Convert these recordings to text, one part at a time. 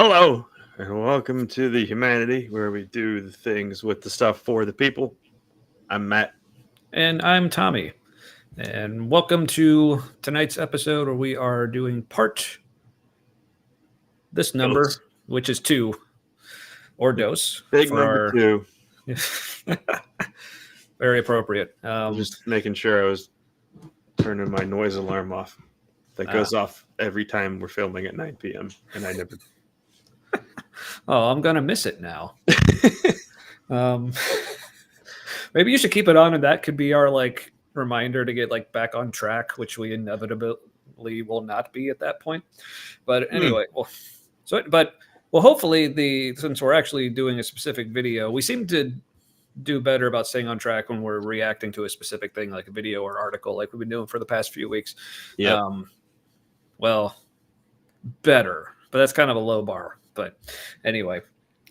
Hello, and welcome to the Humanity, where we do the things with the stuff for the people. I'm Matt. And I'm Tommy. And welcome to tonight's episode where we are doing this number, Dose. which is 2, or dose, Big for number our. 2. Very appropriate. Just making sure I was turning my noise alarm off. That goes off every time we're filming at 9 p.m. And I never. I'm going to miss it now. Maybe you should keep it on, and that could be our reminder to get back on track, which we inevitably will not be at that point. But anyway, hopefully since we're actually doing a specific video, we seem to do better about staying on track when we're reacting to a specific thing, like a video or article, like we've been doing for the past few weeks. Yeah. Better, but that's kind of a low bar. But anyway,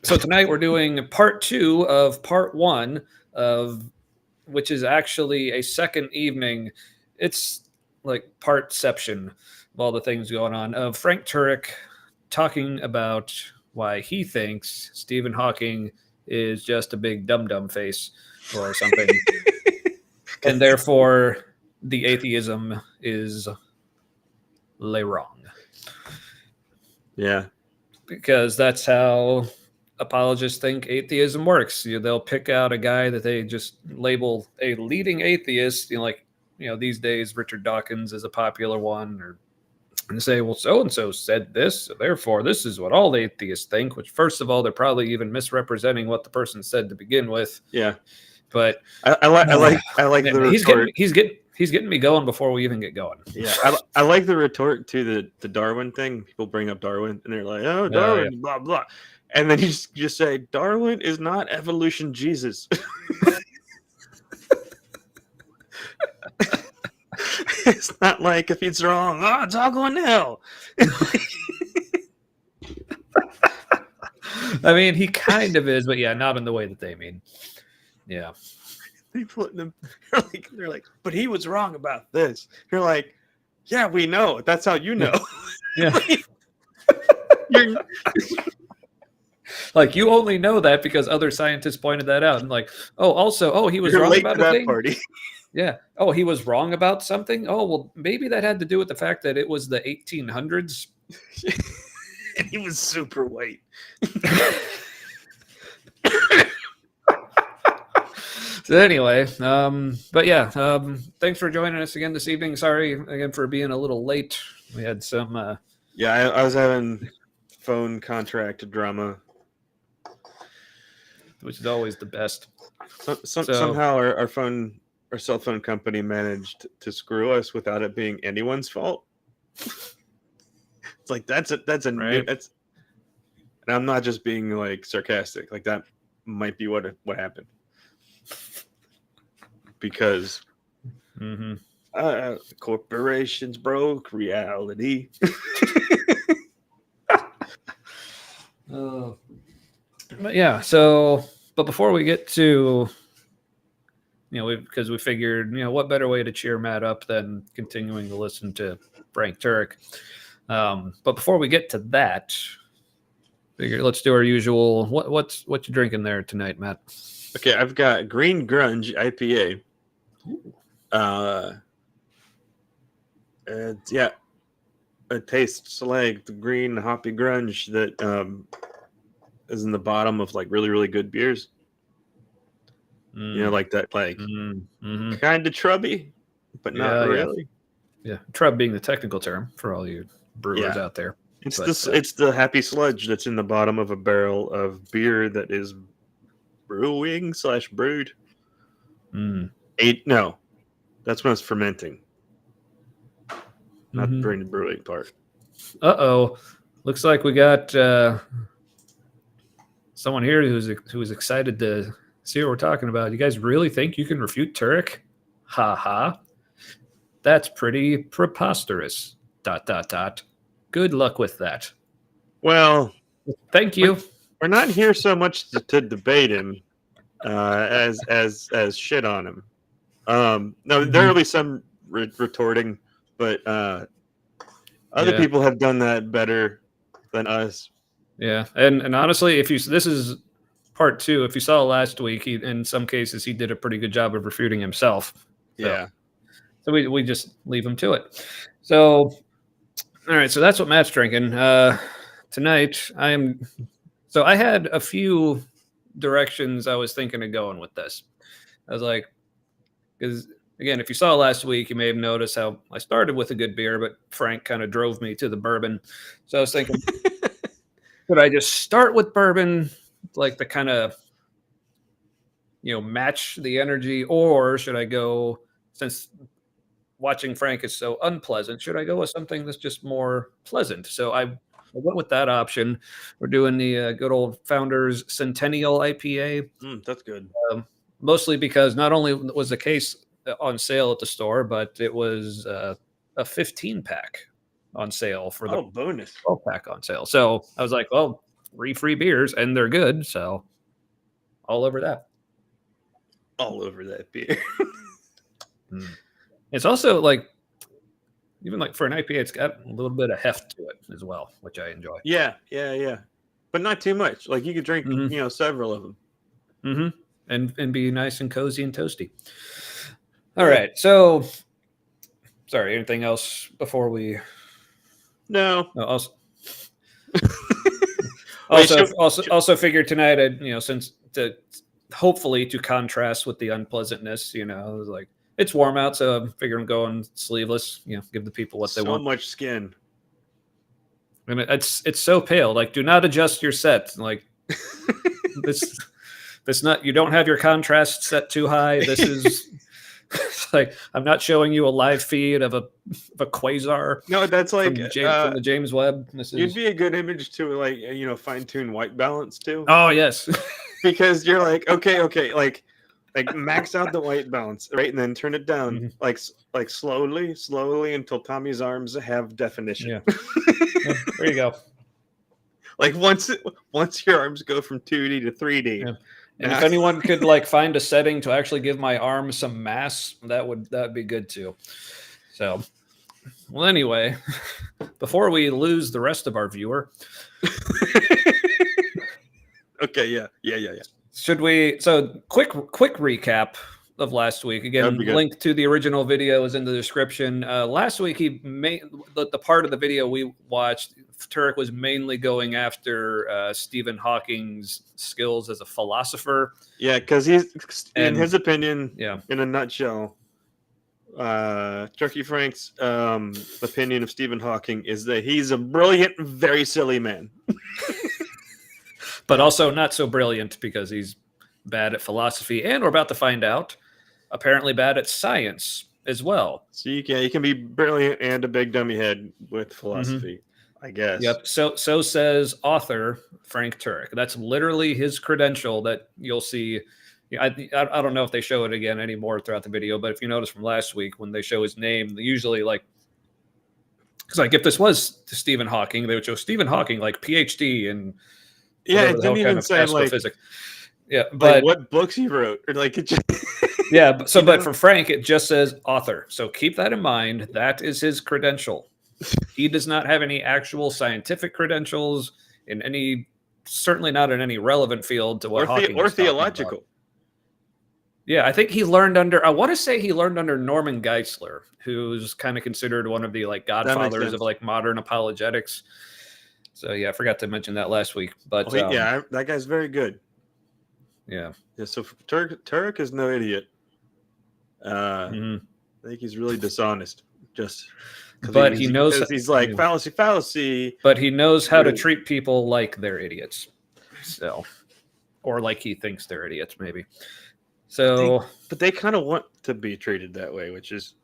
so tonight we're doing part 2 of part 1 of, which is actually a second evening. It's like partception of all the things going on, of Frank Turek talking about why he thinks Stephen Hawking is just a big dum-dum face or something. And therefore the atheism is wrong. Yeah. Because that's how apologists think atheism works. They'll pick out a guy that they just label a leading atheist. These days Richard Dawkins is a popular one, and say, well, so and so said this, so therefore this is what all atheists think. Which, first of all, they're probably even misrepresenting what the person said to begin with. Yeah, but I like the retort. He's getting me going before we even get going. Yeah, I like the retort to the Darwin thing. People bring up Darwin, and they're like, "Oh, Darwin, blah blah," and then you just say, "Darwin is not evolution Jesus." It's not like if it's wrong, it's all going to hell. I mean, he kind of is, but yeah, not in the way that they mean. Yeah. People in them, they're like, but he was wrong about this. You're like, yeah, we know. That's how you know. Yeah. Like, you only know that because other scientists pointed that out. And he was wrong about a thing. Party. Yeah. Oh, he was wrong about something. Oh, well, maybe that had to do with the fact that it was the 1800s. And he was super white. So anyway, but yeah, thanks for joining us again this evening. Sorry again for being a little late. We had some. I was having phone contract drama, which is always the best. Somehow our cell phone company managed to screw us without it being anyone's fault. It's like that's a right. And I'm not just being like sarcastic. Like that might be what happened. Because corporations broke reality. But yeah, but before we get to, because we figured, what better way to cheer Matt up than continuing to listen to Frank Turek. But before we get to that, figure let's do our usual. What you drinking there tonight, Matt? Okay, I've got Green Grunge IPA. It tastes like the green hoppy grunge that is in the bottom of like really, really good beers. Like that, kind of trubby, but not really. Yeah, trub being the technical term for all you brewers out there. It's the happy sludge that's in the bottom of a barrel of beer that is brewing/brewed. No, that's when it's fermenting. Not during the brewing part. Looks like we got someone here who's excited to see what we're talking about. You guys really think you can refute Turek? Ha ha. That's pretty preposterous. ... Good luck with that. Well, thank you. We're not here so much to debate him as shit on him. No, there will be some retorting, but other people have done that better than us. Yeah, and honestly, this is part 2. If you saw last week, in some cases he did a pretty good job of refuting himself. Yeah. So we just leave him to it. So all right, so that's what Matt's drinking. Tonight I had a few directions I was thinking of going with this. I was like, because again, if you saw last week, you may have noticed how I started with a good beer, but Frank kind of drove me to the bourbon. So I was thinking, should I just start with bourbon, like the kind of, match the energy, or should I go, since watching Frank is so unpleasant, should I go with something that's just more pleasant? So I went with that option. We're doing the good old Founders Centennial IPA. That's good. Mostly because not only was the case on sale at the store, but it was a 15-pack on sale for the bonus 12-pack on sale. So I was like, well, 3 free beers, and they're good. So all over that. All over that beer. It's also like, even like for an IPA, it's got a little bit of heft to it as well, which I enjoy. Yeah. But not too much. Like you could drink, several of them. Mm-hmm. And be nice and cozy and toasty. All right. So, sorry, anything else before we? No. Also figured tonight, since hopefully to contrast with the unpleasantness, I was like, it's warm out, so I'm figuring going sleeveless, give the people what they want. So much skin. And it's so pale. Like, do not adjust your set. Like, this not, you don't have your contrast set too high. This is like, I'm not showing you a live feed of a quasar. No, that's like from the James Webb. You'd be a good image to like fine tune white balance too. Oh yes, because you're like okay, like max out the white balance, right, and then turn it down like slowly until Tommy's arms have definition. Yeah. There you go. Like once your arms go from 2D to 3D. Yeah. And if anyone could like find a setting to actually give my arm some mass, that'd be good too. So, well, anyway, before we lose the rest of our viewer, okay, yeah. Should we? So, quick recap of last week. Again, link to the original video is in the description. Last week, he made the part of the video we watched. Turek was mainly going after Stephen Hawking's skills as a philosopher. Yeah, because in his opinion, in a nutshell, Turkey Frank's opinion of Stephen Hawking is that he's a brilliant, very silly man. But also not so brilliant because he's bad at philosophy, and we're about to find out, apparently bad at science as well. So you can be brilliant and a big dummy head with philosophy. I guess. Yep. So says author Frank Turek. That's literally his credential that you'll see. I don't know if they show it again anymore throughout the video, but if you notice from last week when they show his name, they usually because like if this was to Stephen Hawking, they would show Stephen Hawking like PhD and it didn't even say astrophysics. But like what books he wrote or like it just but for Frank it just says author. So keep that in mind. That is his credential. He does not have any actual scientific credentials certainly not in any relevant field to what Hawking or theological. About. Yeah, I think he learned I want to say he learned under Norman Geisler, who's kind of considered one of the like godfathers of like modern apologetics. So yeah, I forgot to mention that last week. But that guy's very good. Yeah. So Turek is no idiot. I think he's really dishonest. But he knows he's like fallacy. But he knows how to treat people like they're idiots. So, or like he thinks they're idiots, maybe. So, but they kind of want to be treated that way, which is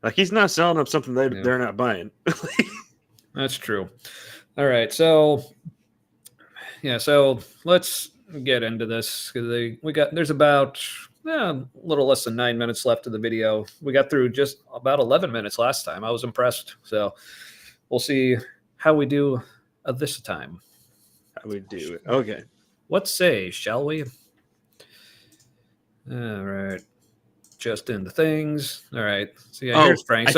like he's not selling them something they're not buying. That's true. All right, so let's get into this because there's about a little less than 9 minutes left of the video. We got through just about 11 minutes last time. I was impressed. So we'll see how we do this time. How we do it. Okay. What say, shall we? All right. Just in the things. All right. So here's Frank.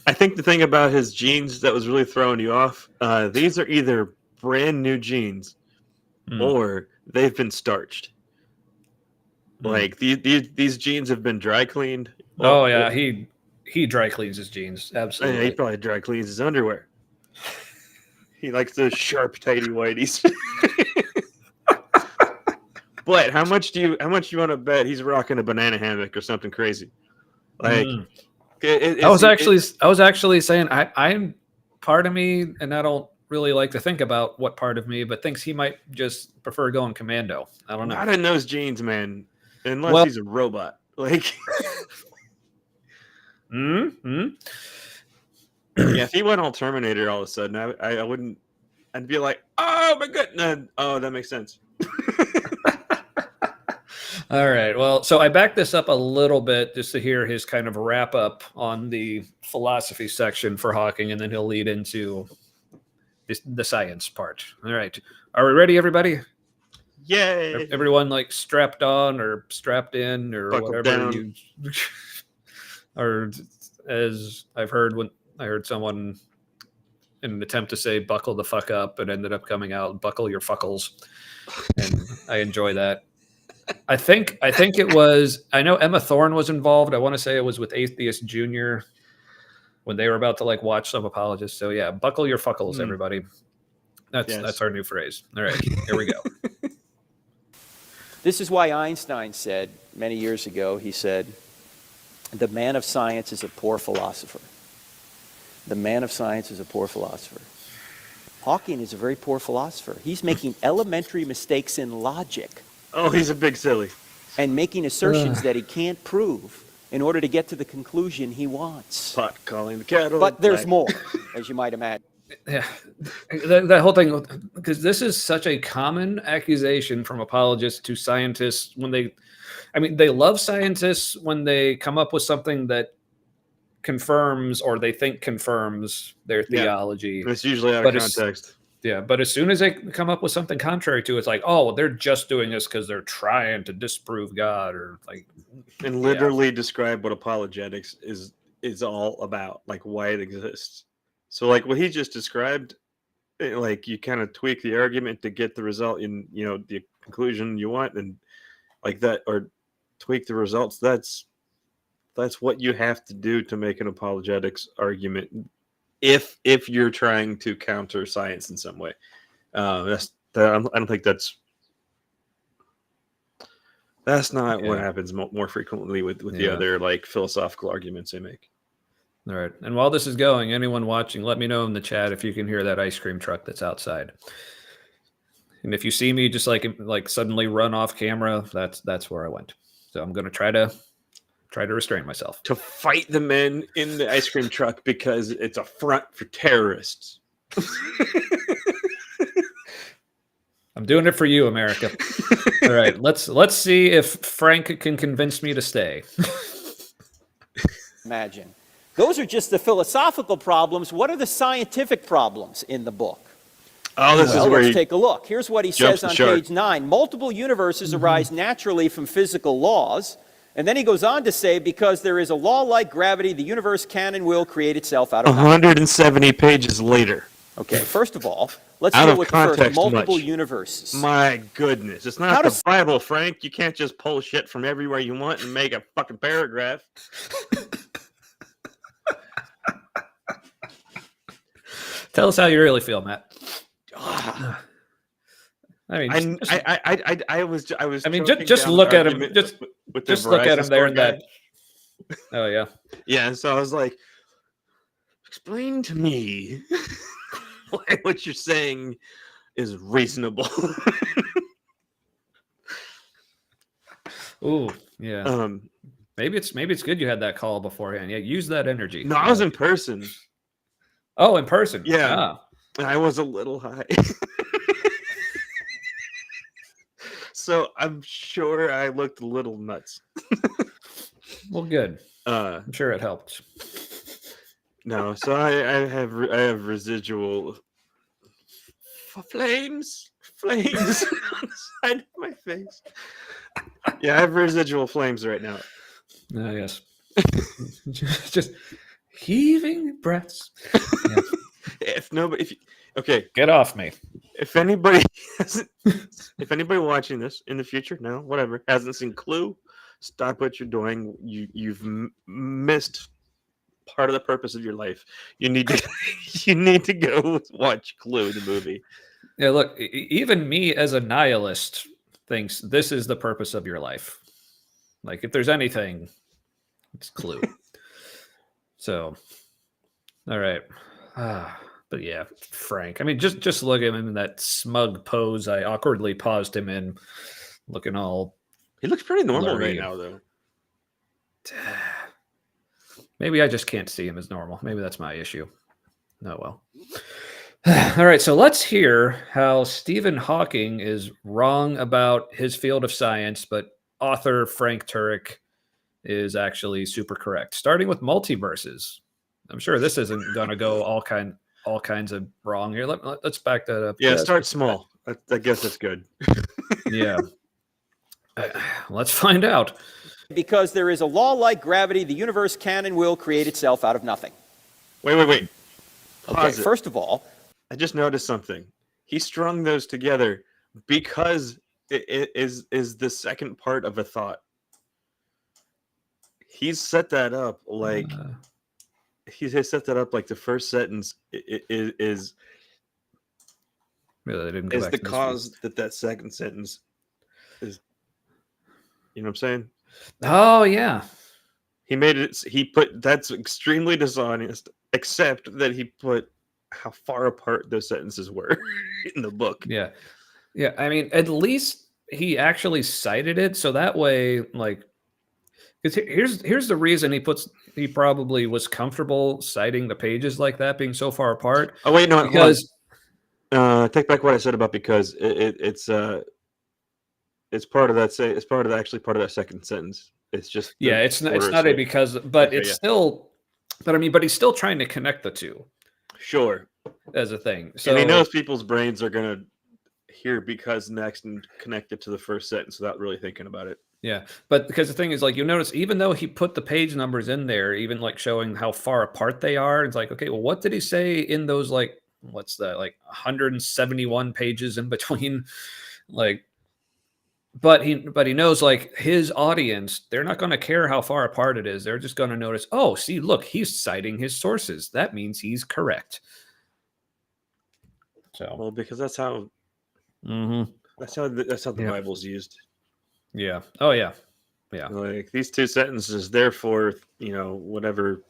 I think the thing about his jeans that was really throwing you off, these are either brand new jeans, or they've been starched. Like these jeans have been dry cleaned. Oh yeah, he dry cleans his jeans. Absolutely. He probably dry cleans his underwear. He likes those sharp, tighty whities. But how much you want to bet he's rocking a banana hammock or something crazy? Like I was actually saying I'm part of me, and I don't really like to think about what part of me, but thinks he might just prefer going commando. I don't know. Not in those jeans, man. Unless he's a robot. Like Yeah, if he went all Terminator all of a sudden, I wouldn't. I'd be like, oh my goodness. Oh, that makes sense. All right. Well, so I backed this up a little bit just to hear his kind of wrap up on the philosophy section for Hawking, and then he'll lead into the science part. All right. Are we ready, everybody? Yay! Everyone like strapped on or strapped in or Buckled whatever down. or as I've heard when I heard someone in an attempt to say buckle the fuck up, it ended up coming out buckle your fuckles. And I enjoy that. I think it was, I know Emma Thorne was involved. I want to say it was with Atheist Jr. when they were about to like watch some apologists. So yeah, buckle your fuckles, everybody. That's our new phrase. All right, here we go. This is why Einstein said many years ago, he said, the man of science is a poor philosopher. The man of science is a poor philosopher. Hawking is a very poor philosopher. He's making elementary mistakes in logic. Oh, he's a big silly. And making assertions that he can't prove in order to get to the conclusion he wants. Pot calling the kettle. But there's more, as you might imagine. Yeah, that whole thing, because this is such a common accusation from apologists to scientists when they love scientists when they come up with something that confirms or they think confirms their theology. It's usually out of context. But as soon as they come up with something contrary to it, it's like, oh, well, they're just doing this because they're trying to disprove God or like. And literally describe what apologetics is all about, like why it exists. So like what he just described, like you kind of tweak the argument to get the result in, the conclusion you want, and like that, or tweak the results. That's what you have to do to make an apologetics argument. If you're trying to counter science in some way, I don't think that's not what happens more frequently with the other like philosophical arguments they make. All right. And while this is going, anyone watching, let me know in the chat if you can hear that ice cream truck that's outside. And if you see me just like suddenly run off camera, that's where I went. So I'm going to try to restrain myself. To fight the men in the ice cream truck because it's a front for terrorists. I'm doing it for you, America. All right. Let's see if Frank can convince me to stay. Imagine. Those are just the philosophical problems. What are the scientific problems in the book? Oh, let's take a look. Here's what he says on page 9. Multiple universes arise naturally from physical laws. And then he goes on to say, because there is a law like gravity, the universe can and will create itself out of 170 pages later. Okay, first of all, let's deal with the first, multiple universes. My goodness. It's not the Bible, Frank. You can't just pull shit from everywhere you want and make a fucking paragraph. Tell us how you really feel, Matt. I was. Just look at him. Just look at him there in that. Oh yeah. Yeah. So I was like, explain to me why what you're saying is reasonable. Ooh, yeah. Maybe it's good you had that call beforehand. Yeah, use that energy. No, I was in person. Oh, in person. Yeah. I was a little high. So I'm sure I looked a little nuts. Well, good. I'm sure it helped. No, so I have residual flames on the side of my face. Yeah, I have residual flames right now. Yes. just heaving breaths. Yeah. Okay, Get off me. if anybody if anybody watching this in the future, no, whatever, hasn't seen Clue, stop what you're doing. You've missed part of the purpose of your life. You need to you need to go watch Clue, the movie. Yeah, look, even me as a nihilist thinks this is the purpose of your life. Like, if there's anything, it's Clue. So, all right. But yeah, Frank. I mean, just look at him in that smug pose I awkwardly paused him in, looking all. He looks pretty normal blurry. right now, though. Maybe I just can't see him as normal. Maybe that's my issue. Oh, well. All right, so let's hear how Stephen Hawking is wrong about his field of science, but author Frank Turek is actually super correct. Starting with multiverses. I'm sure this isn't going to go all kinds of wrong here. Let's back that up. Yeah, start small. I guess that's good. Yeah. Let's find out. Because there is a law like gravity, the universe can and will create itself out of nothing. Wait. Okay, Pause it. first of all, I just noticed something. He strung those together because it is the second part of a thought. He's set that up like the first sentence is Really, I didn't go is back the to this cause that second sentence is. You know what I'm saying? Oh yeah. He made it. He put that's extremely dishonest. Except that he put how far apart those sentences were in the book. Yeah. Yeah. I mean, at least he actually cited it. So that way, like, because here's the reason he probably was comfortable citing the pages like that being so far apart. Oh wait, no, because take back what I said about because it's part of that it's part of actually part of that second sentence. It's just it's not a because, but okay, it's still. But I mean, but he's still trying to connect the two. Sure. As a thing. So and he knows people's brains are going to hear because next and connect it to the first sentence without really thinking about it. Yeah. But because the thing is, like, you notice, even though he put the page numbers in there, even like showing how far apart they are, it's like, okay, well, what did he say in those, like, what's that, like 171 pages in between? Like, but he knows, like, his audience, they're not going to care how far apart it is. They're just going to notice, oh, see, look, he's citing his sources. That means he's correct. So, well, because that's how the Bible's used. Yeah. Oh yeah. Yeah. Like these two sentences, therefore, whatever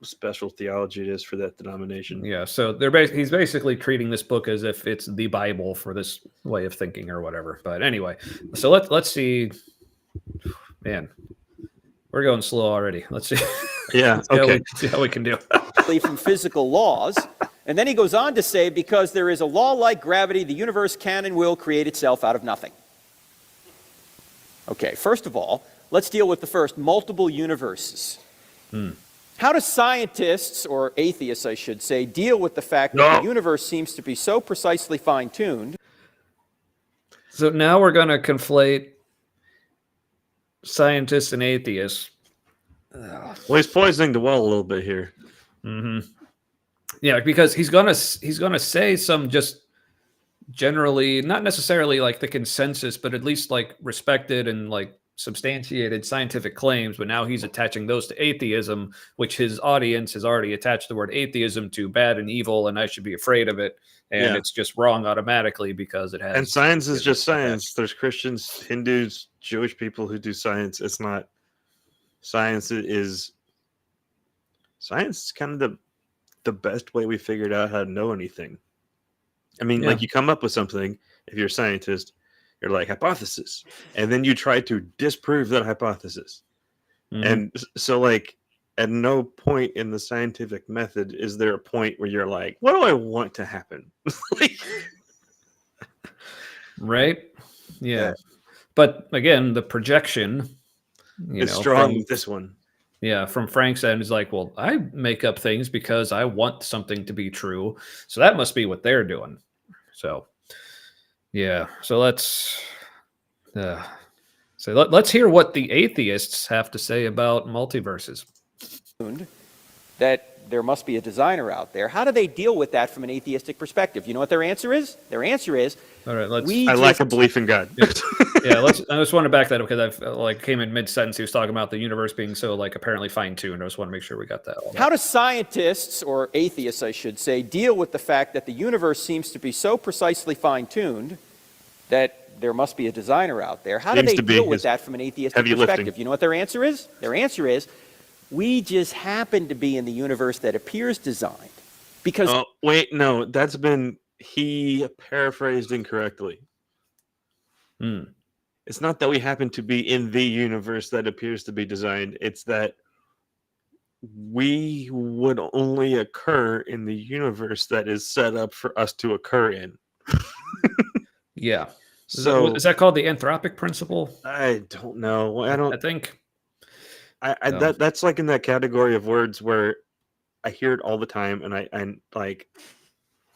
special theology it is for that denomination. Yeah. So he's basically treating this book as if it's the Bible for this way of thinking or whatever. But anyway, so let's see. Man, we're going slow already. Let's see. Yeah. Okay. See how we can do. from physical laws. And then he goes on to say, because there is a law like gravity, the universe can and will create itself out of nothing. Okay, first of all, let's deal with the first, multiple universes. How do scientists, or atheists I should say, deal with the fact that the universe seems to be so precisely fine-tuned? So now we're going to conflate scientists and atheists. Well, he's poisoning the well a little bit here. Mm-hmm. Yeah, because he's gonna say some just generally, not necessarily like the consensus, but at least like respected and like substantiated scientific claims. But now he's attaching those to atheism, which his audience has already attached the word atheism to bad and evil, and I should be afraid of it. And it's just wrong automatically because it has. And science is just science. There's Christians, Hindus, Jewish people who do science. It's not. Science is kind of the best way we figured out how to know anything. I mean, like you come up with something, if you're a scientist, you're like, hypothesis. And then you try to disprove that hypothesis. Mm-hmm. And so, like, at no point in the scientific method is there a point where you're like, what do I want to happen? Right? Yeah. But again, the projection, it's strong with this one. Yeah, from Frank's end, is like, well, I make up things because I want something to be true. So that must be what they're doing. So, yeah. So let's hear what the atheists have to say about multiverses. That there must be a designer out there. How do they deal with that from an atheistic perspective? You know what their answer is? Their answer is, All right, let's. we I lack a belief in God. Yeah, let's. I just want to back that up because I've came in mid sentence. He was talking about the universe being so apparently fine tuned. I just want to make sure we got that. How do scientists, or atheists, I should say, deal with the fact that the universe seems to be so precisely fine tuned that there must be a designer out there? How do they deal with that from an atheistic perspective? You know what their answer is? Their answer is, we just happen to be in the universe that appears designed. Because wait, no, he paraphrased incorrectly. It's not that we happen to be in the universe that appears to be designed. It's that we would only occur in the universe that is set up for us to occur in. Yeah. So is that called the anthropic principle? I don't know. I think. That's like in that category of words where I hear it all the time, and I like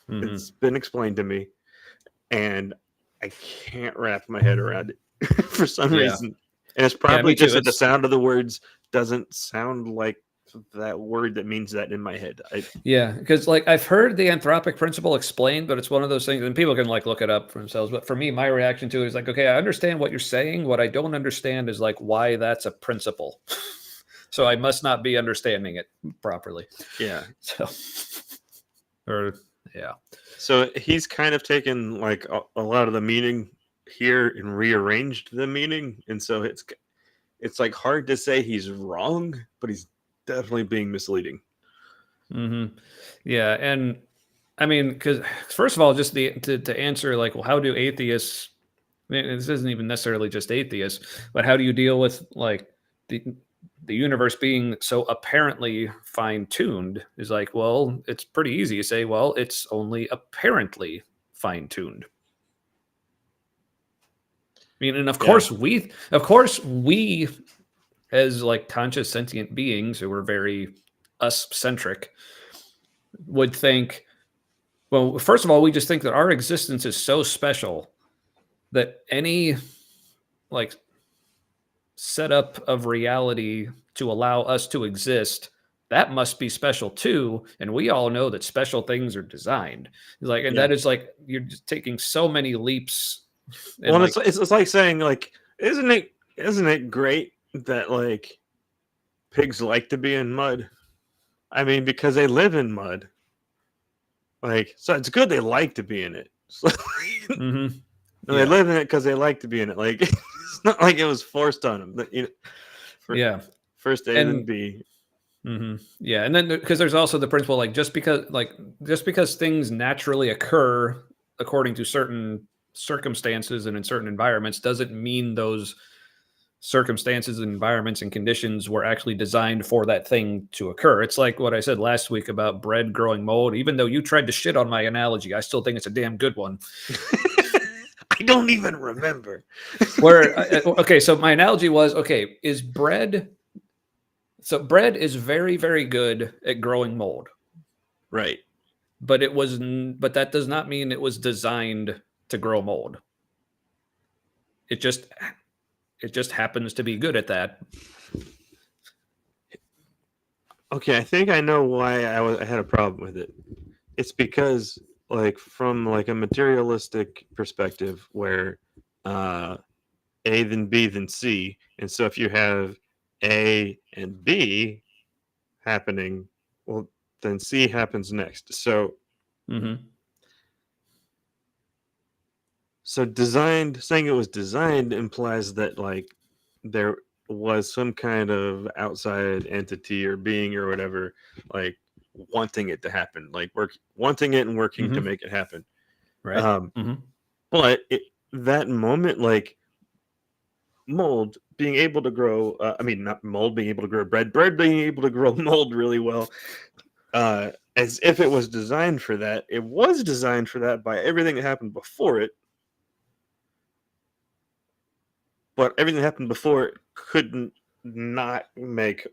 it's been explained to me, and I can't wrap my head around it for some reason. And it's probably just that the sound of the words doesn't sound like that word that means that in my head. Because I've heard the anthropic principle explained, but it's one of those things, and people can look it up for themselves. But for me, my reaction to it is okay, I understand what you're saying. What I don't understand is why that's a principle. So I must not be understanding it properly. Yeah. So he's kind of taken a lot of the meaning here and rearranged the meaning, and so it's hard to say he's wrong, but he's definitely being misleading. Yeah, and I mean, because first of all, just to answer well, how do atheists? I mean, this isn't even necessarily just atheists, but how do you deal with the universe being so apparently fine-tuned? Is well, it's pretty easy to say, well, it's only apparently fine-tuned. I mean, and of course we as conscious sentient beings who are very us-centric would think, well, first of all, we just think that our existence is so special that any setup of reality to allow us to exist, that must be special too. And we all know that special things are designed. That is you're just taking so many leaps. Well, it's like saying isn't it great that pigs like to be in mud? I mean, because they live in mud. So it's good they like to be in it. They live in it because they like to be in it. It's not like it was forced on them. First A, then B. Yeah, and then because there's also the principle just because things naturally occur according to certain circumstances and in certain environments doesn't mean those circumstances and environments and conditions were actually designed for that thing to occur. It's like what I said last week about bread growing mold. Even though you tried to shit on my analogy, I still think it's a damn good one. I don't even remember. So my analogy was, is bread... So bread is very, very good at growing mold. Right. But that does not mean it was designed to grow mold. It just happens to be good at that. Okay, I think I know why I had a problem with it. It's because from a materialistic perspective where A then B then C, and so if you have A and B happening, well, then C happens next. So, so saying it was designed implies that there was some kind of outside entity or being or whatever, wanting it to happen, wanting it and working to make it happen. Right. But that moment, mold being able to grow, not mold being able to grow bread being able to grow mold really well, as if it was designed for that. It was designed for that by everything that happened before it. But everything that happened before it couldn't not make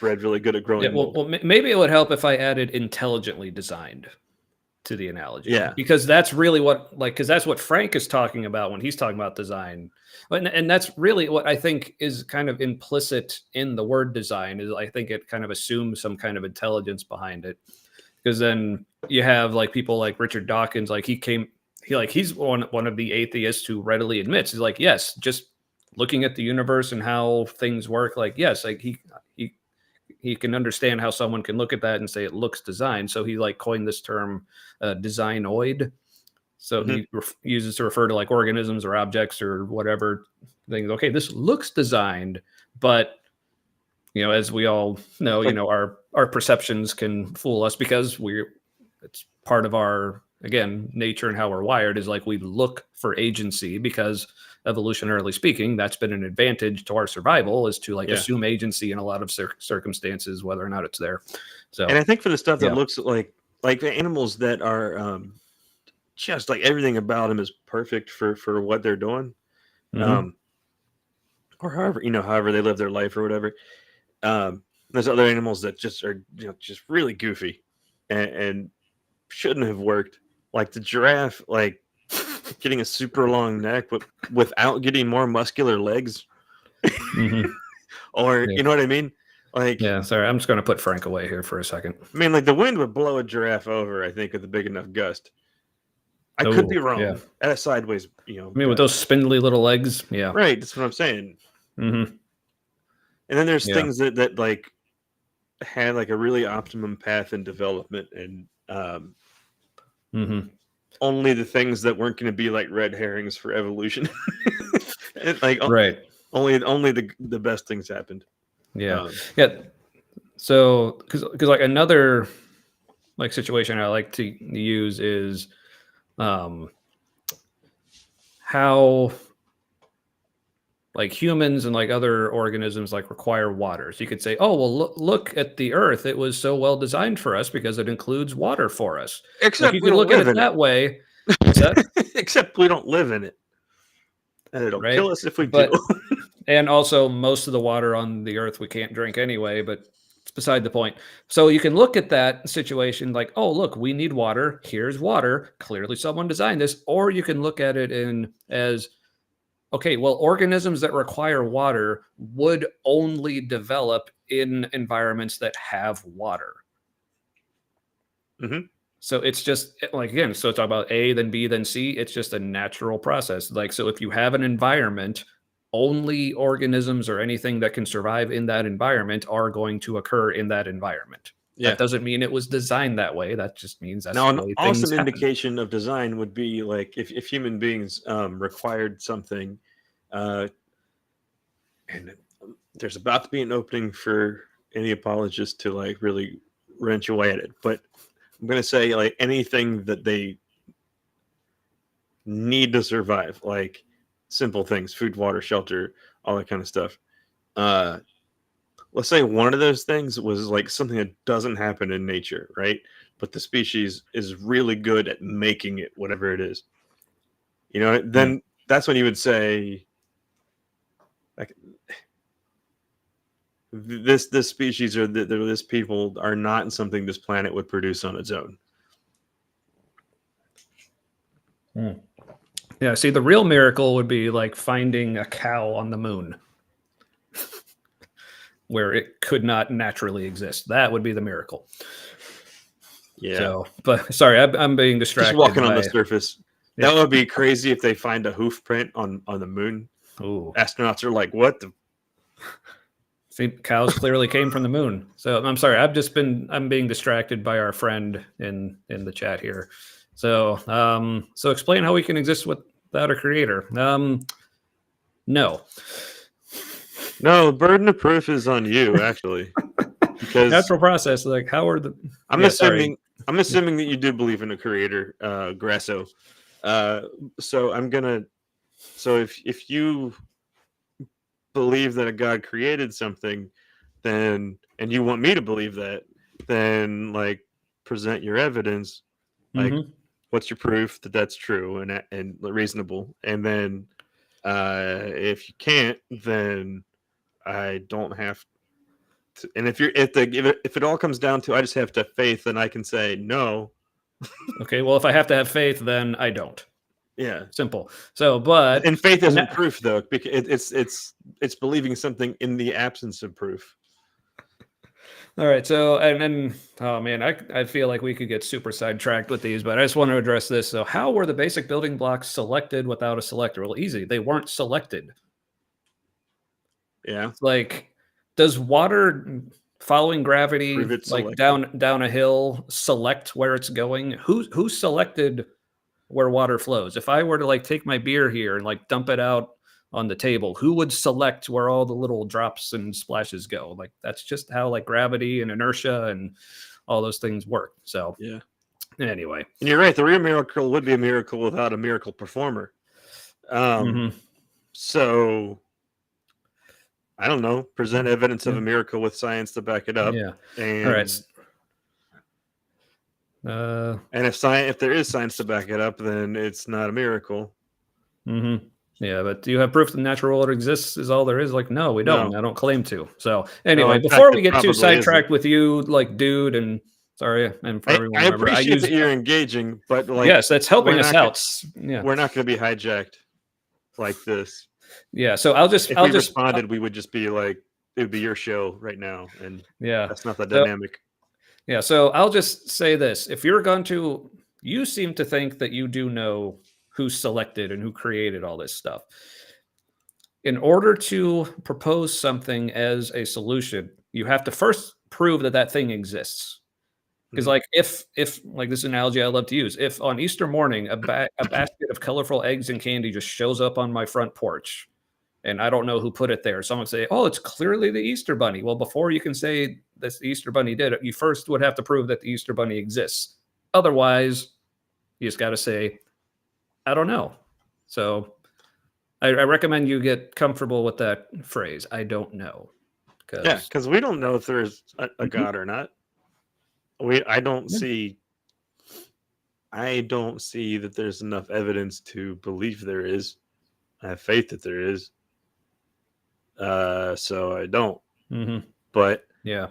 bread really good at growing mold. Well, maybe it would help if I added intelligently designed. to the analogy. Yeah. Because that's really what, like, because that's what Frank is talking about when he's talking about design. And that's really what I think is kind of implicit in the word design, is I think it kind of assumes some kind of intelligence behind it. Because then you have like people like Richard Dawkins, like he's one of the atheists who readily admits, he's like, yes, just looking at the universe and how things work, like, yes, like he can understand how someone can look at that and say it looks designed. So he like coined this term designoid. So he uses to refer to like organisms or objects or whatever things. Okay, this looks designed, but as we all know, our perceptions can fool us because it's part of our, again, nature and how we're wired is like we look for agency because evolutionarily speaking, that's been an advantage to our survival, is to assume agency in a lot of circumstances, whether or not it's there. So, and I think for the stuff that looks like the animals that are just like everything about them is perfect for what they're doing, or however they live their life or whatever. There's other animals that just are just really goofy and shouldn't have worked, like the giraffe, like getting a super long neck but without getting more muscular legs. Or you know what I mean, like, yeah, sorry, I'm just going to put Frank away here for a second. I mean, like the wind would blow a giraffe over, I think, with a big enough gust. I could be wrong at a sideways, I mean, with those spindly little legs. Yeah, right, that's what I'm saying. And then there's things that like had like a really optimum path in development, and only the things that weren't going to be like red herrings for evolution. And, like, right, only the best things happened. So because like another like situation I like to use is how like humans and like other organisms like require water. So you could say, oh, well, look at the earth. It was so well designed for us because it includes water for us. Except like you could look at it that way. Except we don't live in it. And it'll kill us if we do. And also most of the water on the earth we can't drink anyway, but it's beside the point. So you can look at that situation like, oh, look, we need water. Here's water. Clearly someone designed this. Or you can look at it as, okay, well, organisms that require water would only develop in environments that have water. So it's just like, again, so talk about A, then B, then C. It's just a natural process. Like, so if you have an environment, only organisms or anything that can survive in that environment are going to occur in that environment. That doesn't mean it was designed that way. That just means that's now the way an things awesome happen. indication of design would be like if human beings required something, and there's about to be an opening for any apologist to like really wrench away at it, but I'm going to say like anything that they need to survive, like simple things, food, water, shelter, all that kind of stuff. Let's say one of those things was like something that doesn't happen in nature, right? But the species is really good at making it, whatever it is. Then that's when you would say, like, this species or this people are not something this planet would produce on its own. Yeah, see, the real miracle would be like finding a cow on the moon where it could not naturally exist. That would be the miracle. Yeah. So, but sorry, I'm being distracted. Just walking on the surface. That would be crazy if they find a hoof print on the moon. Ooh. Astronauts are like, what the? See, cows clearly came from the moon. So I'm sorry, I'm being distracted by our friend in the chat here. So so explain how we can exist without a creator. No. The burden of proof is on you, actually. Because natural process, like how are the I'm assuming that you do believe in a creator, Grasso. So if you believe that a God created something, then, and you want me to believe that, then like present your evidence. Like, what's your proof that that's true and reasonable? And then if you can't, then I don't have to. And if it all comes down to I just have to have faith, then I can say no, Okay, well, if I have to have faith, then I don't. Yeah. Simple. So, but And faith isn't proof, though, because it's believing something in the absence of proof. all right. So, and then, oh man, I feel like we could get super sidetracked with these, but I just want to address this. So, how were the basic building blocks selected without a selector? Well, easy. They weren't selected. Yeah. It's like, does water following gravity, Prove it's like selected. down a hill, select where it's going? Who selected where water flows? If I were to like take my beer here and like dump it out on the table, who would select where all the little drops and splashes go? Like that's just how like gravity and inertia and all those things work. So Yeah. anyway, And you're right. The real miracle would be a miracle without a miracle performer. So I don't know. Present evidence of a miracle with science to back it up. Yeah. And, All right. And if there is science to back it up, then it's not a miracle. Yeah, but do you have proof that natural order exists? Is all there is? Like, no, we don't. No. I don't claim to. So anyway, in before fact, we it get too probably sidetracked isn't. with you, like, dude, and sorry, and for everyone, I remember, appreciate use that you're engaging, but like, yes, that's helping we're us not out. Yeah, we're not going to be hijacked like this. yeah. So I'll just If we responded, we would just be like, it would be your show right now, and yeah, that's not the So- dynamic. yeah. So I'll just say this: if you're going to, you seem to think that you do know who selected and who created all this stuff. In order to propose something as a solution, you have to first prove that that thing exists. Because, like, if like this analogy I love to use, if on Easter morning a basket of colorful eggs and candy just shows up on my front porch, and I don't know who put it there, someone say, "Oh, it's clearly the Easter Bunny." Well, before you can say this, the Easter Bunny did it, you first would have to prove that the Easter Bunny exists. Otherwise, you just got to say, "I don't know." So, I recommend you get comfortable with that phrase. I don't know. Yeah, because we don't know if there's a God or not. I don't Yeah. see that there's enough evidence to believe there is. I have faith that there is. So I don't. But yeah,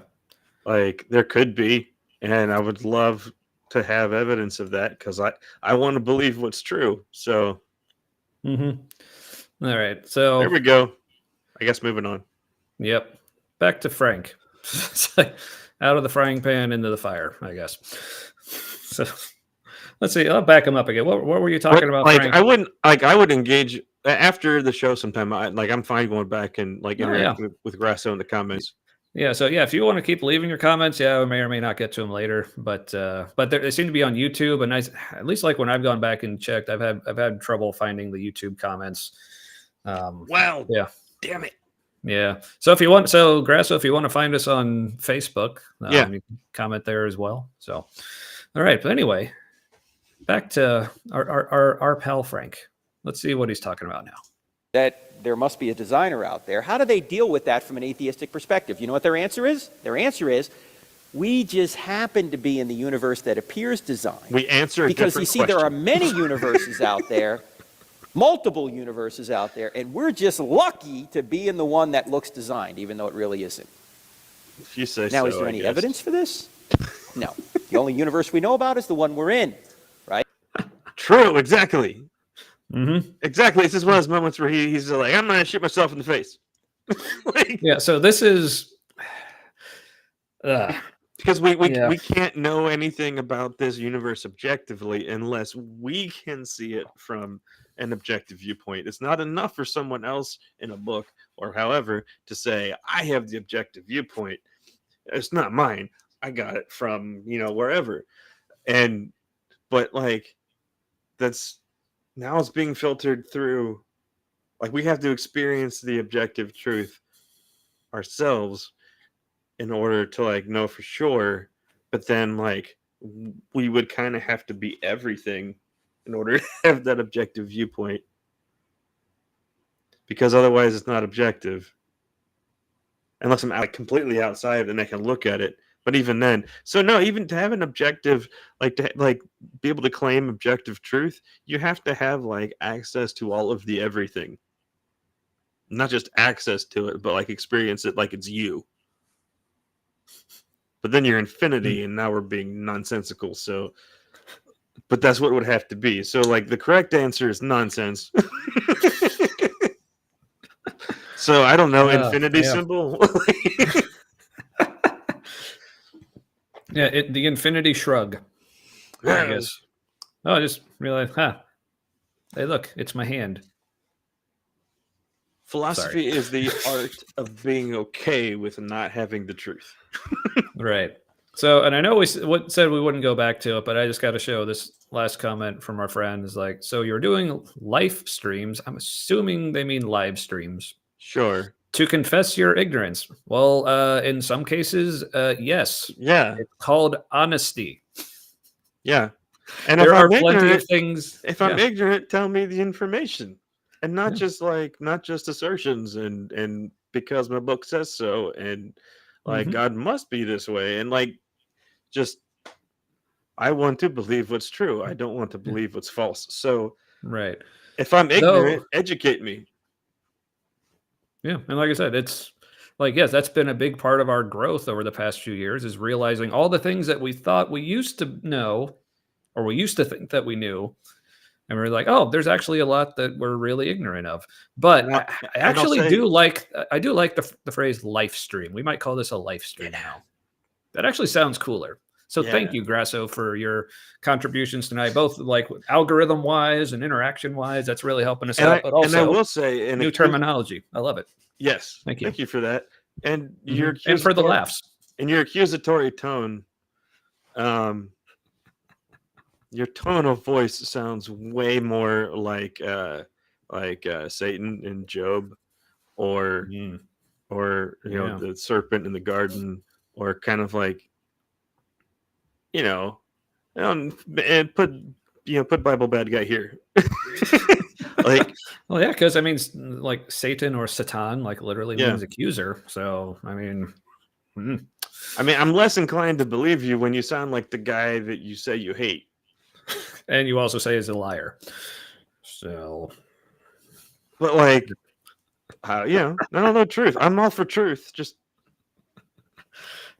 like there could be, and I would love to have evidence of that because I want to believe what's true. So all right. So there we go. I guess moving on. Yep. Back to Frank. It's like out of the frying pan into the fire, I guess. So let's see. I'll back him up again. What were you talking about, like, Frank? I would engage after the show sometime. I'm fine going back and like interacting with Grasso in the comments. Yeah. So yeah, if you want to keep leaving your comments, yeah, we may or may not get to them later. But they seem to be on YouTube, and at least like when I've gone back and checked, I've had trouble finding the YouTube comments. Wow. Yeah. Damn it. Yeah. So Grasso, if you want to find us on Facebook, you can comment there as well. So, all right. But anyway, back to our pal Frank. Let's see what he's talking about now. That there must be a designer out there. How do they deal with that from an atheistic perspective? You know what their answer is? Their answer is, we just happen to be in the universe that appears designed. We answer because you see, there are many universes out there. Multiple universes out there, and we're just lucky to be in the one that looks designed, even though it really isn't. If you say now, so, is there I any guess. evidence for this? No. The only universe we know about is the one we're in, right? True, exactly. Exactly. This is one of those moments where he's like, I'm going to shoot myself in the face. Yeah, so this is... because we can't know anything about this universe objectively unless we can see it from an objective viewpoint. It's not enough for someone else in a book or however to say, I have the objective viewpoint. It's not mine. I got it from, wherever. But like, that's now it's being filtered through, like we have to experience the objective truth ourselves in order to like know for sure, but then like we would kind of have to be everything in order to have that objective viewpoint, because otherwise it's not objective unless I'm like completely outside and I can look at it. But even then, so no, even to have an objective, like to like be able to claim objective truth, you have to have like access to all of the everything, not just access to it, but like experience it like it's you. But then you're infinity, and now we're being nonsensical. So but that's what it would have to be. So like the correct answer is nonsense. So I don't know, infinity symbol. Yeah, the infinity shrug. I guess. Oh, I just realized, hey, look, it's my hand. Philosophy is the art of being okay with not having the truth. Right. So, and I know we said we wouldn't go back to it, but I just got to show this last comment from our friend is like, so you're doing live streams. I'm assuming they mean live streams. Sure. To confess your ignorance. Well, in some cases, yes. Yeah. It's called honesty. Yeah. And there are plenty of things. If I'm ignorant, tell me the information. And not just assertions and because my book says so and like God must be this way and like just I want to believe what's true. I don't want to believe what's false. So right. If I'm ignorant, educate me. Yeah, and like I said, it's like yes, that's been a big part of our growth over the past few years is realizing all the things that we thought we used to know or we used to think that we knew. And we're like, oh, there's actually a lot that we're really ignorant of. But I actually do like the phrase life stream. We might call this a life stream now. That actually sounds cooler. So thank you, Grasso, for your contributions tonight, both like algorithm wise and interaction wise. That's really helping us out. But also, and I will say, new terminology. I love it. Yes, thank you. Thank you for that. And and for the laughs. And your accusatory tone, your tone of voice sounds way more like Satan in Job, or the serpent in the garden, or kind of like. And put Bible bad guy here. Like, well, yeah, because I mean, like Satan or Satan, like literally means accuser. So, I mean, I'm less inclined to believe you when you sound like the guy that you say you hate, and you also say is a liar. So, but like, I don't know truth. I'm all for truth. Just.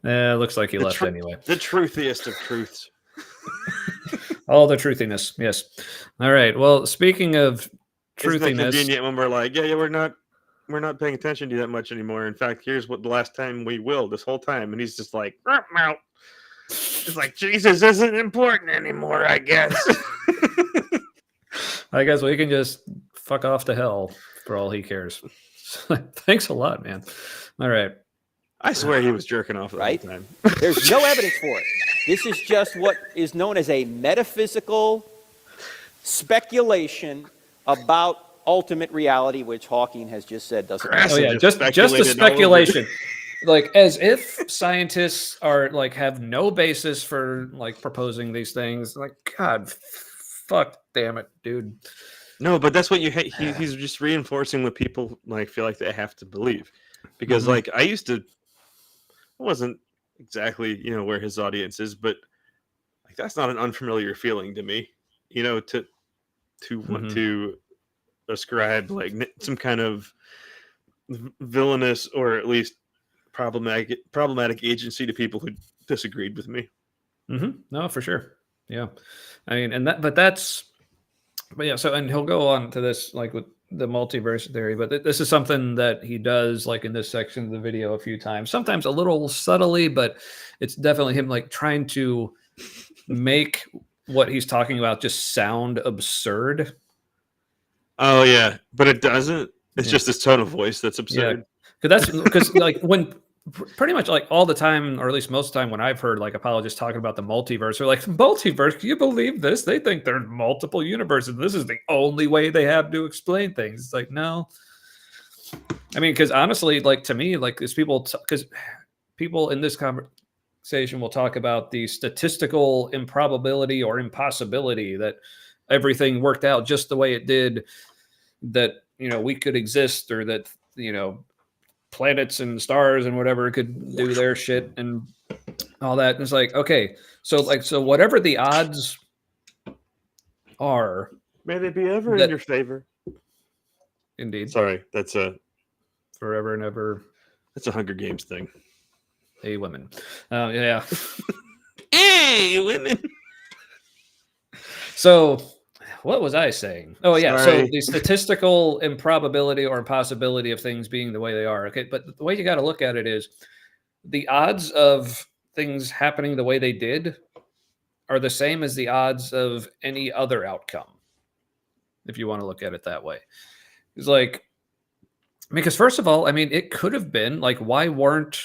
It looks like he left anyway. The truthiest of truths. All the truthiness, yes. All right. Well, speaking of truthiness, isn't it convenient when we're like, we're not paying attention to you that much anymore. In fact, here's what the last time we will this whole time, and he's just like, out. It's like Jesus isn't important anymore, I guess. I guess we can just fuck off to hell for all he cares. Thanks a lot, man. All right. I swear he was jerking off the whole time. There's no evidence for it. This is just what is known as a metaphysical speculation about ultimate reality, which Hawking has just said doesn't matter. Oh yeah, just a speculation. Like as if scientists are like have no basis for like proposing these things. Like God, fuck, damn it, dude. No, but that's what you hate. He's just reinforcing what people like feel like they have to believe, because like I used to. Wasn't exactly where his audience is, but like that's not an unfamiliar feeling to me, to want to ascribe like some kind of villainous or at least problematic agency to people who disagreed with me. No, for sure. Yeah, I mean, but yeah. So, and he'll go on to this like with the multiverse theory, but this is something that he does like in this section of the video a few times, sometimes a little subtly, but it's definitely him like trying to make what he's talking about just sound absurd. Oh yeah, but it doesn't. It's just this tone of voice that's absurd. Yeah. Because like when pretty much like all the time, or at least most of the time when I've heard like apologists talking about the multiverse, they're like, multiverse, can you believe this? They think there are multiple universes. This is the only way they have to explain things. It's like, no. I mean, because honestly, like to me, like there's because people in this conversation will talk about the statistical improbability or impossibility that everything worked out just the way it did, that, we could exist, or that, planets and stars and whatever could do their shit and all that. And it's like, okay, so whatever the odds are, may they be ever in your favor. Indeed. Sorry, that's a forever and ever. That's a Hunger Games thing. Hey, women. Yeah. Hey, women. So, what was I saying? Oh, yeah. So Sorry. the statistical improbability or impossibility of things being the way they are. Okay, but the way you got to look at it is the odds of things happening the way they did are the same as the odds of any other outcome, if you want to look at it that way. It's like, because first of all, I mean, it could have been like, why weren't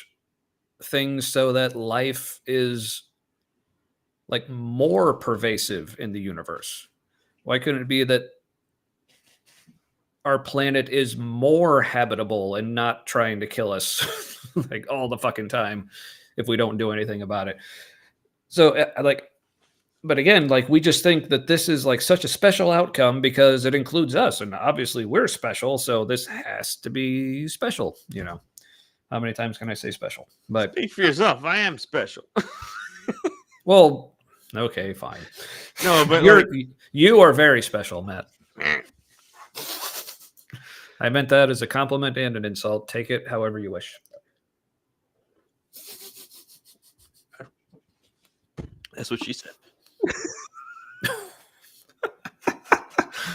things so that life is like more pervasive in the universe? Why couldn't it be that our planet is more habitable and not trying to kill us like all the fucking time if we don't do anything about it? So like, but again, like we just think that this is like such a special outcome because it includes us, and obviously we're special, so this has to be special. You know, how many times can I say special? But Speak for yourself. I am special. well, okay, fine. No, but you are very special, Matt. I meant that as a compliment and an insult. Take it however you wish. That's what she said.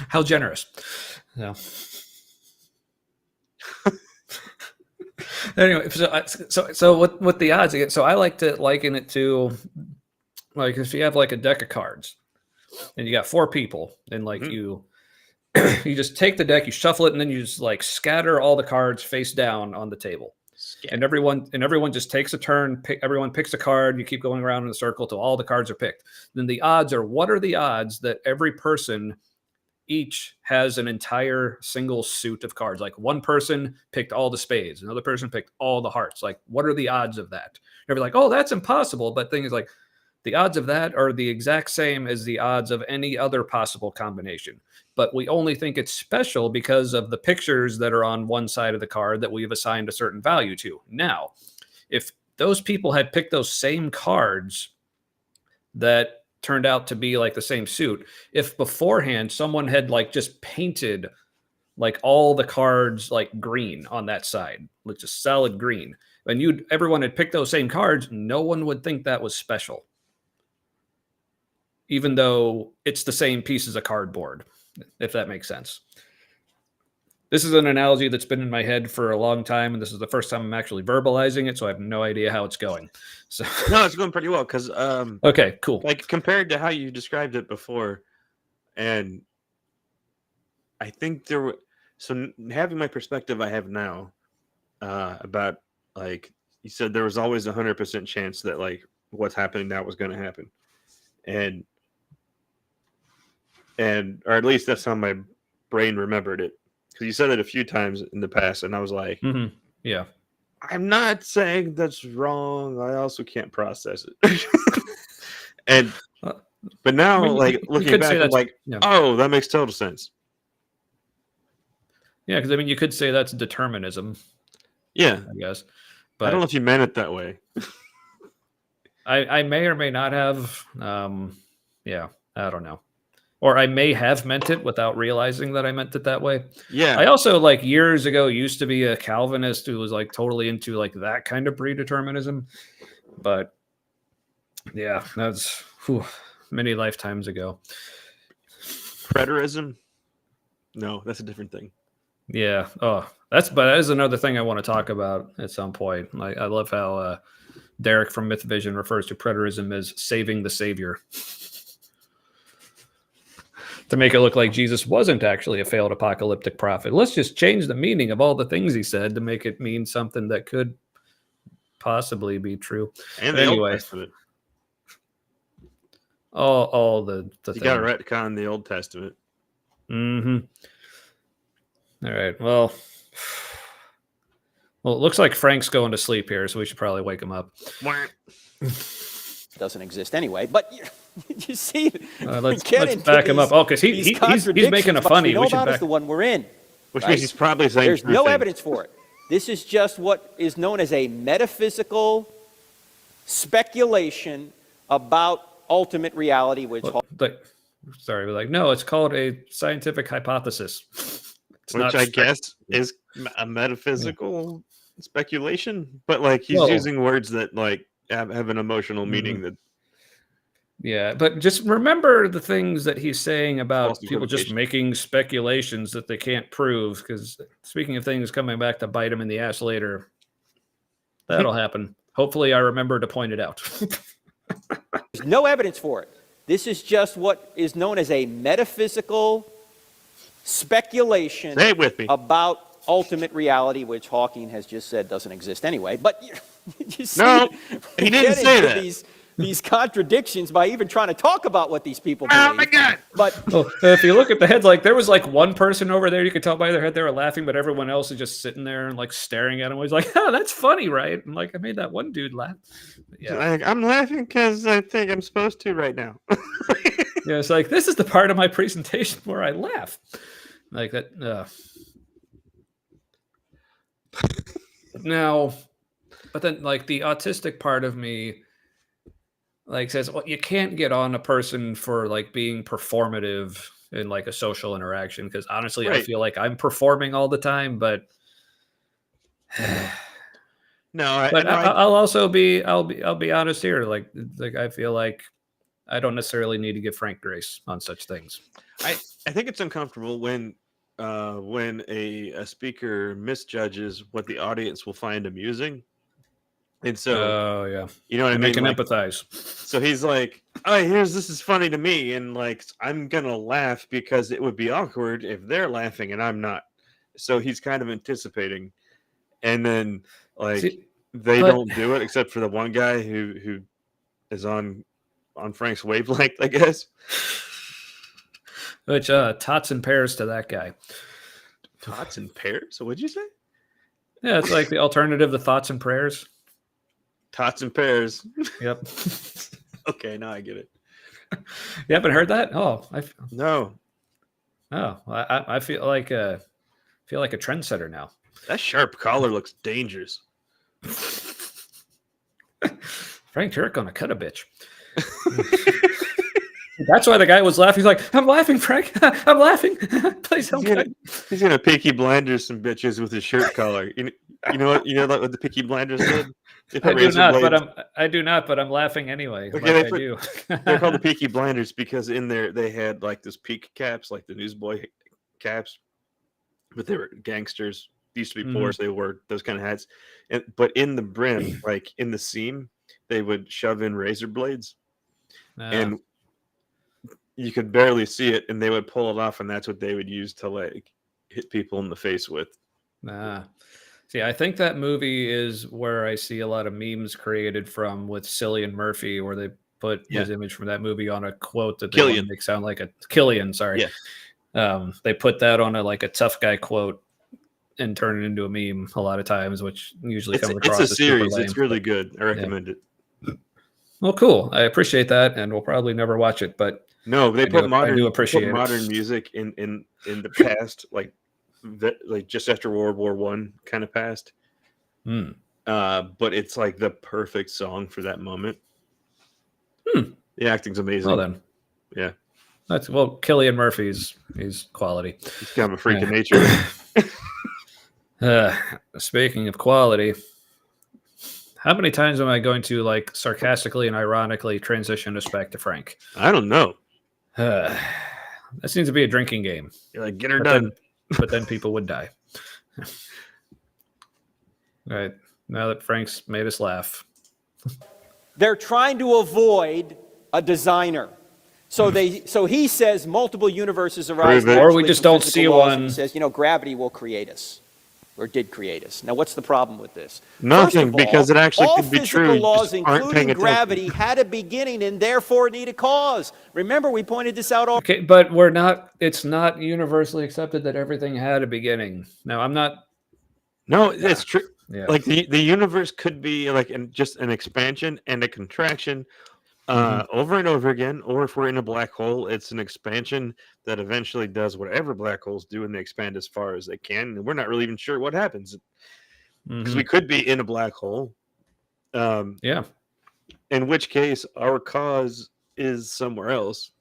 How generous. Yeah. Anyway, so what the odds again? So I like to liken it to like if you have like a deck of cards and you got 4 people and like you just take the deck, you shuffle it, and then you just like scatter all the cards face down on the table. And everyone just takes a turn. Everyone picks a card. You keep going around in a circle till all the cards are picked. Then the odds are, what are the odds that every person each has an entire single suit of cards? Like one person picked all the spades, another person picked all the hearts. Like, what are the odds of that? You're like, oh, that's impossible. But thing is, like, the odds of that are the exact same as the odds of any other possible combination. But we only think it's special because of the pictures that are on one side of the card that we've assigned a certain value to. Now, if those people had picked those same cards that turned out to be like the same suit, if beforehand someone had like just painted like all the cards like green on that side, like just solid green, and everyone had picked those same cards, no one would think that was special, even though it's the same pieces of cardboard, if that makes sense. This is an analogy that's been in my head for a long time, and this is the first time I'm actually verbalizing it, so I have no idea how it's going. So no, it's going pretty well because okay, cool. Like compared to how you described it before, and I think having my perspective I have now about like you said, there was always 100% chance that like what's happening now was going to happen, and or at least that's how my brain remembered it, because you said it a few times in the past, and I was like, yeah, I'm not saying that's wrong. I also can't process it. But now, like looking back, I'm like, oh, that makes total sense. Yeah, because I mean, you could say that's determinism. Yeah, I guess. But I don't know if you meant it that way. I may or may not have. Yeah, I don't know. Or I may have meant it without realizing that I meant it that way. Yeah. I also, like, years ago used to be a Calvinist who was, like, totally into, like, that kind of predeterminism. But, yeah, that's many lifetimes ago. Preterism? No, that's a different thing. Yeah. Oh, that is another thing I want to talk about at some point. Like, I love how Derek from Myth Vision refers to preterism as saving the savior. To make it look like Jesus wasn't actually a failed apocalyptic prophet. Let's just change the meaning of all the things he said to make it mean something that could possibly be true. And the Old Testament. All the you got to retcon the Old Testament. Mm-hmm. All right. Well, it looks like Frank's going to sleep here, so we should probably wake him up. Doesn't exist anyway, but you see, let's back him up. Oh, because he's making a funny. We should back the one we're in, which means he's probably saying there's no evidence for it. This is just what is known as a metaphysical speculation about ultimate reality, which no, it's called a scientific hypothesis. Which I guess is a metaphysical speculation, but like he's using words that like have an emotional meaning that. Yeah, but just remember the things that he's saying about False people just equivocation. making speculations that they can't prove. Because speaking of things coming back to bite him in the ass later, that'll happen. Hopefully, I remember to point it out. There's no evidence for it. This is just what is known as a metaphysical speculation Say it with me. about ultimate reality, which Hawking has just said doesn't exist anyway. But you see, No, he we didn't get say into that. these contradictions by even trying to talk about what these people believe. Oh my God! But Well, if you look at the heads, like there was like one person over there, you could tell by their head they were laughing, but everyone else is just sitting there and like staring at him. He's like, "Oh, that's funny, right?" And like, I made that one dude laugh. But yeah, I'm laughing because I think I'm supposed to right now. yeah, it's like this is the part of my presentation where I laugh, like that. Now, but then like the autistic part of me like says, well, you can't get on a person for like being performative in like a social interaction because honestly, I Right. feel like I'm performing all the time, but No, but no, I'll also be I'll be honest here. Like I feel like I don't necessarily need to give Frank grace on such things. I think it's uncomfortable when a speaker misjudges what the audience will find amusing, and so Oh yeah, you know what I and I mean. can Like, empathize. so he's like, "Oh, this is funny to me," and like I'm gonna laugh because it would be awkward if they're laughing and I'm not. So he's kind of anticipating, and then like See, they but don't do it except for the one guy who is on Frank's wavelength, I guess. which tots and pears to that guy. Tots and pears. So what'd you say? Yeah, it's like the alternative to thoughts and prayers. Tots and pears. Yep. Okay, now I get it. You haven't heard that? Oh, No, I feel like a trendsetter now. that sharp collar looks dangerous. Frank Turek gonna cut a bitch. That's why the guy was laughing. He's like, "I'm laughing, Frank. I'm laughing. Please don't cut." He's gonna Peaky Blinders some bitches with his shirt collar. You know what? You know what the Peaky Blinders did? They put razor blades. I do not, but I'm laughing anyway. Okay, like I do. They're called the Peaky Blinders because in there they had like this peak caps, like the newsboy caps, but they were gangsters. They used to be poor, so they wore those kind of hats. But in the brim, like in the seam, they would shove in razor blades, and you could barely see it, and they would pull it off, and that's what they would use to like hit people in the face with. See, I think that movie is where I see a lot of memes created from with Cillian Murphy, where they put his image from that movie on a quote that they want to make sound like a Killian. Sorry, they put that on a tough guy quote and turn it into a meme a lot of times, which usually comes across. It's a series. It's really good. I recommend it. Well, cool. I appreciate that, and we'll probably never watch it, but no, they put modern music in the past, like just after World War I kind of past. But it's like the perfect song for that moment. The acting's amazing. Well then, yeah, Cillian Murphy's he's quality. He's kind of a freak of nature. Speaking of quality, how many times am I going to like sarcastically and ironically transition us back to Frank? I don't know. That seems to be a drinking game. You're like, get her done. But then people would die. All right. Now that Frank's made us laugh. they're trying to avoid a designer. So he says multiple universes arise. Or we just don't see one. He says, gravity will create us. Or did create us. Now, what's the problem with this? Nothing, because it actually could be true. All physical laws, including gravity, had a beginning and therefore need a cause. Remember, we pointed this out. Okay, but it's not universally accepted that everything had a beginning. Now, I'm not. No, it's true. Yeah. Like the universe could be like just an expansion and a contraction over and over again. Or if we're in a black hole, it's an expansion that eventually does whatever black holes do, and they expand as far as they can. And we're not really even sure what happens because we could be in a black hole. Yeah. In which case, our cause is somewhere else,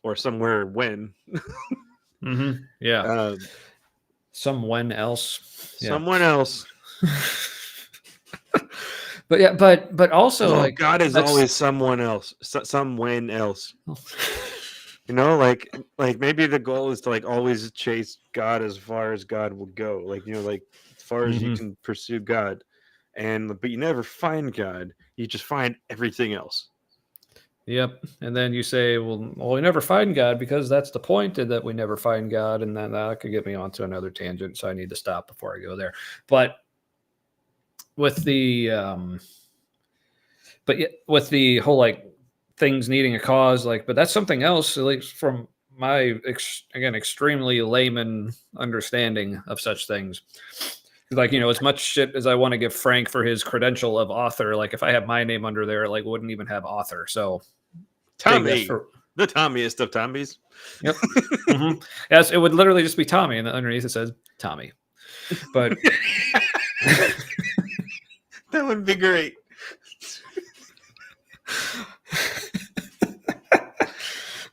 or somewhere when. Yeah. Someone else. Yeah. Someone else. But yeah, but also No, like God is that's- always someone else, someone else. You know, like maybe the goal is to like always chase God as far as God will go. Like, you know, like as far as you can pursue God. But you never find God. You just find everything else. Yep. And then you say, well, we never find God because that's the point, and that we never find God. And then that could get me onto another tangent. So I need to stop before I go there. But with the, with the whole like things needing a cause, like, but that's something else, at least from my, again, extremely layman understanding of such things. Like, you know, as much shit as I want to give Frank for his credential of author, like if I have my name under there, like wouldn't even have author. So Tommy, the Tommiest of Tommies. Yep. Mm-hmm. Yes, it would literally just be Tommy, and underneath it says Tommy. But that would be great.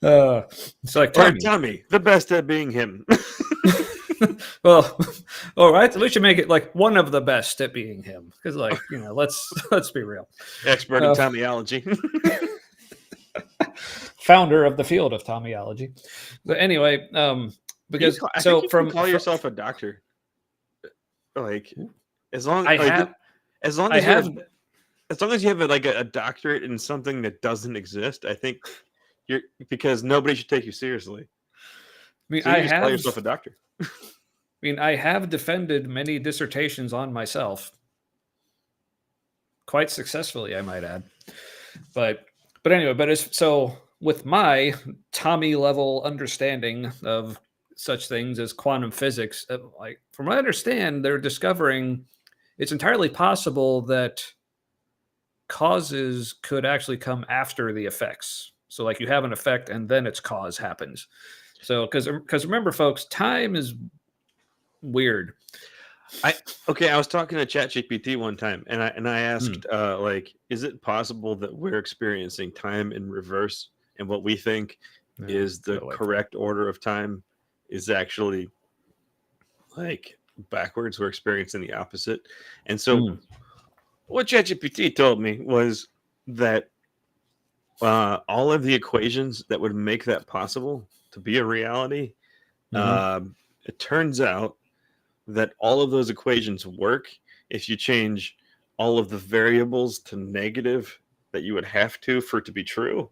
It's like Tommy, the best at being him. Well, all right. At least you make it like one of the best at being him, because, like, you know, let's be real. Expert in Tommyology. Founder of the field of Tommyology. But anyway, because I think you can call yourself a doctor. Like, as long as you have like a doctorate in something that doesn't exist, I think because nobody should take you seriously. I mean, so you just call yourself a doctor. I mean, I have defended many dissertations on myself, quite successfully, I might add. But anyway, so with my Tommy level understanding of such things as quantum physics, like from what I understand, they're discovering it's entirely possible that causes could actually come after the effects. So like you have an effect and then its cause happens. So because remember, folks, time is weird. I was talking to ChatGPT one time, and I asked, like, is it possible that we're experiencing time in reverse, and what we think is the correct order of time is actually like backwards? We're experiencing the opposite. And so, what ChatGPT told me was that all of the equations that would make that possible to be a reality, it turns out that all of those equations work if you change all of the variables to negative that you would have to for it to be true,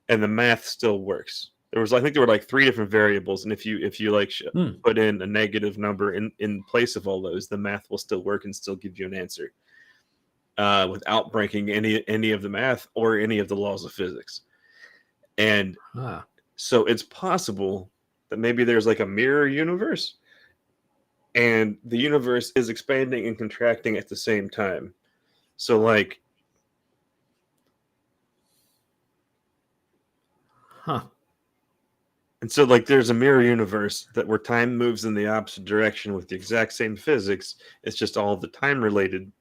and the math still works. I think there were like 3 different variables, and if you like put in a negative number in place of all those, the math will still work and still give you an answer without breaking any of the math or any of the laws of physics. And so it's possible that maybe there's like a mirror universe, and the universe is expanding and contracting at the same time. So like, and so like there's a mirror universe where time moves in the opposite direction with the exact same physics. It's just all the time related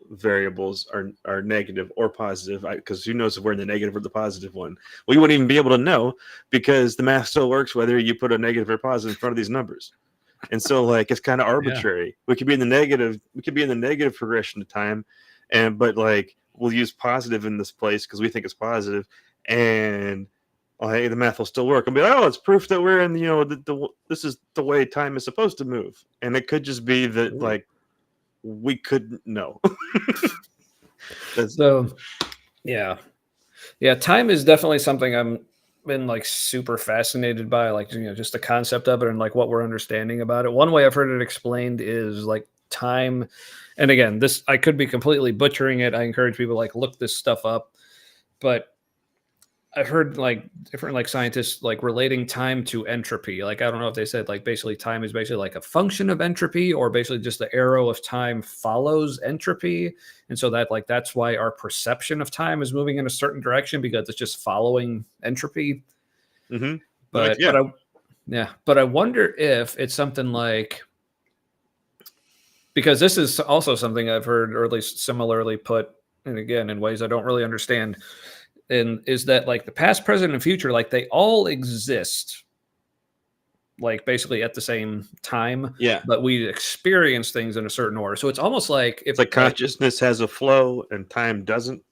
variables are negative or positive, because who knows if we're in the negative or the positive one. We wouldn't even be able to know, because the math still works whether you put a negative or positive in front of these numbers. And so like it's kind of arbitrary. We could be in the negative progression of time, but like we'll use positive in this place because we think it's positive, and hey, the math will still work. And be like, oh, it's proof that we're in, you know, this is the way time is supposed to move. And it could just be that like we couldn't know. So yeah, time is definitely something I'm been like super fascinated by, like, you know, just the concept of it and like what we're understanding about it. One way I've heard it explained is like time, and again, this I could be completely butchering it. I encourage people like look this stuff up, but I've heard like different like scientists like relating time to entropy. Like, I don't know if they said like basically time is basically like a function of entropy, or basically just the arrow of time follows entropy. And so that like, that's why our perception of time is moving in a certain direction, because it's just following entropy. Mm-hmm. But I wonder if it's something like, because this is also something I've heard, or at least similarly put, and again, in ways I don't really understand, and is that like the past, present, and future, like they all exist like basically at the same time. Yeah. But we experience things in a certain order. So it's almost like if It's like consciousness has a flow and time doesn't.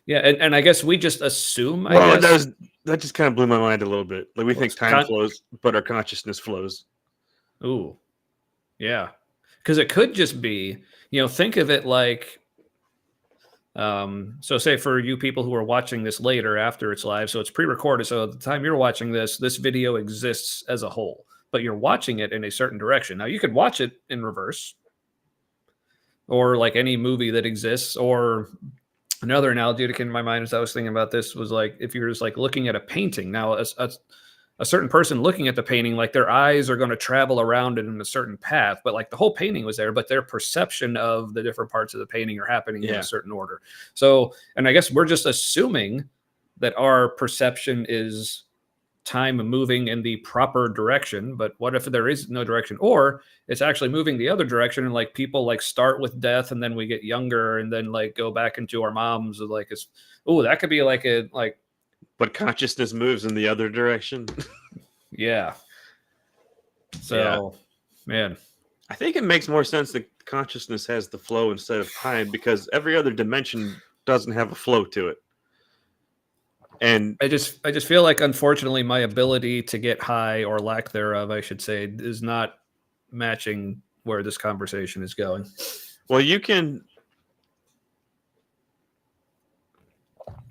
yeah, and I guess we just assume. Well, I guess that just kind of blew my mind a little bit. Like we think time flows, but our consciousness flows. Ooh, yeah, because it could just be, think of it like, so say for you people who are watching this later after it's live, so it's pre-recorded. So at the time you're watching this video exists as a whole, but you're watching it in a certain direction. Now you could watch it in reverse, or like any movie that exists, or another analogy that came to my mind as I was thinking about this was like if you're just like looking at a painting. Now, a certain person looking at the painting, like their eyes are going to travel around it in a certain path, but like the whole painting was there, but their perception of the different parts of the painting are happening in a certain order. So, and I guess we're just assuming that our perception is time moving in the proper direction, but what if there is no direction, or it's actually moving the other direction, and like people like start with death and then we get younger and then like go back into our moms, like it's that could be like but consciousness moves in the other direction. Yeah. So man, I think it makes more sense that consciousness has the flow instead of time, because every other dimension doesn't have a flow to it. And I just feel like, unfortunately, my ability to get high, or lack thereof, I should say, is not matching where this conversation is going. Well, you can,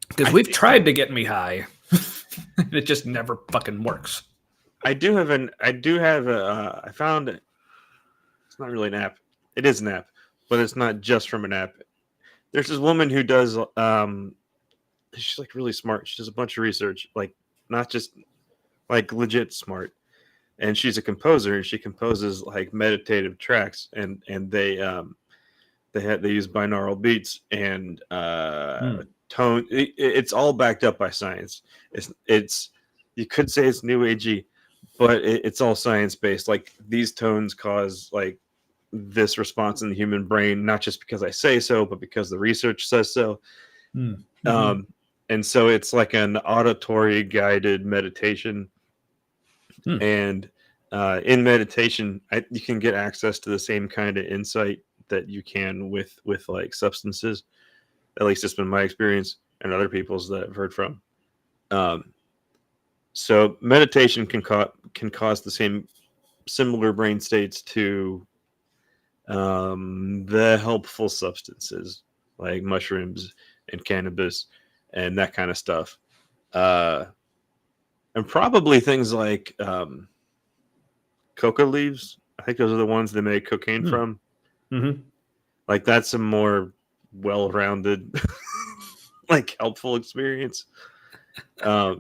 because we've tried to get me high, and it just never fucking works. I found it's not really an app. It is an app, but it's not just from an app. There's this woman who does she's like really smart. She does a bunch of research, like not just like legit smart. And she's a composer, and she composes like meditative tracks, and they use binaural beats and tone. It's all backed up by science. It's you could say it's new agey, but it's all science based. Like these tones cause like this response in the human brain, not just because I say so, but because the research says so. Mm-hmm. And so it's like an auditory guided meditation. And in meditation, you can get access to the same kind of insight that you can with like substances. At least it's been my experience and other people's that I've heard from. So meditation can cause the similar brain states to the helpful substances like mushrooms and cannabis and that kind of stuff. And probably things like coca leaves. I think those are the ones they make cocaine from. Mm-hmm. Like that's a more well-rounded, like helpful experience. Yeah.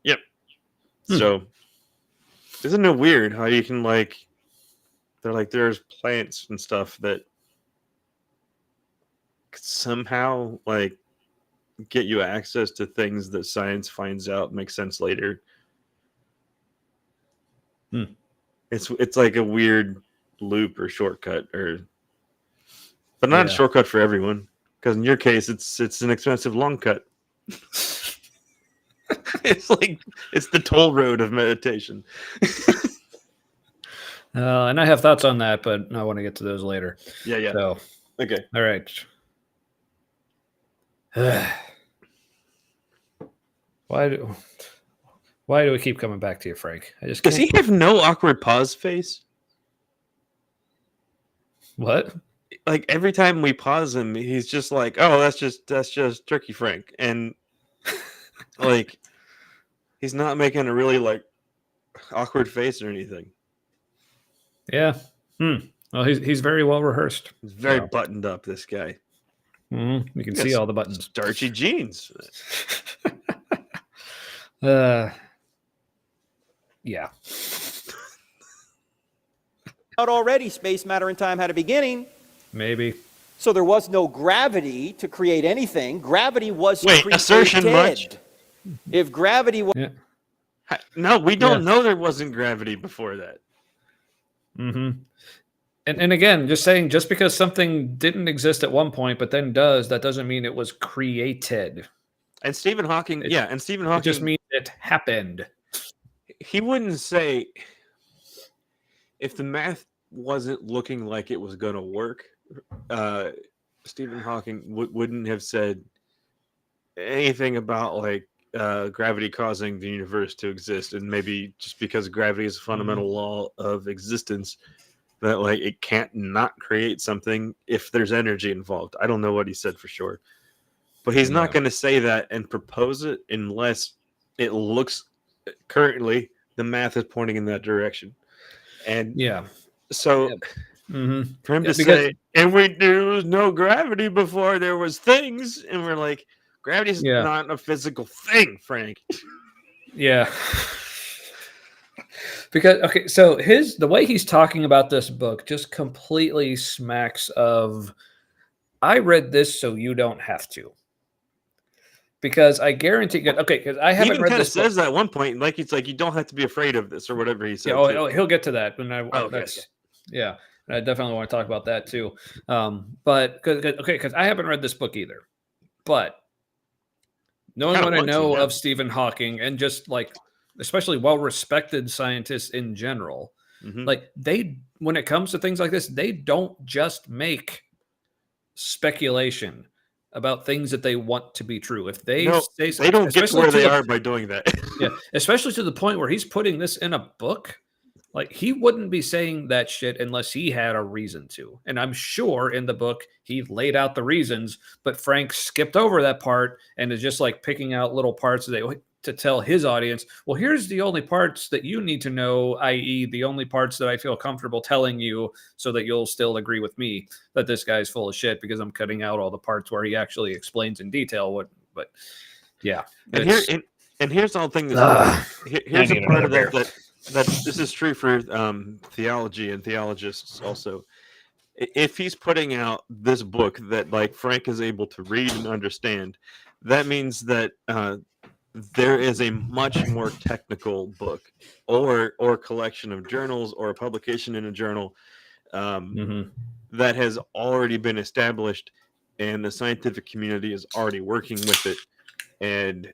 Yep. So isn't it weird how you can there's plants and stuff that somehow like get you access to things that science finds out make sense later. It's like a weird loop or shortcut, but not a shortcut for everyone, because in your case it's an expensive long cut. It's the toll road of meditation. And I have thoughts on that, but I want to get to those later. Yeah. So, okay. All right. Why do we keep coming back to you, Frank? Does he have no awkward pause face? What? Like every time we pause him, he's just like, "Oh, that's just Turkey Frank," and like he's not making a really like awkward face or anything. Yeah. Well, he's very well rehearsed. He's very buttoned up. This guy. You can see all the buttons. Starchy jeans. Yeah. Out already, space, matter, and time had a beginning. Maybe. So there was no gravity to create anything. Gravity was created. Assertion much? If gravity was... Yeah. No, we don't know there wasn't gravity before that. Mm-hmm. And again, just saying, just because something didn't exist at one point, but then does, that doesn't mean it was created. And Stephen Hawking, It just means it happened. He wouldn't say if the math wasn't looking like it was going to work. Stephen Hawking wouldn't have said anything about like gravity causing the universe to exist, and maybe just because gravity is a fundamental law of existence, that like it can't not create something if there's energy involved. I don't know what he said for sure, but he's not going to say that and propose it unless it looks currently the math is pointing in that direction. And so for him to say, and we knew no gravity before there was things, and we're like, gravity is not a physical thing, Frank. Yeah. Because so the way he's talking about this book just completely smacks of, I read this so you don't have to. Because I guarantee, because I haven't even read kind of this says that at one point, like it's like you don't have to be afraid of this or whatever he said. He'll get to that. And I definitely want to talk about that too. But because I haven't read this book either, but knowing what I know of Stephen Hawking and just like, especially well-respected scientists in general, like when it comes to things like this, they don't just make speculation about things that they want to be true. If they say something, they don't get to where they are by doing that. Especially to the point where he's putting this in a book. Like, he wouldn't be saying that shit unless he had a reason to. And I'm sure in the book he laid out the reasons, but Frank skipped over that part and is just like picking out little parts to tell his audience, well, here's the only parts that you need to know, i.e. the only parts that I feel comfortable telling you so that you'll still agree with me that this guy's full of shit, because I'm cutting out all the parts where he actually explains in detail what, but yeah. And here's the whole thing. Here's a part of that this is true for theology and theologists also. If he's putting out this book that like Frank is able to read and understand, that means that there is a much more technical book or collection of journals or a publication in a journal that has already been established, and the scientific community is already working with it, and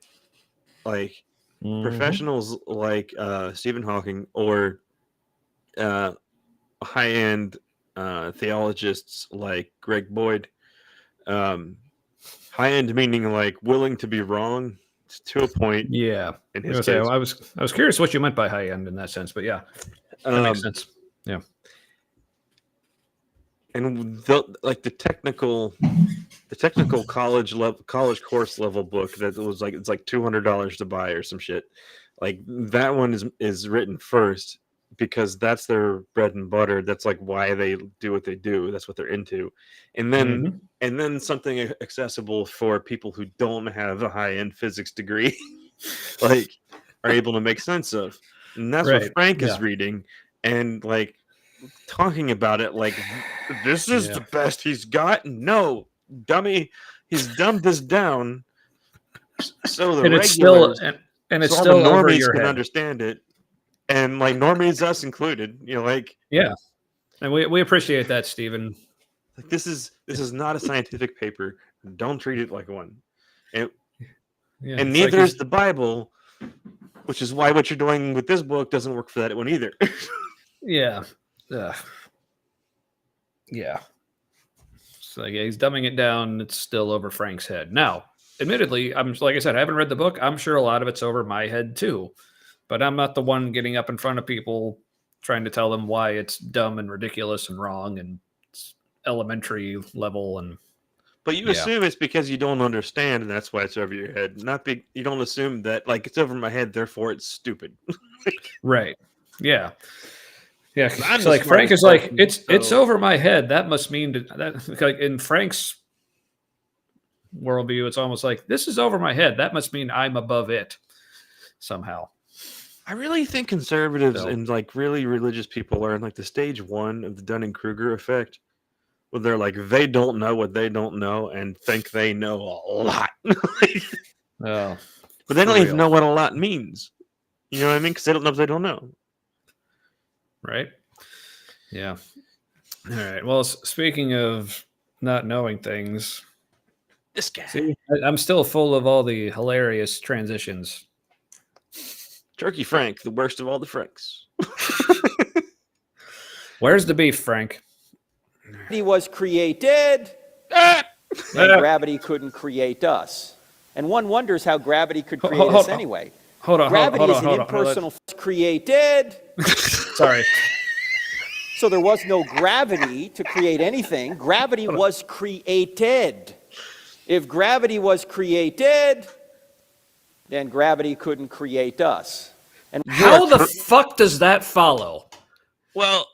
like professionals like Stephen Hawking or high-end theologists like Greg Boyd, high-end meaning like willing to be wrong to a point. Yeah, in his case. I was curious what you meant by high-end in that sense, but yeah, that makes sense. Yeah, and the technical college course level book that was like, it's like $200 to buy or some shit. Like that one is written first because that's their bread and butter. That's like why they do what they do. That's what they're into. And then something accessible for people who don't have a high-end physics degree, like, are able to make sense of. And that's what Frank is reading and like talking about it like this is the best he's got. No, dummy, he's dumbed this down so the regulars and it's so still all the over normies your can head. understand it, and like normies, us included. You know, like and we appreciate that, Stephen. Like this is not a scientific paper. Don't treat it like one, and neither is the Bible, which is why what you're doing with this book doesn't work for that one either. Yeah. So he's dumbing it down. It's still over Frank's head. Now, admittedly, like I said, I haven't read the book. I'm sure a lot of it's over my head too, but I'm not the one getting up in front of people trying to tell them why it's dumb and ridiculous and wrong and it's elementary level. But you assume it's because you don't understand, and that's why it's over your head. You don't assume that like it's over my head, therefore it's stupid. Right? Yeah. Yeah, so like Frank is like, it's over my head. That must mean that like in Frank's worldview, it's almost like this is over my head. That must mean I'm above it somehow. I really think conservatives and like really religious people are in like the stage 1 of the Dunning-Kruger effect, where they're like they don't know what they don't know and think they know a lot. But they don't even know what a lot means. You know what I mean? Because they don't know if they don't know. Right. Yeah. All right. Well, speaking of not knowing things, this guy. See, I'm still full of all the hilarious transitions. Turkey Frank, the worst of all the Franks. Where's the beef, Frank? Gravity was created, Ah! and gravity couldn't create us. And one wonders how gravity could create Hold us on. anyway. Hold on. Gravity is an hold on. impersonal force created. Sorry. So there was no gravity to create anything. Gravity was created. If gravity was created, then gravity couldn't create us. And How the fuck does that follow? Well,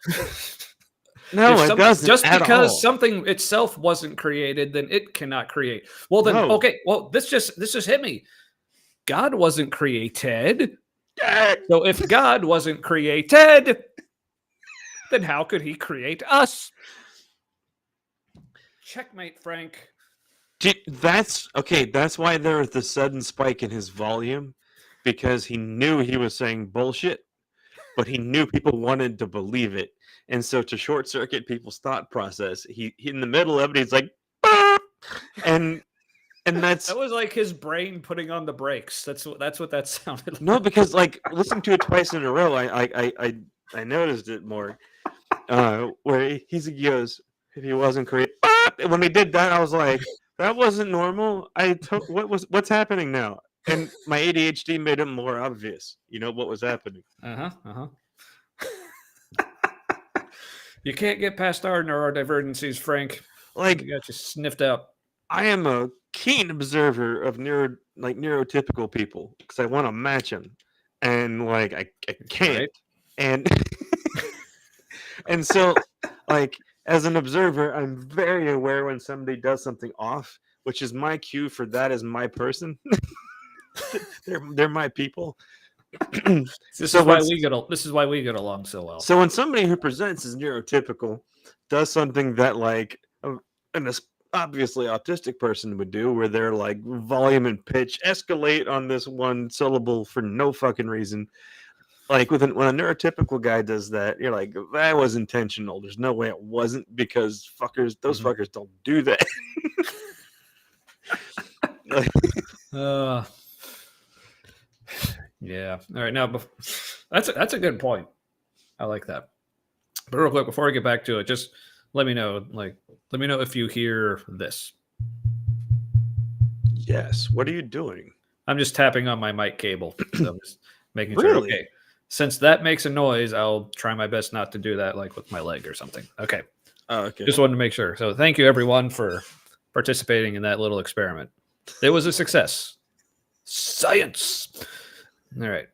no, it doesn't. Just at because all. something itself wasn't created, then it cannot create. Well, then, No. okay. Well, this just hit me. God wasn't created. Ah! So if God wasn't created, then how could he create us? Checkmate, Frank. That's okay. That's why there was the sudden spike in his volume, because he knew he was saying bullshit, but he knew people wanted to believe it, and so to short circuit people's thought process, he in the middle of it, he's like, "Ah!" and that's That was like his brain putting on the brakes. That's what that sounded like. no, because like listening to it twice in a row, I noticed it more. Where he goes, if he wasn't created, when he did that, I was like, that wasn't normal. What's happening now? And my ADHD made it more obvious. You know what was happening. You can't get past our neurodivergencies, Frank. Like, You got you sniffed out. I am a keen observer of neurotypical people because I want to match them, and like I can't, Right. and and so like as an observer, I'm very aware when somebody does something off, which is my cue for that is my person. they're my people. This So is why once- this is why we get along so well. So when somebody who presents as neurotypical does something that like an obviously autistic person would do, where they're like volume and pitch escalate on this one syllable for no fucking reason, like when a neurotypical guy does that, you're like, that was intentional. There's no way it wasn't, because those fuckers don't do that. Like, yeah. All right. Now, that's a good point. I like that. But real quick, before I get back to it, just let me know. Let me know if you hear this. yes. What are you doing? I'm just tapping on my mic cable. So I'm just making sure. Really? Okay. Since that makes a noise, I'll try my best not to do that, like with my leg or something. Okay. Oh, okay. Just wanted to make sure. So thank you, everyone, for participating in that little experiment. It was a success. Science. All right.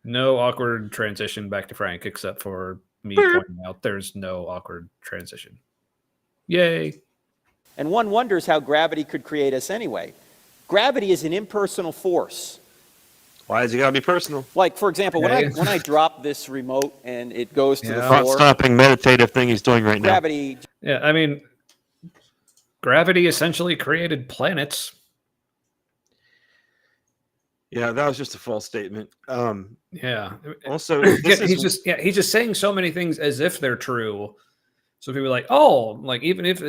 No awkward transition back to Frank, except for me pointing out there's no awkward transition. Yay. And one wonders how gravity could create us anyway. Gravity is an impersonal force. Why is it gotta be personal? Like, for example, when Okay. I drop this remote and it goes to the Yeah. Thought floor, stopping meditative thing he's doing right now. gravity Yeah, I mean, gravity essentially created planets. Yeah, that was just a false statement. Yeah. Also, He's just saying so many things as if they're true. So people are like, oh, like even if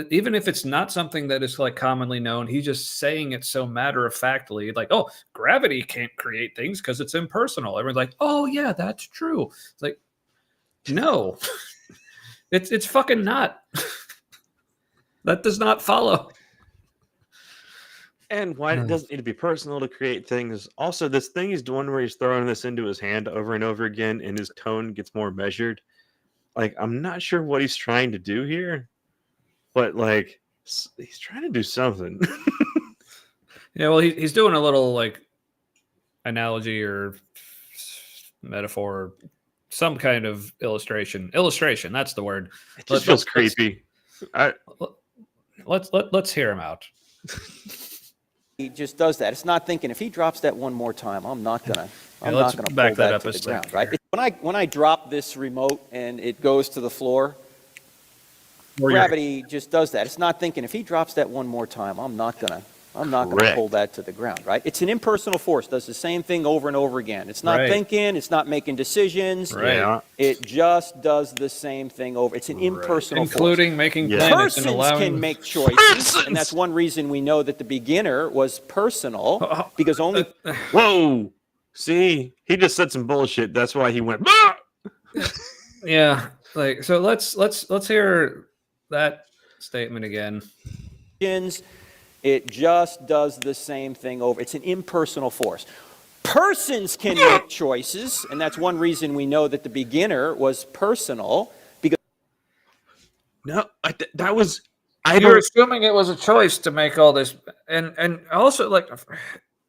it's not something that is like commonly known, he's just saying it so matter of factly, like, oh, gravity can't create things because it's impersonal. Everyone's like, oh yeah, that's true. It's like, no, it's fucking not. That does not follow. and why it doesn't need to be personal to create things. Also, this thing he's doing where he's throwing this into his hand over and over again, and his tone gets more measured. Like, I'm not sure what he's trying to do here, but like he's trying to do something. Yeah, well, he's doing a little like analogy or metaphor, or some kind of illustration. Illustration, that's the word. It just feels creepy. Let's hear him out. he just does that. It's not thinking, if he drops that one more time, I'm not gonna let's pull back that that up to a the second ground, right? When I drop this remote and it goes to the floor, gravity just does that. It's not thinking, if he drops that one more time, I'm not gonna Correct. pull that to the ground, right? It's an impersonal force, does the same thing over and over again. It's not Right. thinking, it's not making decisions. Right. Yeah. It just does the same thing over. It's an impersonal force. Including making Yeah. planets and Persons allowing can make choices, and that's one reason we know that the beginner was personal, because only Whoa! See, he just said some bullshit. That's why he went. "Ah!" Yeah, like so. Let's hear that statement again. It just does the same thing over. It's an impersonal force. Persons can make choices, and that's one reason we know that the beginner was personal. Because No, that was. I You're don't. assuming it was a choice to make all this, and also like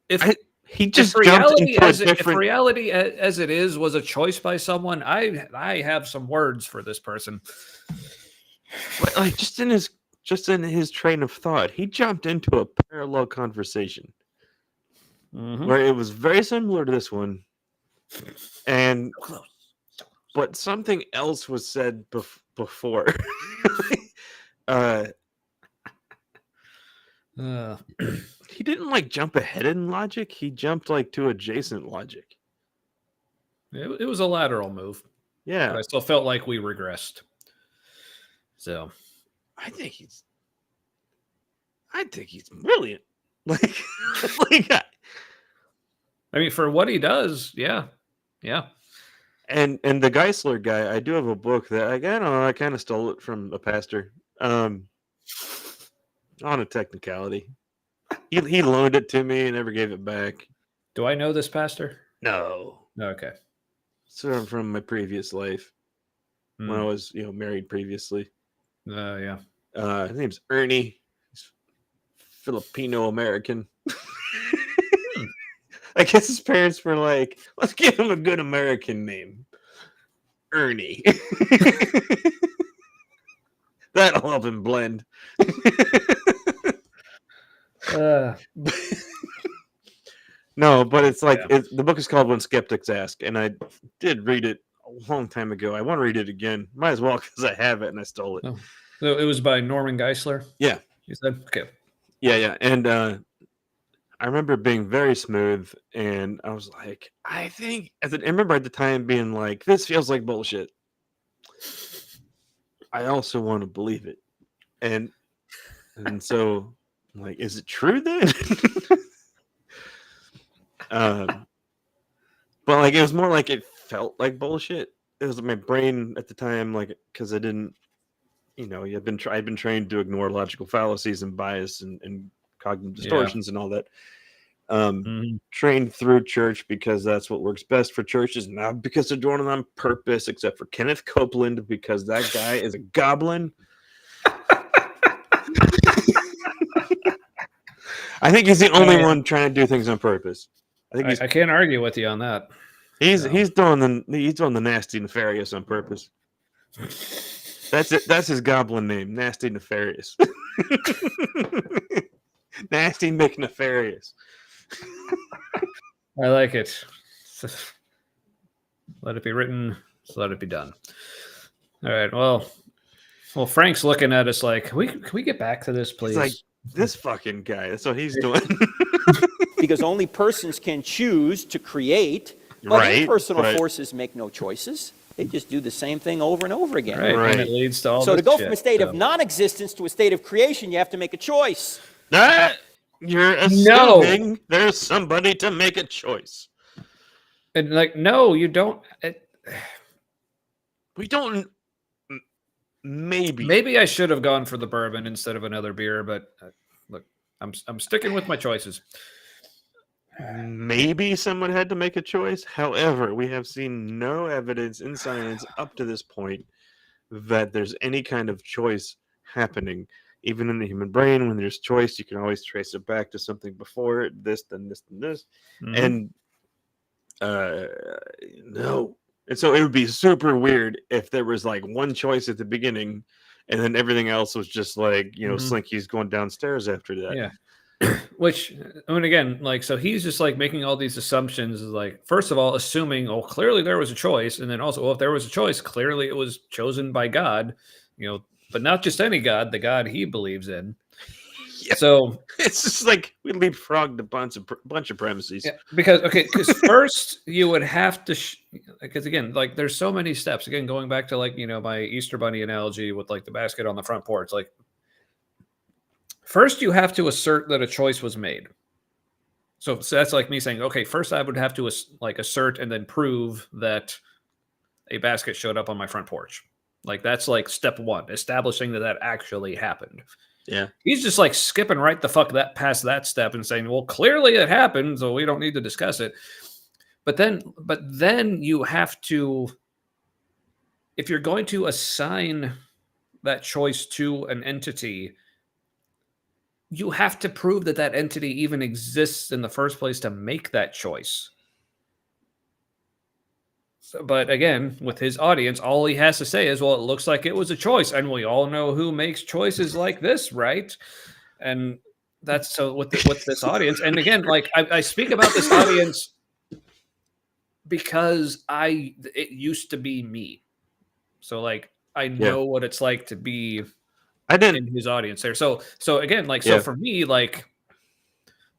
if He just if jumped reality into a as it, if different. reality as it is was a choice by someone, I have some words for this person. But, like just in his train of thought, he jumped into a parallel conversation where it was very similar to this one, and but something else was said before. uh, he didn't like jump ahead in logic. He jumped like to adjacent logic. It was a lateral move, Yeah, but I still felt like we regressed. So I think he's brilliant. Like, I mean, for what he does, yeah. And the Geisler guy, I do have a book that I don't know, I kind of stole it from a pastor. On a technicality. He loaned it to me and never gave it back. Do I know this pastor? No. Okay. So from my previous life. When I was, married previously. Yeah. His name's Ernie. He's Filipino American. I guess his parents were like, let's give him a good American name. Ernie. That'll help him blend. No, but it's like the book is called When Skeptics Ask, and I did read it a long time ago. I want to read it again. Might as well because I have it and I stole it. Oh. So it was by Norman Geisler? Yeah. You said? Okay. Yeah. And I remember being very smooth, and I was like, I remember at the time being like, this feels like bullshit. I also want to believe it. And so I'm like, is it true then? But like it was more like it felt like bullshit. It was my brain at the time, like because I didn't, I'd been trained to ignore logical fallacies and bias and cognitive distortions and all that. Trained through church because that's what works best for churches, not because they're doing it on purpose, except for Kenneth Copeland, because that guy is a goblin. I think he's the only one trying to do things on purpose. I can't argue with you on that. He's doing the nasty nefarious on purpose. That's it. That's his goblin name, Nasty Nefarious. Nasty McNefarious. I like it. Let it be written. So let it be done. All right. Well, Frank's looking at us like, can we get back to this, please? He's like, this fucking guy. That's what he's doing. Because only persons can choose to create, but impersonal forces make no choices. They just do the same thing over and over again. Right. And it leads to all So this to go shit, from a state of non-existence to a state of creation, you have to make a choice. You're assuming there's somebody to make a choice. And like, no, you don't. We don't. Maybe I should have gone for the bourbon instead of another beer, but look, I'm sticking with my choices. Maybe someone had to make a choice. However, we have seen no evidence in science up to this point that there's any kind of choice happening. Even in the human brain, when there's choice, you can always trace it back to something before it, this, then this, then this. And no. And so it would be super weird if there was like one choice at the beginning and then everything else was just like, Slinky's going downstairs after that. Yeah. Which, I mean, again, like, so he's just like making all these assumptions, like, first of all, assuming, clearly there was a choice. And then also, if there was a choice, clearly it was chosen by God, but not just any God, the God he believes in. Yeah. So it's just like we leapfrogged a bunch of premises. Yeah, because first you would have to, because again, like there's so many steps. Again, going back to like my Easter Bunny analogy with like the basket on the front porch. Like first you have to assert that a choice was made. So that's like me saying, okay, first I would have to assert and then prove that a basket showed up on my front porch. Like that's like step one, establishing that actually happened. Yeah. He's just like skipping right the fuck that past that step and saying, well, clearly it happened, so we don't need to discuss it. But then you have to, if you're going to assign that choice to an entity, you have to prove that that entity even exists in the first place to make that choice. So, but again, with his audience, all he has to say is, well, it looks like it was a choice. And we all know who makes choices like this, right? And that's so with this audience. And again, like I speak about this audience because it used to be me. So like I know what it's like to be in his audience there. So again, like, so for me, like,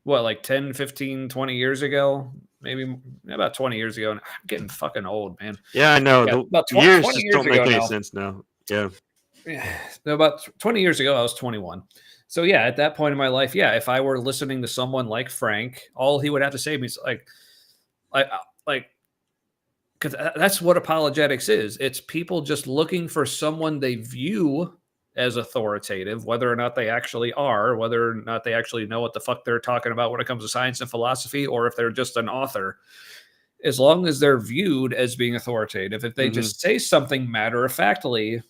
what, like 10, 15, 20 years ago, maybe about 20 years ago, and I'm getting fucking old, man. Yeah, I know. Yeah, about 20 years just don't make any sense now. Yeah. So about 20 years ago, I was 21. So yeah, at that point in my life, yeah, if I were listening to someone like Frank, all he would have to say to me is like, because that's what apologetics is. It's people just looking for someone they view as authoritative, whether or not they actually are, whether or not they actually know what the fuck they're talking about when it comes to science and philosophy, or if they're just an author. As long as they're viewed as being authoritative, if they just say something matter-of-factly,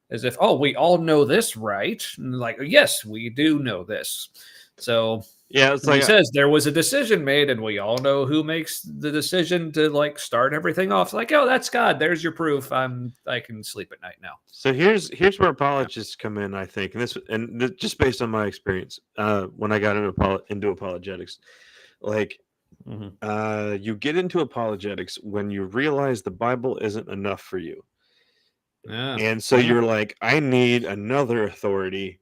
as if, oh, we all know this, right? And like, yes, we do know this. So yeah, it's like he says there was a decision made, and we all know who makes the decision to like start everything off. Like, oh, that's God. There's your proof. I can sleep at night now. So here's where apologists come in, I think, and just based on my experience, when I got into apologetics, like, you get into apologetics when you realize the Bible isn't enough for you. Yeah. And so you're like, I need another authority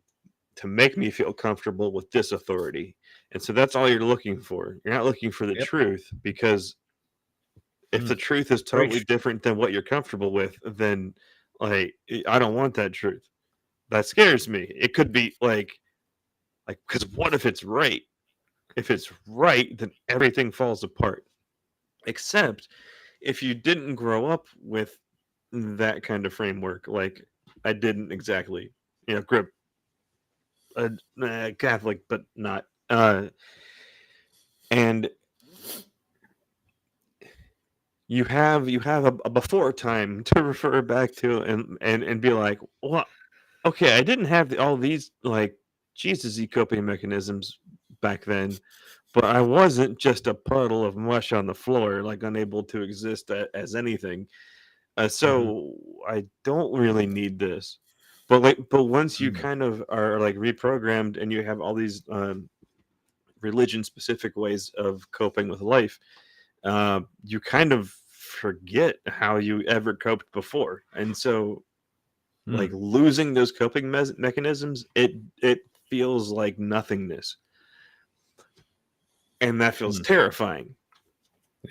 to make me feel comfortable with this authority. And so that's all you're looking for. You're not looking for the truth, because if the truth is totally different than what you're comfortable with, then like, I don't want that truth. That scares me. It could be like, because what if it's right? If it's right, then everything falls apart. Except if you didn't grow up with that kind of framework, like I didn't exactly, grip a Catholic, but not. And you have a before time to refer back to and be like, well, okay, I didn't have all these like Jesus-y coping mechanisms back then, but I wasn't just a puddle of mush on the floor, like unable to exist as anything. So I don't really need this. But once you kind of are like reprogrammed and you have all these religion-specific ways of coping with life, you kind of forget how you ever coped before, and so like losing those coping mechanisms, it feels like nothingness, and that feels terrifying.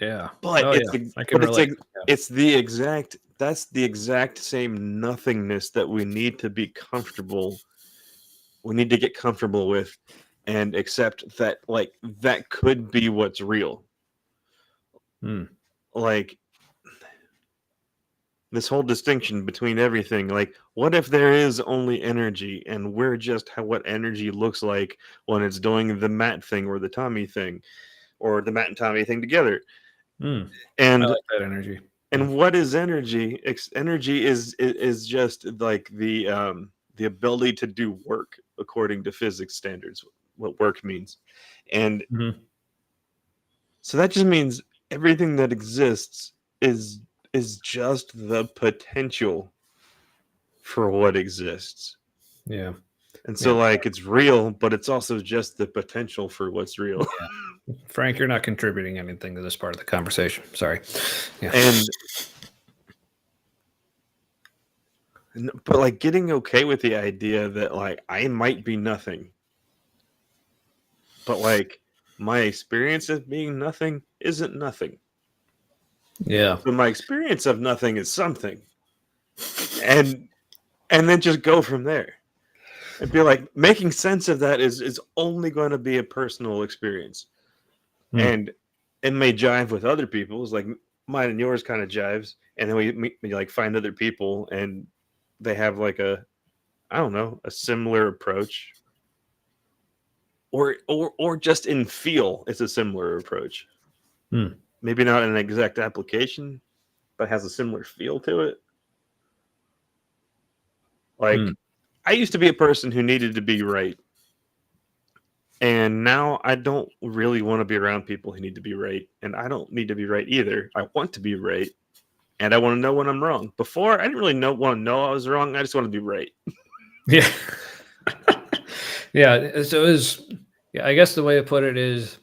Yeah, but it's the exact same nothingness that we need to be comfortable. We need to get comfortable with and accept that, like, that could be what's real. Like this whole distinction between everything, like, what if there is only energy and we're just what energy looks like when it's doing the Matt thing or the Tommy thing, or the Matt and Tommy thing together. And I like that energy. And what is energy? Energy is just like the ability to do work according to physics standards, what work means. And so that just means everything that exists is just the potential for what exists. Yeah. And so like it's real, but it's also just the potential for what's real. Frank, you're not contributing anything to this part of the conversation. Sorry. Yeah. But like getting okay with the idea that like I might be nothing, but like my experience of being nothing isn't nothing. Yeah. But my experience of nothing is something. And then just go from there. And be like, making sense of that is only going to be a personal experience. and it may jive with other people's, like mine and yours kind of jives, and then we like find other people and they have like I don't know, a similar approach, or just in feel it's a similar approach. Maybe not an exact application, but has a similar feel to it. Like, I used to be a person who needed to be right. And now I don't really want to be around people who need to be right. And I don't need to be right either. I want to be right. And I want to know when I'm wrong. Before, I didn't really want to know I was wrong. I just want to be right. Yeah. Yeah. So it was, yeah, I guess the way to put it is,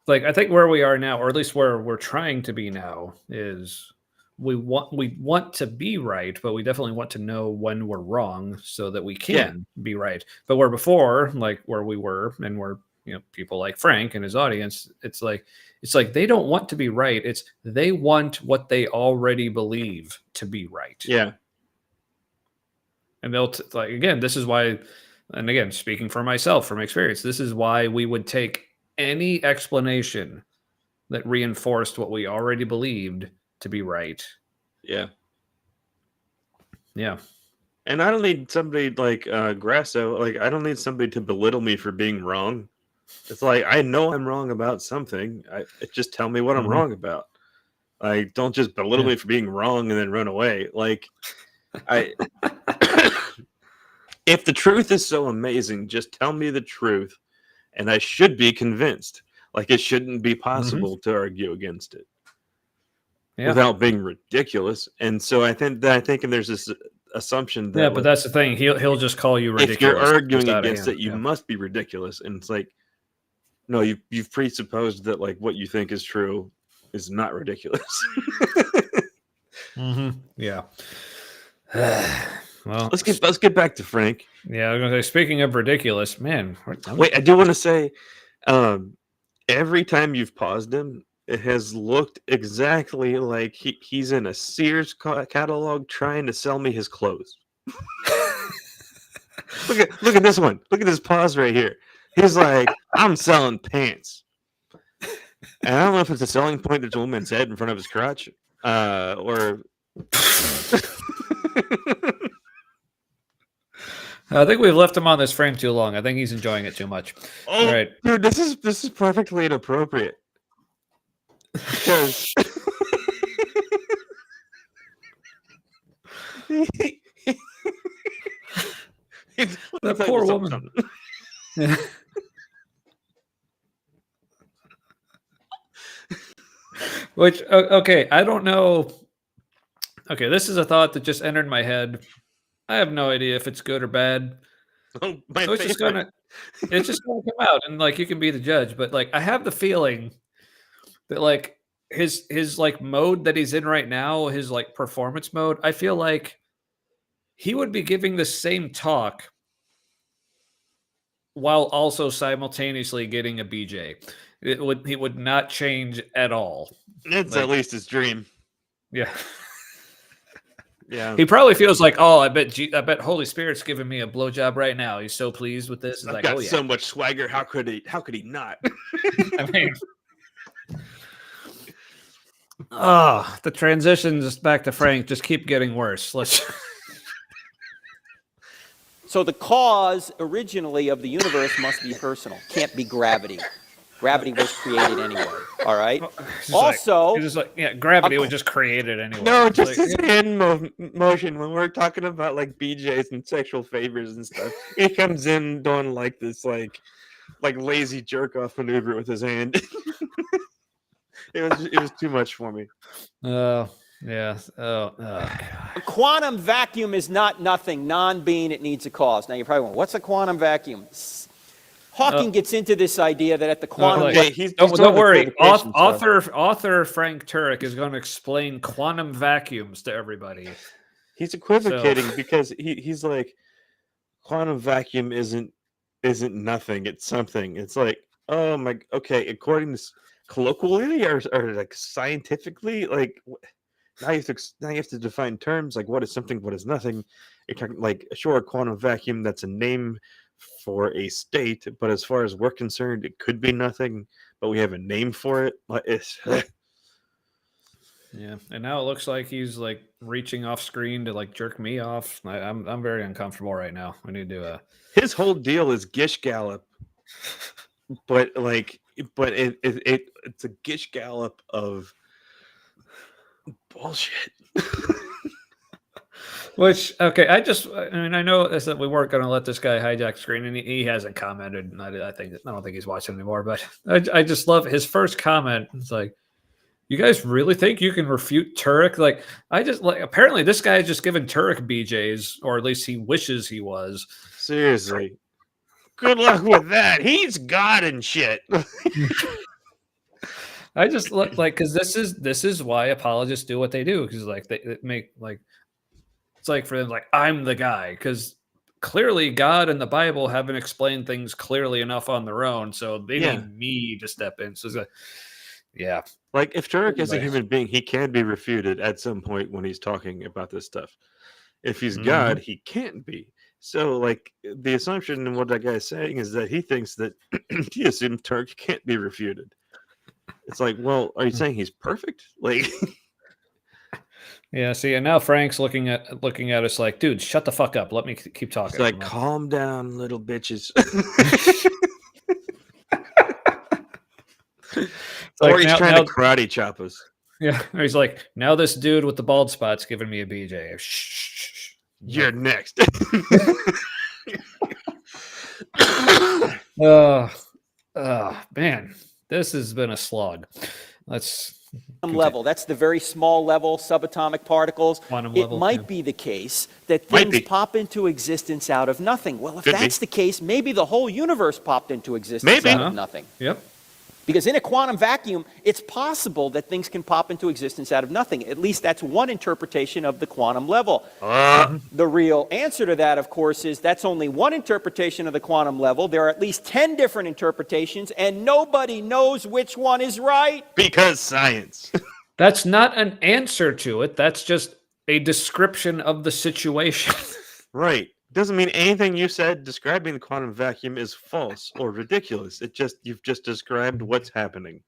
like, I think where we are now, or at least where we're trying to be now, is we want to be right, but we definitely want to know when we're wrong so that we can be right. But where before, like where we were, and where, you know, people like Frank and his audience, it's like they don't want to be right. It's they want what they already believe to be right. Yeah. And they'll like, again, this is why, and again, speaking for myself from experience, this is why we would take any explanation that reinforced what we already believed to be right. Yeah. Yeah. And I don't need somebody like Grasso. Like, I don't need somebody to belittle me for being wrong. It's like, I know I'm wrong about something. Just tell me what I'm wrong about. Like, don't just belittle me for being wrong and then run away. Like, if the truth is so amazing, just tell me the truth, and I should be convinced. Like, it shouldn't be possible to argue against it without being ridiculous. And so I think there's this assumption that but that's the thing. He'll just call you ridiculous. If you're arguing against it, you must be ridiculous. And it's like, no, you've presupposed that like what you think is true is not ridiculous. Yeah. Well, let's get back to Frank. Yeah, I was gonna say, speaking of ridiculous, man. Wait, I do want to say, every time you've paused him, it has looked exactly like he's in a Sears catalog trying to sell me his clothes. Look at this one. Look at this pause right here. He's like, I'm selling pants. And I don't know if it's a selling point there's a woman's head in front of his crotch, or. I think we've left him on this frame too long. I think he's enjoying it too much. Oh, all right, dude, this is perfectly inappropriate. Because that poor woman. Which, okay, I don't know. Okay, this is a thought that just entered my head. I have no idea if it's good or bad. Oh, so it's just gonna come out, and like you can be the judge. But like I have the feeling that like his like mode that he's in right now, his like performance mode, I feel like he would be giving the same talk while also simultaneously getting a BJ. He would not change at all. It's at least his dream. Yeah. Yeah. He probably feels like, oh, I bet Holy Spirit's giving me a blowjob right now. He's so pleased with this. He's I've like, got oh yeah, so much swagger. How could he not? I mean, the transitions back to Frank just keep getting worse. So the cause originally of the universe must be personal. Can't be gravity. Gravity was created anyway. All right. Also, gravity was just created anyway. No, just his hand motion. When we're talking about like BJs and sexual favors and stuff, he comes in doing like this like lazy jerk off maneuver with his hand. It was too much for me. Yeah. God. A quantum vacuum is not nothing. Non-being, it needs a cause. Now you're probably wondering, what's a quantum vacuum? Hawking gets into this idea that at the quantum... don't worry. Author Frank Turek is going to explain quantum vacuums to everybody. He's equivocating because he's like, quantum vacuum isn't nothing. It's something. It's like, oh my... Okay, according to colloquially or like scientifically, like... Now you have to define terms like what is something, what is nothing. You're talking like, sure, a quantum vacuum, that's a name for a state, but as far as we're concerned, it could be nothing. but we have a name for it. Like, it's Yeah, and now it looks like he's like reaching off screen to like jerk me off. I'm very uncomfortable right now. I need to. His whole deal is Gish Gallop, but it's a Gish Gallop of bullshit. Which I know that we weren't going to let this guy hijack screen, and he hasn't commented. And I don't think he's watching anymore. But I just love his first comment. It's like, you guys really think you can refute Turek? Like, apparently this guy is just giving Turek BJs, or at least he wishes he was. Seriously. Good luck with that. He's God and shit. I just look like, because this is why apologists do what they do, because like they make like, it's like for them like, I'm the guy, because clearly God and the Bible haven't explained things clearly enough on their own, so they need me to step in. So it's like, yeah. Like, if Turek is a human being, he can be refuted at some point when he's talking about this stuff. If he's God, he can't be. So, like, the assumption in what that guy is saying is that he thinks that he assumes Turek can't be refuted. It's like, well, are you saying he's perfect? Like, yeah. See, and now Frank's looking at us like, dude, shut the fuck up. Let me keep talking. It's like, calm down, little bitches. Or he's trying to karate chop us. Yeah, he's like, now this dude with the bald spot's giving me a BJ. Shh. You're next. Man, this has been a slog. Let's level. That's the very small level, subatomic particles. Quantum it level, might be the case that things pop into existence out of nothing. Well, if that's the case, maybe the whole universe popped into existence out of nothing. Yep. Because in a quantum vacuum, it's possible that things can pop into existence out of nothing. At least that's one interpretation of the quantum level. The real answer to that, of course, is that's only one interpretation of the quantum level. There are at least 10 different interpretations, and nobody knows which one is right. Because science. That's not an answer to it. That's just a description of the situation. Right. Doesn't mean anything you said describing the quantum vacuum is false or ridiculous. You've just described what's happening.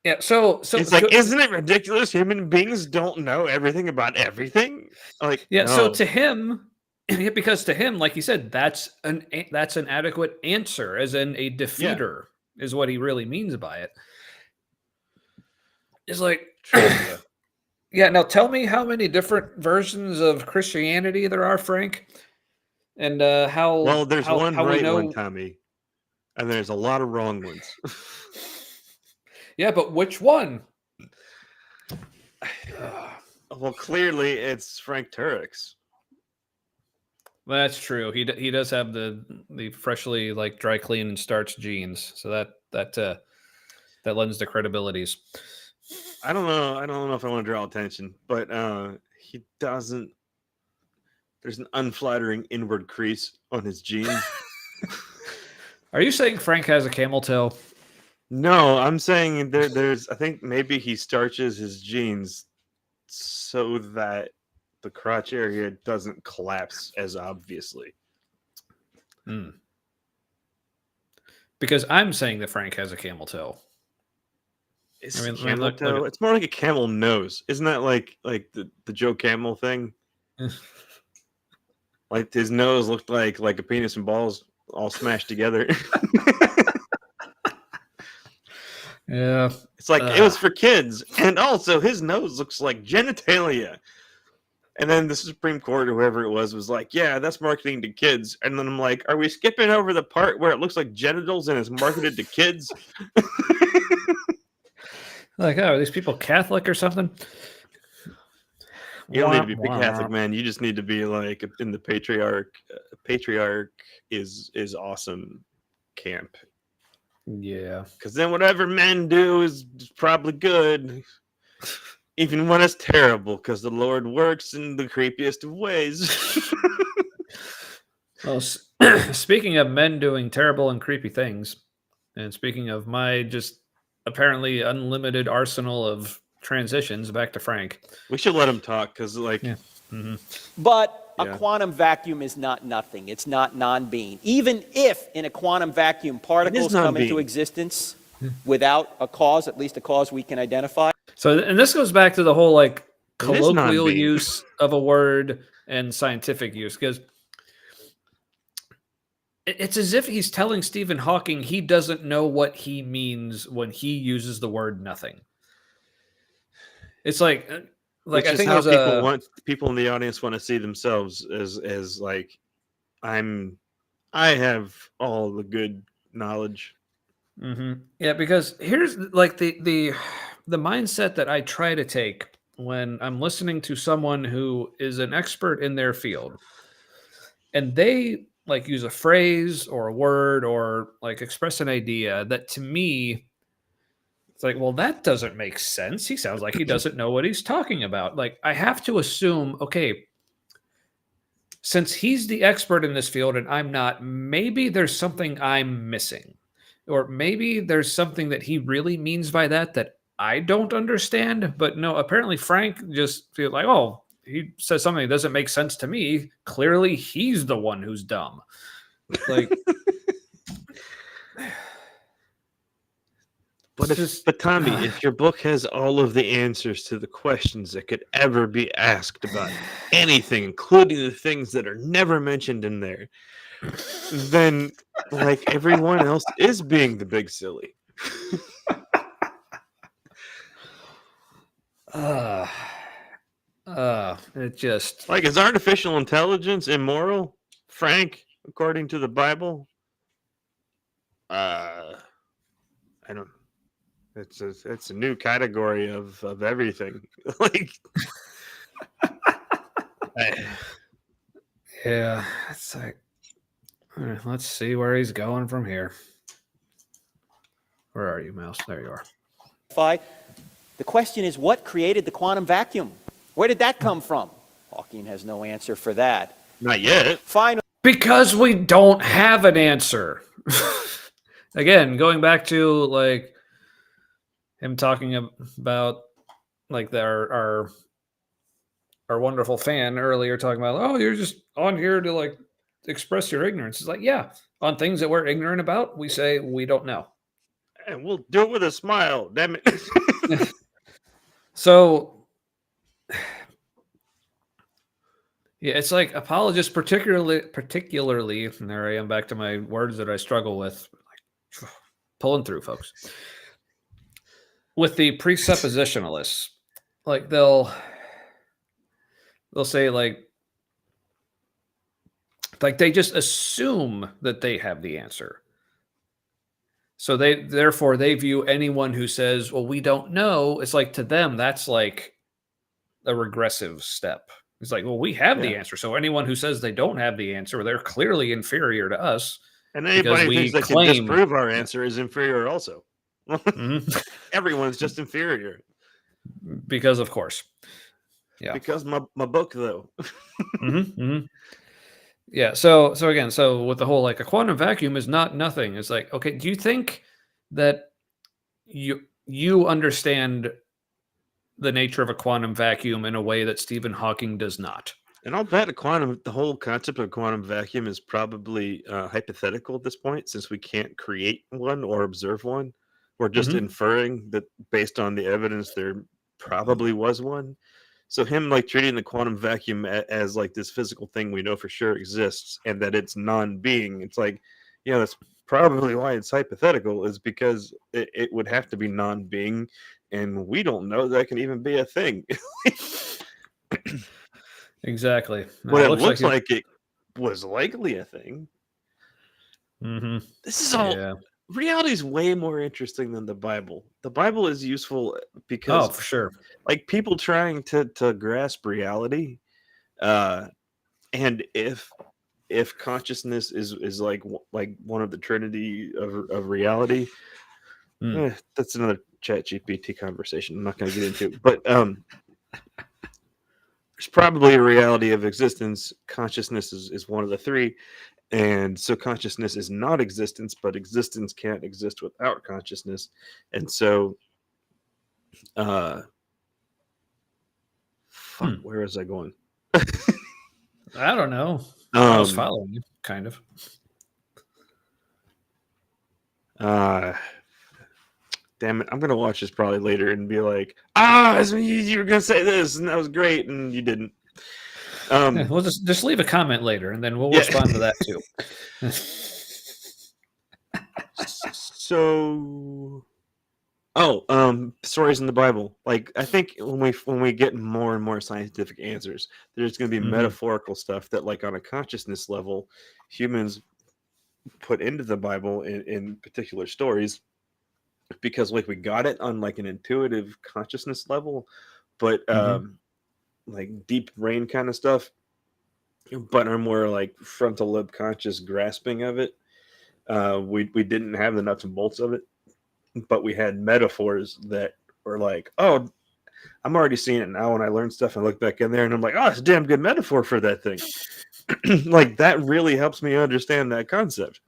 Yeah, so it's like, isn't it ridiculous? Human beings don't know everything about everything. Like, yeah. No. So to him, because to him, like he said, that's an adequate answer, as in a defeater is what he really means by it. It's like, yeah. Now tell me how many different versions of Christianity there are, Frank. And how? Well, there's one right know... one, Tommy, and there's a lot of wrong ones. Yeah, but which one? Well, clearly it's Frank Turek's. That's true. He does have the freshly like dry clean and starched jeans, so that lends to credibilities. I don't know if I want to draw attention, but he doesn't. There's an unflattering inward crease on his jeans. Are you saying Frank has a camel toe? No, I'm saying there's. I think maybe he starches his jeans so that the crotch area doesn't collapse as obviously. Because I'm saying that Frank has a camel toe. Camel toe? It's more like a camel nose. Isn't that like the Joe Camel thing? Like his nose looked like a penis and balls all smashed together. Yeah. It's like it was for kids. And also his nose looks like genitalia. And then the Supreme Court or whoever it was like, yeah, that's marketing to kids. And then I'm like, are we skipping over the part where it looks like genitals and it's marketed to kids? Like, oh, are these people Catholic or something? You don't need to be big Catholic, man. You just need to be like in the patriarch. Patriarch is awesome camp. Yeah. Because then whatever men do is probably good. Even when it's terrible, because the Lord works in the creepiest of ways. Well, speaking of men doing terrible and creepy things, and speaking of my just apparently unlimited arsenal of transitions, back to Frank. We should let him talk, because like... Yeah. Mm-hmm. But a quantum vacuum is not nothing. It's not non-being. Even if in a quantum vacuum particles come into existence... without a cause, at least a cause we can identify. So, and this goes back to the whole like It is colloquial non-being. use of a word and scientific use, because it's as if he's telling Stephen Hawking he doesn't know what he means when he uses the word nothing. It's like Which I is think how there's people in the audience want to see themselves as like I have all the good knowledge. Yeah, because here's like the mindset that I try to take when I'm listening to someone who is an expert in their field, and they like use a phrase or a word or like express an idea that to me it's like, well, that doesn't make sense. He sounds like he doesn't know what he's talking about. Like, I have to assume, okay, since he's the expert in this field and I'm not, maybe there's something I'm missing. Or maybe there's something that he really means by that I don't understand. But no, apparently Frank just feels like, oh, he says something that doesn't make sense to me. Clearly, he's the one who's dumb. Like, But Tommy, if your book has all of the answers to the questions that could ever be asked about anything, including the things that are never mentioned in there, then like everyone else is being the big silly. It just Like, is artificial intelligence immoral, Frank, according to the Bible? I don't. It's a new category of everything. Like, yeah, it's like, let's see where he's going from here. Where are you, Mouse? There you are. The question is, what created the quantum vacuum? Where did that come from? Hawking has no answer for that. not yet. Finally, Because we don't have an answer. Again, going back to like him talking about like our wonderful fan earlier talking about, oh, you're just on here to like express your ignorance. It's like, yeah, on things that we're ignorant about, we say we don't know. And we'll do it with a smile. Damn it. So yeah, it's like apologists, particularly, and there I am back to my words that I struggle with, like, pulling through, folks. With the presuppositionalists, like they'll say like they just assume that they have the answer. So therefore they view anyone who says, well, we don't know, it's like to them that's like a regressive step. It's like, well, we have the answer. So anyone who says they don't have the answer, they're clearly inferior to us. And anybody who thinks they can disprove our answer is inferior also. Everyone's just inferior. Because of course. Yeah. Because my book though. Yeah. So again, so with the whole like a quantum vacuum is not nothing. It's like, okay, do you think that you understand the nature of a quantum vacuum in a way that Stephen Hawking does not? And I'll bet the whole concept of quantum vacuum is probably hypothetical at this point, since we can't create one or observe one. We're just inferring that based on the evidence there probably was one. So him like treating the quantum vacuum as like this physical thing we know for sure exists and that it's non-being. It's like, yeah, that's probably why it's hypothetical, is because it would have to be non-being, and we don't know that can even be a thing. Exactly. But it looks like it was likely a thing. This is all. Yeah. Reality is way more interesting than the Bible. The Bible is useful because, for sure, like people trying to grasp reality, and if consciousness is like one of the trinity of reality, that's another ChatGPT conversation I'm not going to get into. But there's probably a reality of existence. Consciousness is one of the three. And so consciousness is not existence, but existence can't exist without consciousness. And so, where was I going? I don't know. I was following you, kind of. damn it, I'm gonna watch this probably later and be like, you were gonna say this, and that was great, and you didn't. Yeah, we'll just leave a comment later, and then we'll Yeah. respond to that too. So, stories in the Bible. Like, I think when we get more and more scientific answers, there's going to be Mhm. metaphorical stuff that, like, on a consciousness level, humans put into the Bible in particular stories, because like we got it on like an intuitive consciousness level, but like deep brain kind of stuff, but our more like frontal lobe conscious grasping of it, we didn't have the nuts and bolts of it, but we had metaphors that were like, oh, I'm already seeing it now when I learn stuff and look back in there and I'm like, oh, it's a damn good metaphor for that thing. Like, that really helps me understand that concept.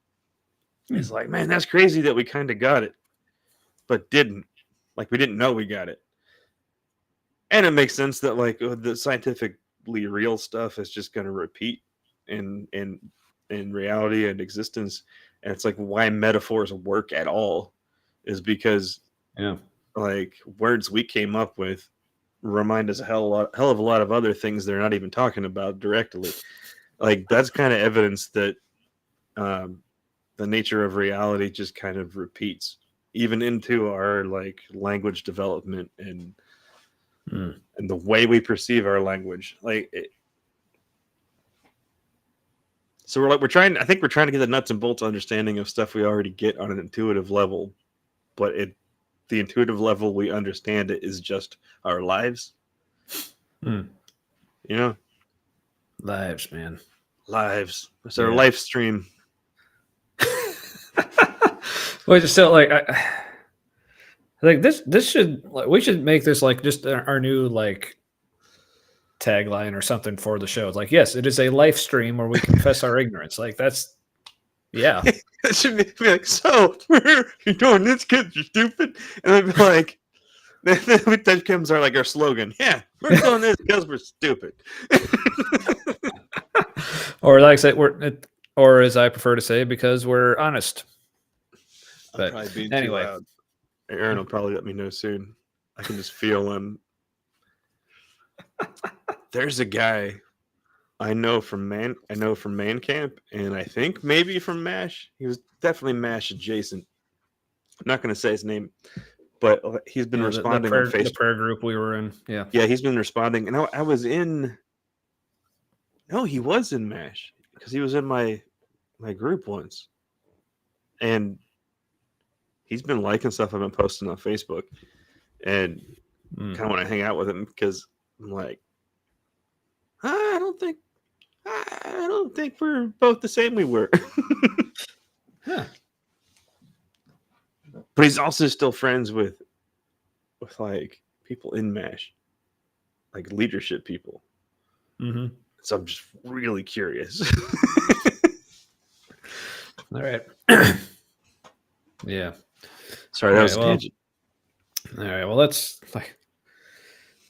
It's like, man, that's crazy that we kind of got it, but didn't. Like, we didn't know we got it. And it makes sense that like the scientifically real stuff is just going to repeat in reality and existence. And it's like, why metaphors work at all is because like words we came up with remind us a hell of a lot of other things they're not even talking about directly. Like, that's kind of evidence that the nature of reality just kind of repeats even into our like language development and the way we perceive our language. So we're trying to get the nuts and bolts understanding of stuff we already get on an intuitive level, but the intuitive level we understand it is just our lives. You know? Lives, man. Lives. It's our life stream. Well, just so like I think this should, like, we should make this like just our new like tagline or something for the show. It's like, yes, it is a life stream where we confess our ignorance. Like, that's it should be like, so you're doing this because you're stupid, and I'd be like, that becomes our slogan. Yeah, we're doing this because we're stupid. Or like I said, or as I prefer to say, because we're honest. But probably being anyway, too loud. Aaron will probably let me know soon. I can just feel him. There's a guy I know from Man Camp, and I think maybe from MASH. He was definitely MASH adjacent. I'm not going to say his name, but he's been responding on Facebook. The prayer group we were in. Yeah, he's been responding, and I was in. No, he was in MASH because he was in my group once, and he's been liking stuff I've been posting on Facebook, and kind of want to hang out with him because I'm like, I don't think we're both the same we were. Huh. But he's also still friends with like people in MASH, like leadership people. So I'm just really curious. All right. Yeah. Sorry, that was a tangent. All right. Well, let's like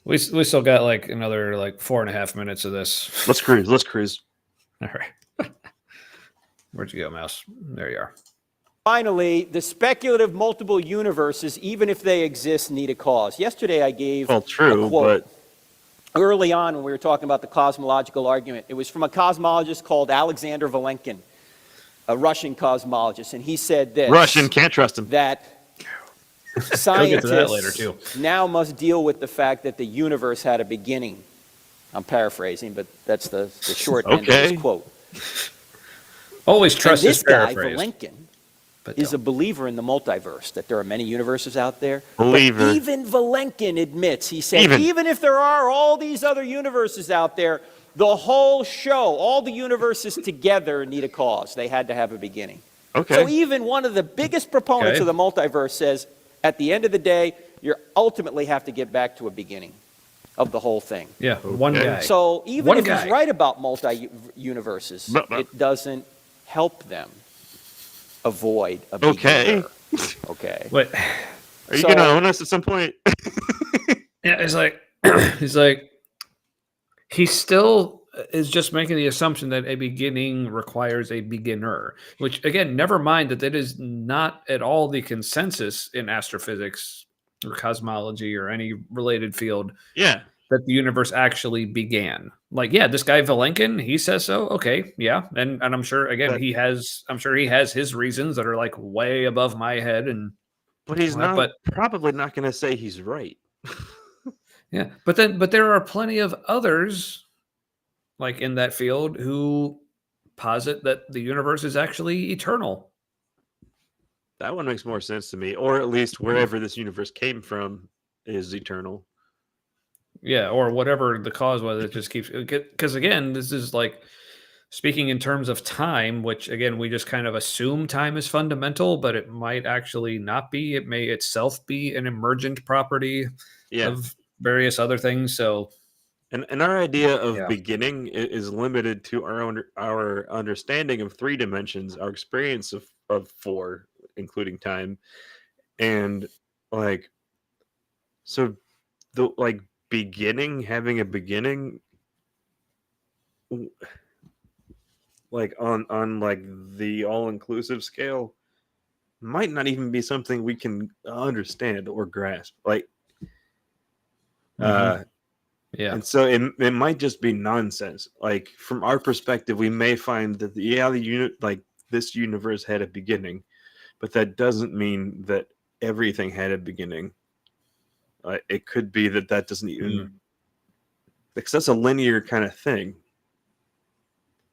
we still got like another like 4.5 minutes of this. Let's cruise. All right. Where'd you go, mouse? There you are. Finally, the speculative multiple universes, even if they exist, need a cause. Yesterday I gave a quote. But early on when we were talking about the cosmological argument. It was from a cosmologist called Alexander Vilenkin, a Russian cosmologist, and he said this. Russian, can't trust him. That We'll scientists get to that later too. now must deal with the fact that the universe had a beginning. I'm paraphrasing, but that's the short end of his quote. Always trust this his guy, paraphrase. Vilenkin, is a believer in the multiverse, that there are many universes out there. Believer. But even Vilenkin admits, he said, even if there are all these other universes out there, the whole show, all the universes together need a cause. They had to have a beginning. Okay. So even one of the biggest proponents of the multiverse says, at the end of the day, you ultimately have to get back to a beginning of the whole thing. Yeah, one guy. So even if he's right about multi-universes, it doesn't help them avoid a beginning. Okay. But are you going to own us at some point? Yeah, it's like he's still is just making the assumption that a beginning requires a beginner, which again, never mind that is not at all the consensus in astrophysics or cosmology or any related field Yeah. that the universe actually began. Like, yeah, this guy Vilenkin, he says so. Okay, yeah, and I'm sure again But- I'm sure he has his reasons that are like way above my head, and But he's all that, not probably not going to say he's right. yeah, but there are plenty of others like in that field who posit that the universe is actually eternal. That one makes more sense to me, or at least wherever this universe came from is eternal. Yeah, or whatever the cause was, it just keeps, because again, this is like speaking in terms of time, which again we just kind of assume time is fundamental, but it might actually not be. It may itself be an emergent property of various other things. So and our idea of Yeah. beginning is limited to our understanding of 3 dimensions, our experience of 4, including time, and like so the like beginning, having a beginning, like on like the all-inclusive scale, might not even be something we can understand or grasp. Like Mhm. Yeah. and so it might just be nonsense. Like from our perspective, we may find that the unit like this universe had a beginning, but that doesn't mean that everything had a beginning. It could be that doesn't even because that's a linear kind of thing.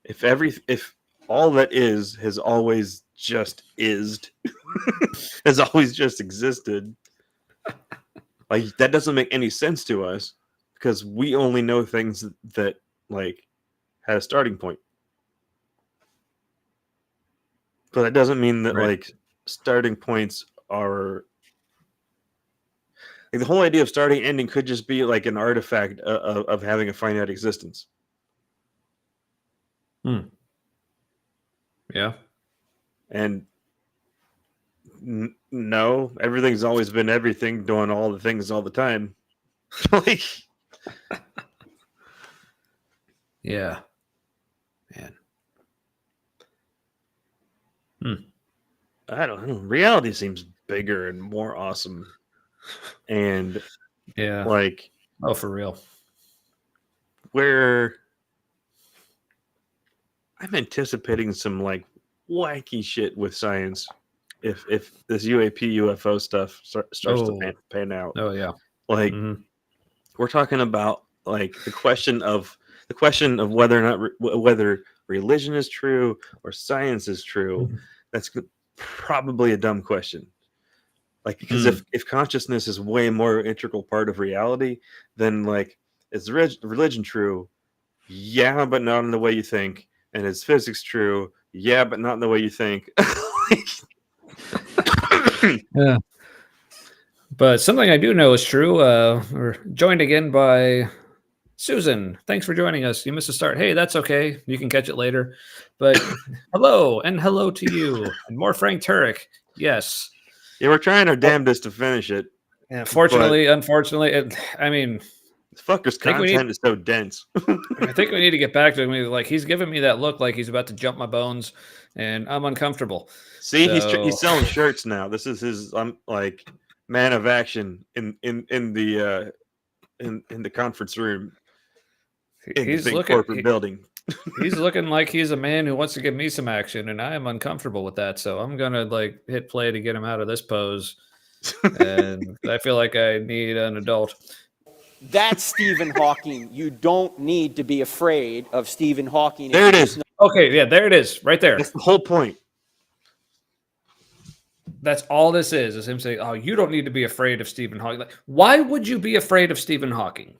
If all that is has always just has always just existed, like that doesn't make any sense to us because we only know things that like had a starting point. But that doesn't mean that Right. like starting points are like, the whole idea of starting ending could just be like an artifact of having a finite existence. Yeah. And no, everything's always been everything, doing all the things all the time. Like, Yeah. Man. I don't know. Reality seems bigger and more awesome. And Yeah. like, Oh, for real. where I'm anticipating some like wacky shit with science if this UFO stuff starts to pan out. Oh, yeah. Like we're talking about like the question of whether or not whether religion is true or science is true. That's probably a dumb question. Like because if consciousness is way more integral part of reality, then like is religion true? Yeah, but not in the way you think. And is physics true? Yeah, but not in the way you think. Yeah. But something I do know is true. We're joined again by Susan. Thanks for joining us. You missed the start. Hey, that's okay. You can catch it later. But hello, and hello to you. And more Frank Turek. Yes. Yeah, we're trying our damnedest to finish it. And unfortunately, I mean, this fucker's content is so dense. I think we need to get back to him. Like he's giving me that look like he's about to jump my bones, and I'm uncomfortable. See, he's selling shirts now. This is his like man of action in the conference room in the big corporate building. He's looking like he's a man who wants to give me some action, and I am uncomfortable with that. So I'm gonna like hit play to get him out of this pose, and I feel like I need an adult. That's Stephen Hawking. You don't need to be afraid of Stephen Hawking. There it is. Okay, yeah, there it is, right there. That's the whole point. That's all this is him saying, "Oh, you don't need to be afraid of Stephen Hawking." Like, why would you be afraid of Stephen Hawking?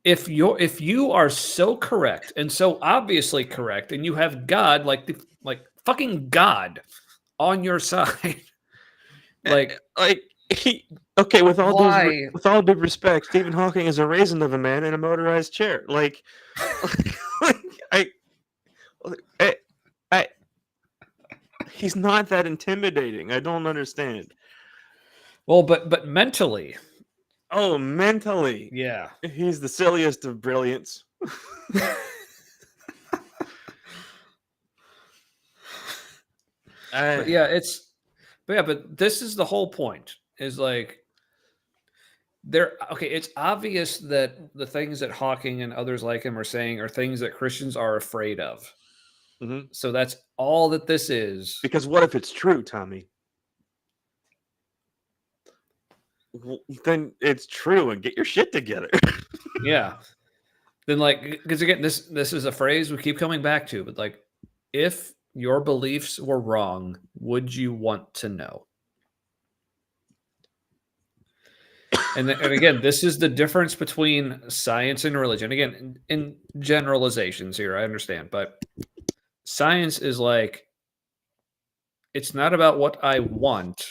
If you are so correct and so obviously correct, and you have God, like fucking God, on your side, like okay, with all due respect, Stephen Hawking is a raisin of a man in a motorized chair. Like, he's not that intimidating. I don't understand. Well, but mentally. Oh, mentally. Yeah. He's the silliest of brilliance. But yeah, but this is the whole point. Is like it's obvious that the things that Hawking and others like him are saying are things that Christians are afraid of. Mhm. So that's all that this is. Because what if it's true, Tommy? Then it's true, and get your shit together. Yeah. Then because again, this is a phrase we keep coming back to, but like, if your beliefs were wrong, would you want to know? And again, this is the difference between science and religion. Again, in generalizations here, I understand, but science is like, it's not about what I want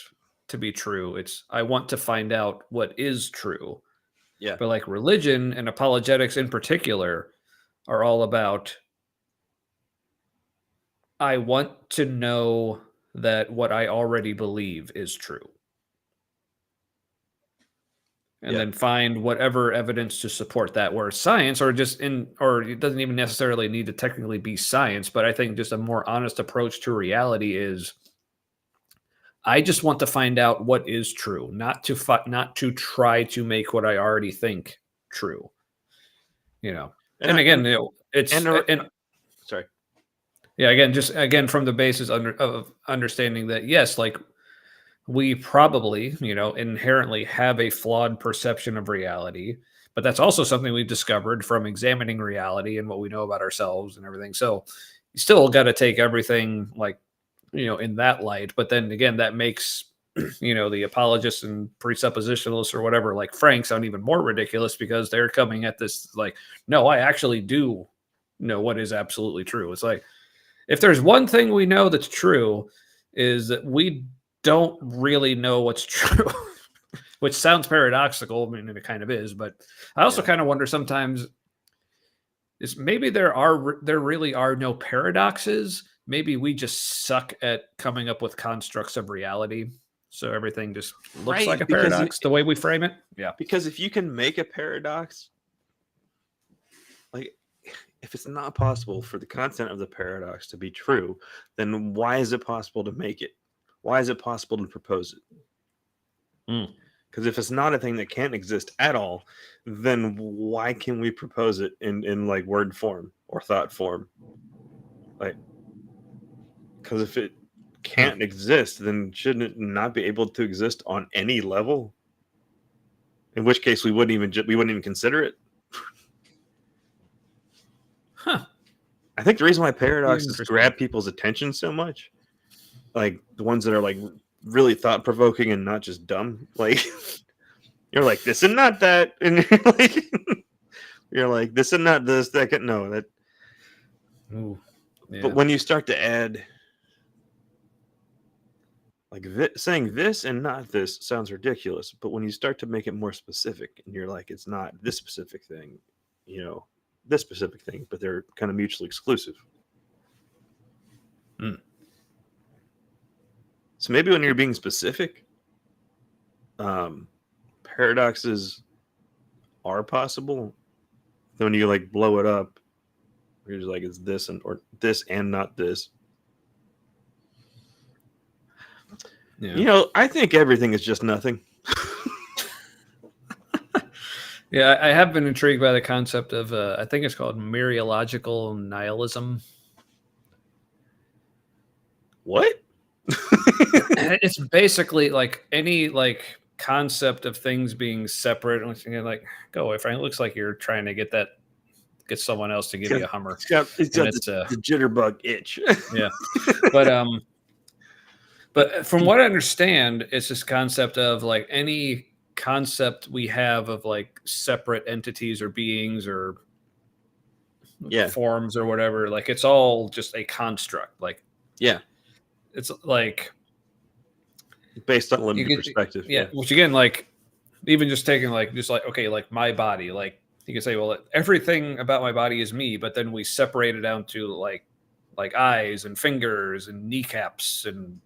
to be true. It's I want to find out what is true. Yeah. But like religion and apologetics in particular are all about, I want to know that what I already believe is true. And then find whatever evidence to support that. Where science, or it doesn't even necessarily need to technically be science, but I think just a more honest approach to reality is, I just want to find out what is true, not to try to make what I already think true. And again, sorry. Yeah, again from the basis of understanding that yes, like, we probably, inherently have a flawed perception of reality, but that's also something we've discovered from examining reality and what we know about ourselves and everything. So you still got to take everything in that light. But then again, that makes, the apologists and presuppositionalists or whatever, like Frank, sound even more ridiculous, because they're coming at this like, no, I actually do know what is absolutely true. It's like, if there's one thing we know that's true, is that we don't really know what's true, which sounds paradoxical. I mean, it kind of is, but I also kind of wonder sometimes, is maybe there really are no paradoxes. Maybe we just suck at coming up with constructs of reality. So everything just looks like a paradox the way we frame it. Yeah. Because if you can make a paradox, like, if it's not possible for the content of the paradox to be true, then why is it possible to make it? Why is it possible to propose it? Because if it's not a thing that can't exist at all, then why can we propose it in like word form or thought form? Like, because if it can't exist, then shouldn't it not be able to exist on any level? In which case, we wouldn't even consider it. Huh. I think the reason why paradoxes grab people's attention so much, like the ones that are like really thought provoking and not just dumb, like you're like this and not that, and you're like this and not this. That can, no, that. Ooh, yeah. But when you start to add, like saying this and not this sounds ridiculous, but when you start to make it more specific, and you're like, it's not this specific thing, this specific thing, but they're kind of mutually exclusive. So maybe when you're being specific, paradoxes are possible. Then when you like blow it up, you're just like, it's this or this and not this. Yeah. I think everything is just nothing. Yeah, I have been intrigued by the concept of, I think it's called mereological nihilism. What? It's basically like any concept of things being separate. And like, go away, Frank. It looks like you're trying to get someone else to give you a Hummer. It's got the jitterbug itch. Yeah, but from what I understand, it's this concept of like any concept we have of like separate entities or beings or forms or whatever, like it's all just a construct. Like, it's like based on limited perspective. Yeah, which again, like even just taking okay, like my body, like you can say, well, everything about my body is me, but then we separate it down to like eyes and fingers and kneecaps and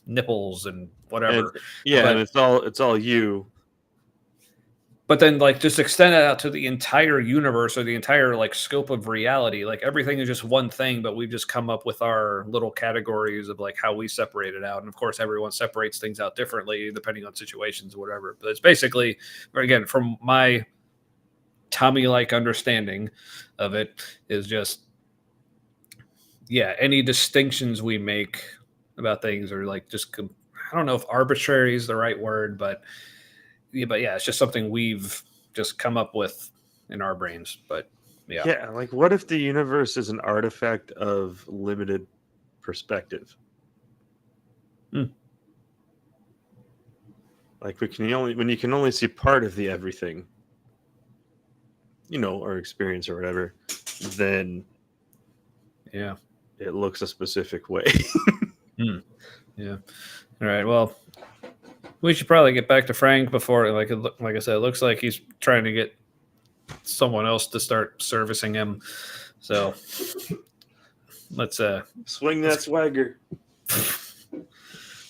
nipples and whatever. And it's all you. But then, like, just extend it out to the entire universe or the entire, like, scope of reality. Like, everything is just one thing, but we've just come up with our little categories of, like, how we separate it out. And, of course, everyone separates things out differently depending on situations or whatever. But it's basically, again, from my Tommy-like understanding of it, is just, yeah, any distinctions we make about things are, like, just, I don't know if arbitrary is the right word, but yeah, it's just something we've just come up with in our brains. But Yeah, like what if the universe is an artifact of limited perspective? Like when you can only see part of the everything, or experience or whatever, then yeah, it looks a specific way. Yeah. All right. Well, we should probably get back to Frank before, like I said, it looks like he's trying to get someone else to start servicing him. So let's swing that swagger.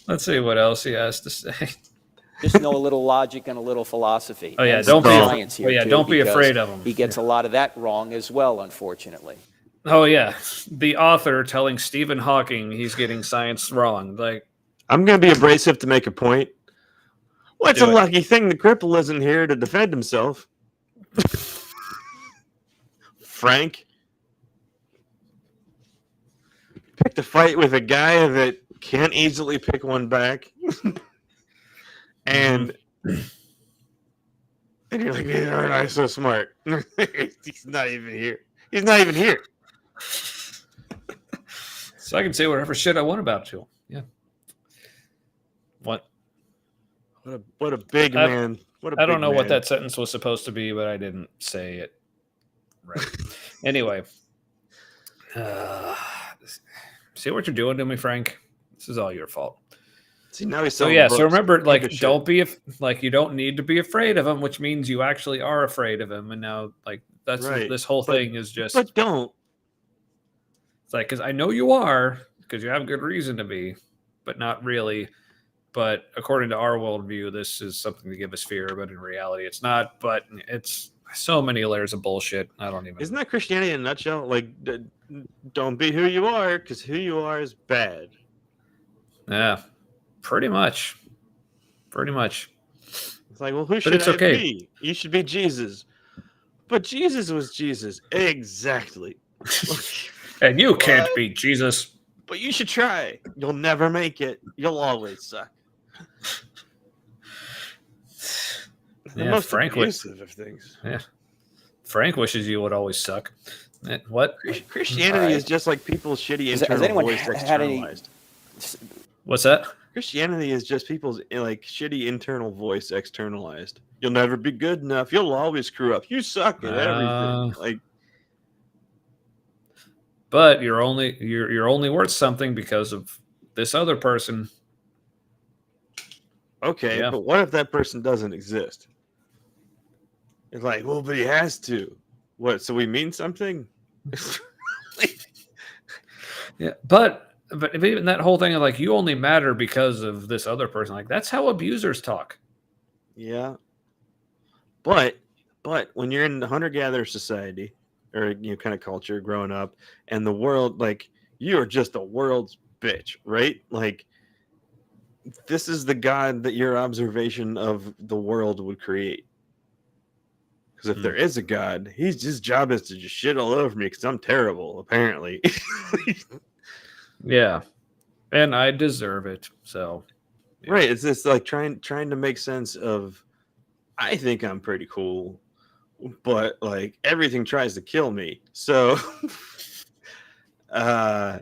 Let's see what else he has to say. Just know a little logic and a little philosophy. Oh yeah, and don't science be. here, too, Don't be because afraid of him. He gets a lot of that wrong as well, unfortunately. Oh yeah, the author telling Stephen Hawking he's getting science wrong. Like, I'm gonna be abrasive to make a point. Well, it's a lucky thing the cripple isn't here to defend himself. Frank picked a fight with a guy that can't easily pick one back. And you're like, neither aren't I so smart. He's not even here. He's not even here. So I can say whatever shit I want about you. Yeah. What? What a big man. I don't know what that sentence was supposed to be, but I didn't say it right. Anyway. See what you're doing to me, Frank? This is all your fault. See, now he's so remember, like, you don't need to be afraid of him, which means you actually are afraid of him. And now, like, that's right. This whole thing is just. But don't. It's like, because I know you are, because you have good reason to be, but not really. But according to our worldview, this is something to give us fear, but in reality, it's not. But it's so many layers of bullshit. I don't even. Isn't that Christianity in a nutshell? Like, don't be who you are, because who you are is bad. Yeah, pretty much. It's like, well, who should I be? You should be Jesus. But Jesus was Jesus. Exactly. And you can't be Jesus. But you should try. You'll never make it. You'll always suck. The most abusive of things. Yeah. Frank wishes you would always suck. What? Christianity is just like people's shitty internal voice externalized. What's that? Christianity is just people's like shitty internal voice externalized. You'll never be good enough. You'll always screw up. You suck at everything. Like, but you're only worth something because of this other person. Okay, but what if that person doesn't exist? It's like, well, but he has to. What? So we mean something? Yeah, but even that whole thing of like you only matter because of this other person, like that's how abusers talk. Yeah, but when you're in the hunter-gatherer society or kind of culture growing up, and the world, like you are just the world's bitch, right? Like this is the God that your observation of the world would create. Because if there is a God, his job is to just shit all over me because I'm terrible, apparently. Yeah, and I deserve it. So, yeah. Right, it's just like trying to make sense of. I think I'm pretty cool, but like everything tries to kill me. So, so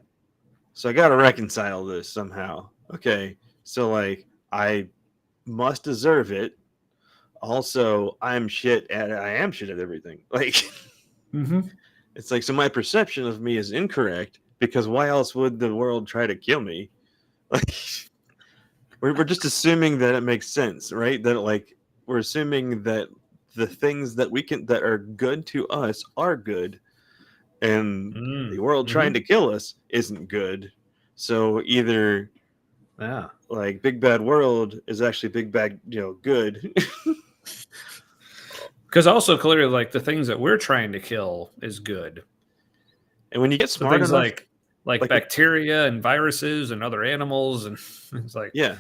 I got to reconcile this somehow. Okay, so like I must deserve it. Also, I am shit at everything. Like, It's like, so my perception of me is incorrect because why else would the world try to kill me? Like, we're just assuming that it makes sense, right? That like we're assuming that the things that that are good to us are good, and the world trying to kill us isn't good. So either, like big bad world is actually big bad, good. Because also clearly, like the things that we're trying to kill is good. And when you get So smart things enough, like bacteria and viruses and other animals, and it's like, yeah,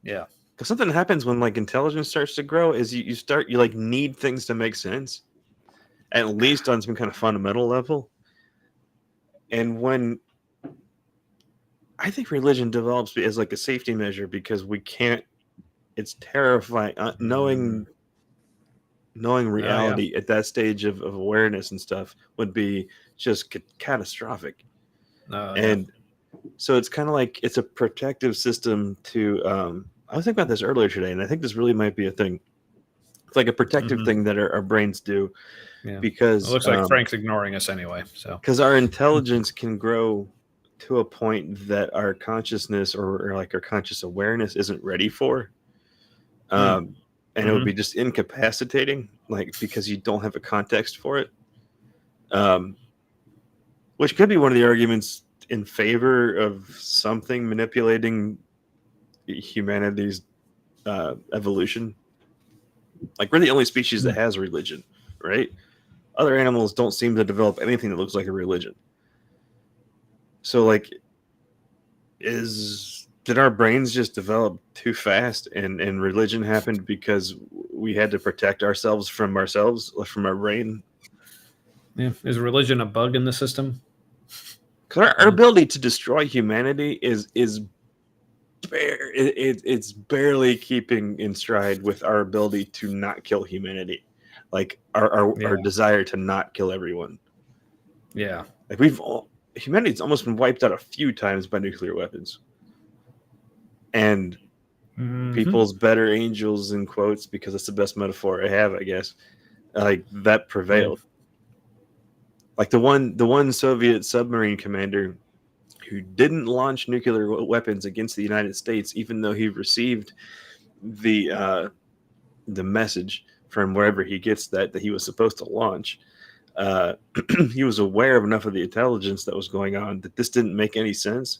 yeah, because something happens when like intelligence starts to grow is you like need things to make sense, at least on some kind of fundamental level. And when I think religion develops as like a safety measure because we can't. It's terrifying knowing yeah, reality at that stage of awareness and stuff would be just catastrophic. yeah. And so it's kind of like it's a protective system to. I was thinking about this earlier today, and I think this really might be a thing. It's like a protective Mhm. thing that our brains do Yeah. It because looks like Frank's ignoring us anyway. So our intelligence can grow to a point that our consciousness or like our conscious awareness isn't ready for. And it would be just incapacitating, like because you don't have a context for it. Which could be one of the arguments in favor of something manipulating humanity's evolution. Like we're the only species that has religion, right? Other animals don't seem to develop anything that looks like a religion. So, like, did our brains just develop too fast, and religion happened because we had to protect ourselves, from our brain? yeah, is religion a bug in the system? Because our ability to destroy humanity it's barely keeping in stride with our ability to not kill humanity, like our desire to not kill everyone. Yeah, Like humanity's almost been wiped out a few times by nuclear weapons, and people's better angels in quotes, because it's the best metaphor I have, I guess. Like that prevailed. Yeah. Like the one Soviet submarine commander who didn't launch nuclear weapons against the United States, even though he received the message from wherever he gets that he was supposed to launch. He was aware of enough of the intelligence that was going on that this didn't make any sense.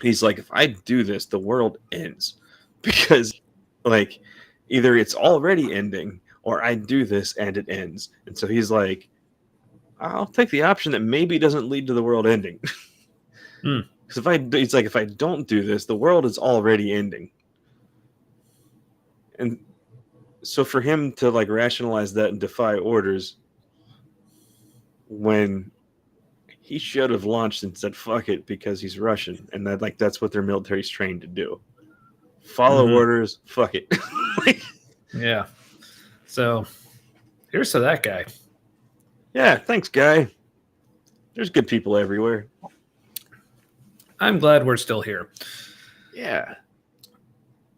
He's like, if I do this, the world ends, because like either it's already ending or I do this and it ends. And so he's like, I'll take the option that maybe doesn't lead to the world ending. Because if I don't do this, the world is already ending. And so for him to like rationalize that and defy orders when he should have launched and said fuck it, because he's Russian, and that's what their military's trained to do. Follow orders, fuck it. Yeah. So here's to that guy. Yeah, thanks, guy. There's good people everywhere. I'm glad we're still here. Yeah.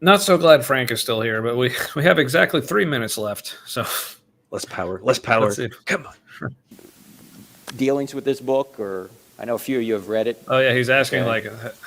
Not so glad Frank is still here, but we have exactly 3 minutes left. So Less power. Come on. Dealings with this book, or I know a few of you have read it. Oh yeah, he's asking like,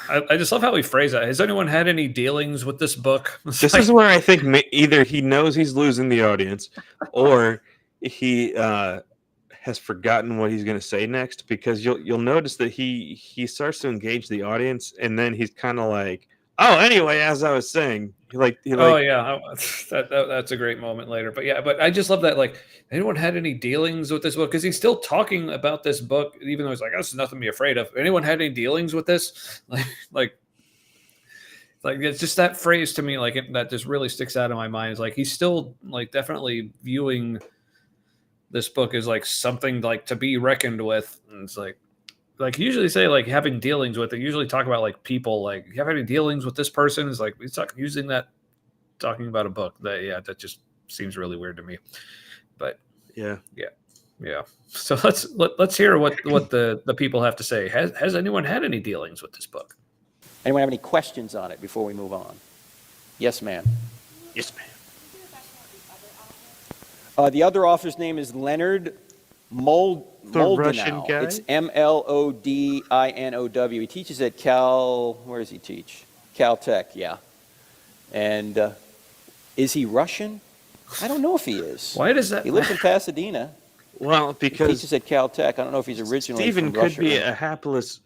I just love how we phrase that. Has anyone had any dealings with this book? This is where I think either he knows he's losing the audience, or he has forgotten what he's going to say next, because you'll notice that he starts to engage the audience, and then he's kind of like, oh, anyway, as I was saying, oh yeah, that's a great moment later. But yeah, but I just love that. Like, anyone had any dealings with this book? Because he's still talking about this book, even though he's like, "This is nothing to be afraid of." Anyone had any dealings with this? Like it's just that phrase to me, like that just really sticks out in my mind. Is like he's still like definitely viewing this book as like something like to be reckoned with. And it's like usually say like having dealings with it, usually talk about like people, like you have any dealings with this person, is like it's not using that, talking about a book. That just seems really weird to me. But yeah. So let's hear what the people have to say. Has anyone had any dealings with this book? Anyone have any questions on it before we move on? Yes, ma'am. Yes, ma'am. The other author's name is Leonard Moldenow. Russian guy? It's Mlodinow. He teaches at where does he teach? Caltech, yeah. And is he Russian? I don't know if he is. Why does that? He lives in Pasadena. Well, because he teaches at Caltech. I don't know if he's originally Stephen from Russia. could be a hapless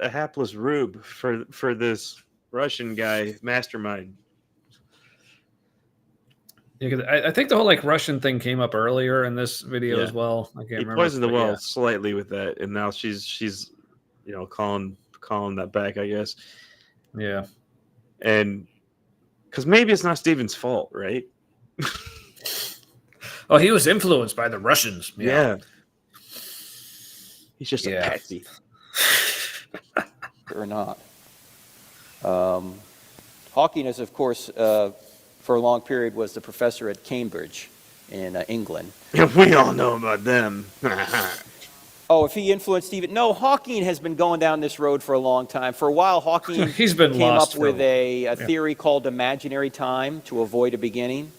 rube for this Russian guy mastermind. Yeah, 'cause I think the whole like Russian thing came up earlier in this video Yeah. as well. I can't He remember. poisoned the but well slightly with that, and now she's calling that back, I guess. Yeah. And because maybe it's not Steven's fault, right? Oh, he was influenced by the Russians. Yeah. He's just a Yeah. patsy. Or not. Hawking is, of course, for a long period was the professor at Cambridge in England. We all know about them. Oh, if he influenced Stephen? No, Hawking has been going down this road for a long time. For a while, Hawking He's been came lost up with for- a theory called imaginary time to avoid a beginning,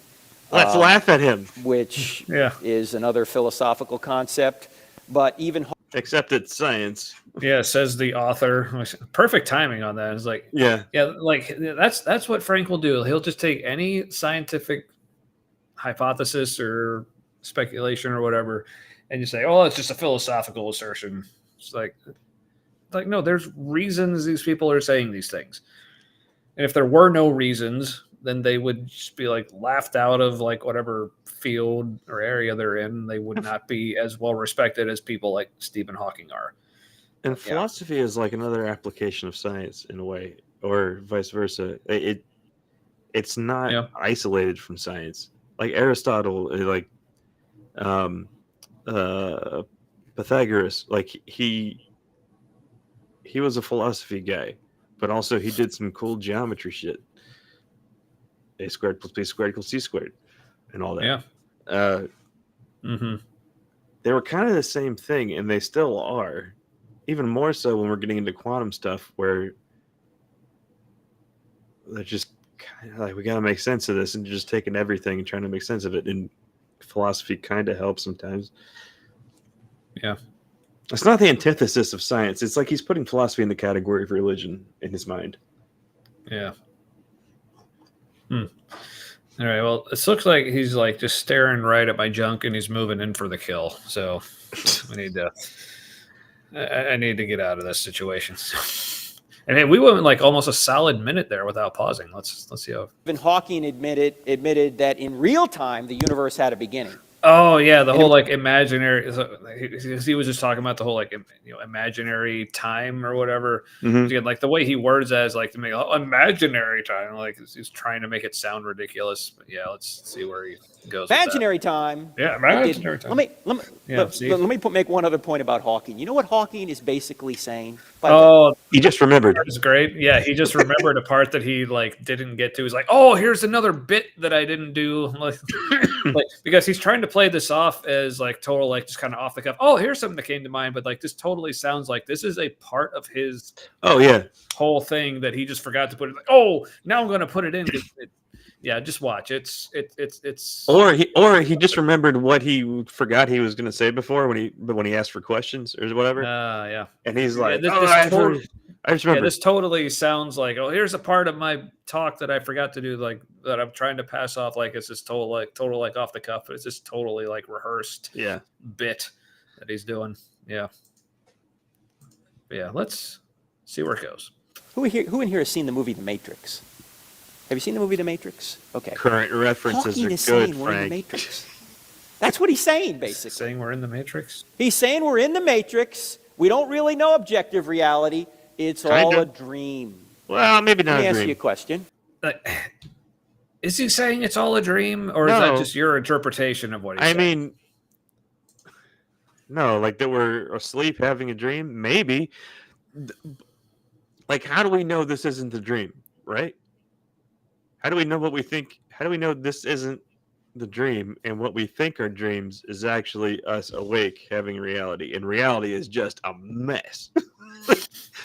Let's laugh at him. which Yeah. is another philosophical concept. But even Except it's science. Yeah, says the author. Perfect timing on that. It's like, Yeah. yeah, like that's what Frank will do. He'll just take any scientific hypothesis or speculation or whatever, and you say, "Oh, it's just a philosophical assertion." It's like no, there's reasons these people are saying these things, and if there were no reasons, then they would just be like laughed out of like whatever field or area they're in. They would not be as well respected as people like Stephen Hawking are. And philosophy is like another application of science in a way, or vice versa. It's not isolated from science. Like Aristotle, like Pythagoras, like he was a philosophy guy, but also he did some cool geometry shit. A squared plus b squared equals c squared, and all that. Yeah. They were kind of the same thing, and they still are. Even more so when we're getting into quantum stuff, where they're just kind of like, we got to make sense of this, and just taking everything and trying to make sense of it. And philosophy kind of helps sometimes. Yeah. It's not the antithesis of science. It's like he's putting philosophy in the category of religion in his mind. Yeah. All right. Well, it looks like he's like just staring right at my junk, and he's moving in for the kill. So we need to. I need to get out of this situation. And hey, we went like almost a solid minute there without pausing. Let's see how. even Hawking admitted that in real time the universe had a beginning. Oh yeah, the whole like imaginary. He was just talking about the whole like imaginary time or whatever. Again, like the way he words that is like to make imaginary time. Like he's trying to make it sound ridiculous. But yeah, let's see where he goes. Imaginary time. Yeah, imaginary time. Let me make one other point about Hawking. You know what Hawking is basically saying? He just remembered. It's great. Yeah, he just remembered a part that he like didn't get to. He's like, oh, here's another bit that I didn't do. Like because he's trying to play this off as like total, like just kind of off the cuff. Oh, here's something that came to mind, but like this totally sounds like this is a part of his whole thing that he just forgot to put it. Like, oh, now I'm going to put it in. Yeah, just watch. It's or he just remembered what he forgot he was going to say before when he asked for questions or whatever. Yeah, and he's like, I just remember. Yeah, this totally sounds like, oh, here's a part of my talk that I forgot to do, like that I'm trying to pass off like it's just total like off the cuff, but it's just totally like rehearsed bit that he's doing. Yeah. But yeah, let's see where it goes. Who in here has seen the movie The Matrix? Have you seen the movie The Matrix? Okay. Current references Hawking are is good, saying we're in the Frank. Matrix. That's what he's saying, basically. Saying we're in the Matrix? He's saying we're in the Matrix. We don't really know objective reality. It's all a dream. Well, maybe not Let me a ask dream. you a question. Is he saying it's all a dream, or is that just your interpretation of what he's saying? I mean, no, like that we're asleep having a dream? Maybe. Like, how do we know this isn't the dream, right? How do we know what we think? How do we know this isn't the dream and what we think are dreams is actually us awake having reality? And reality is just a mess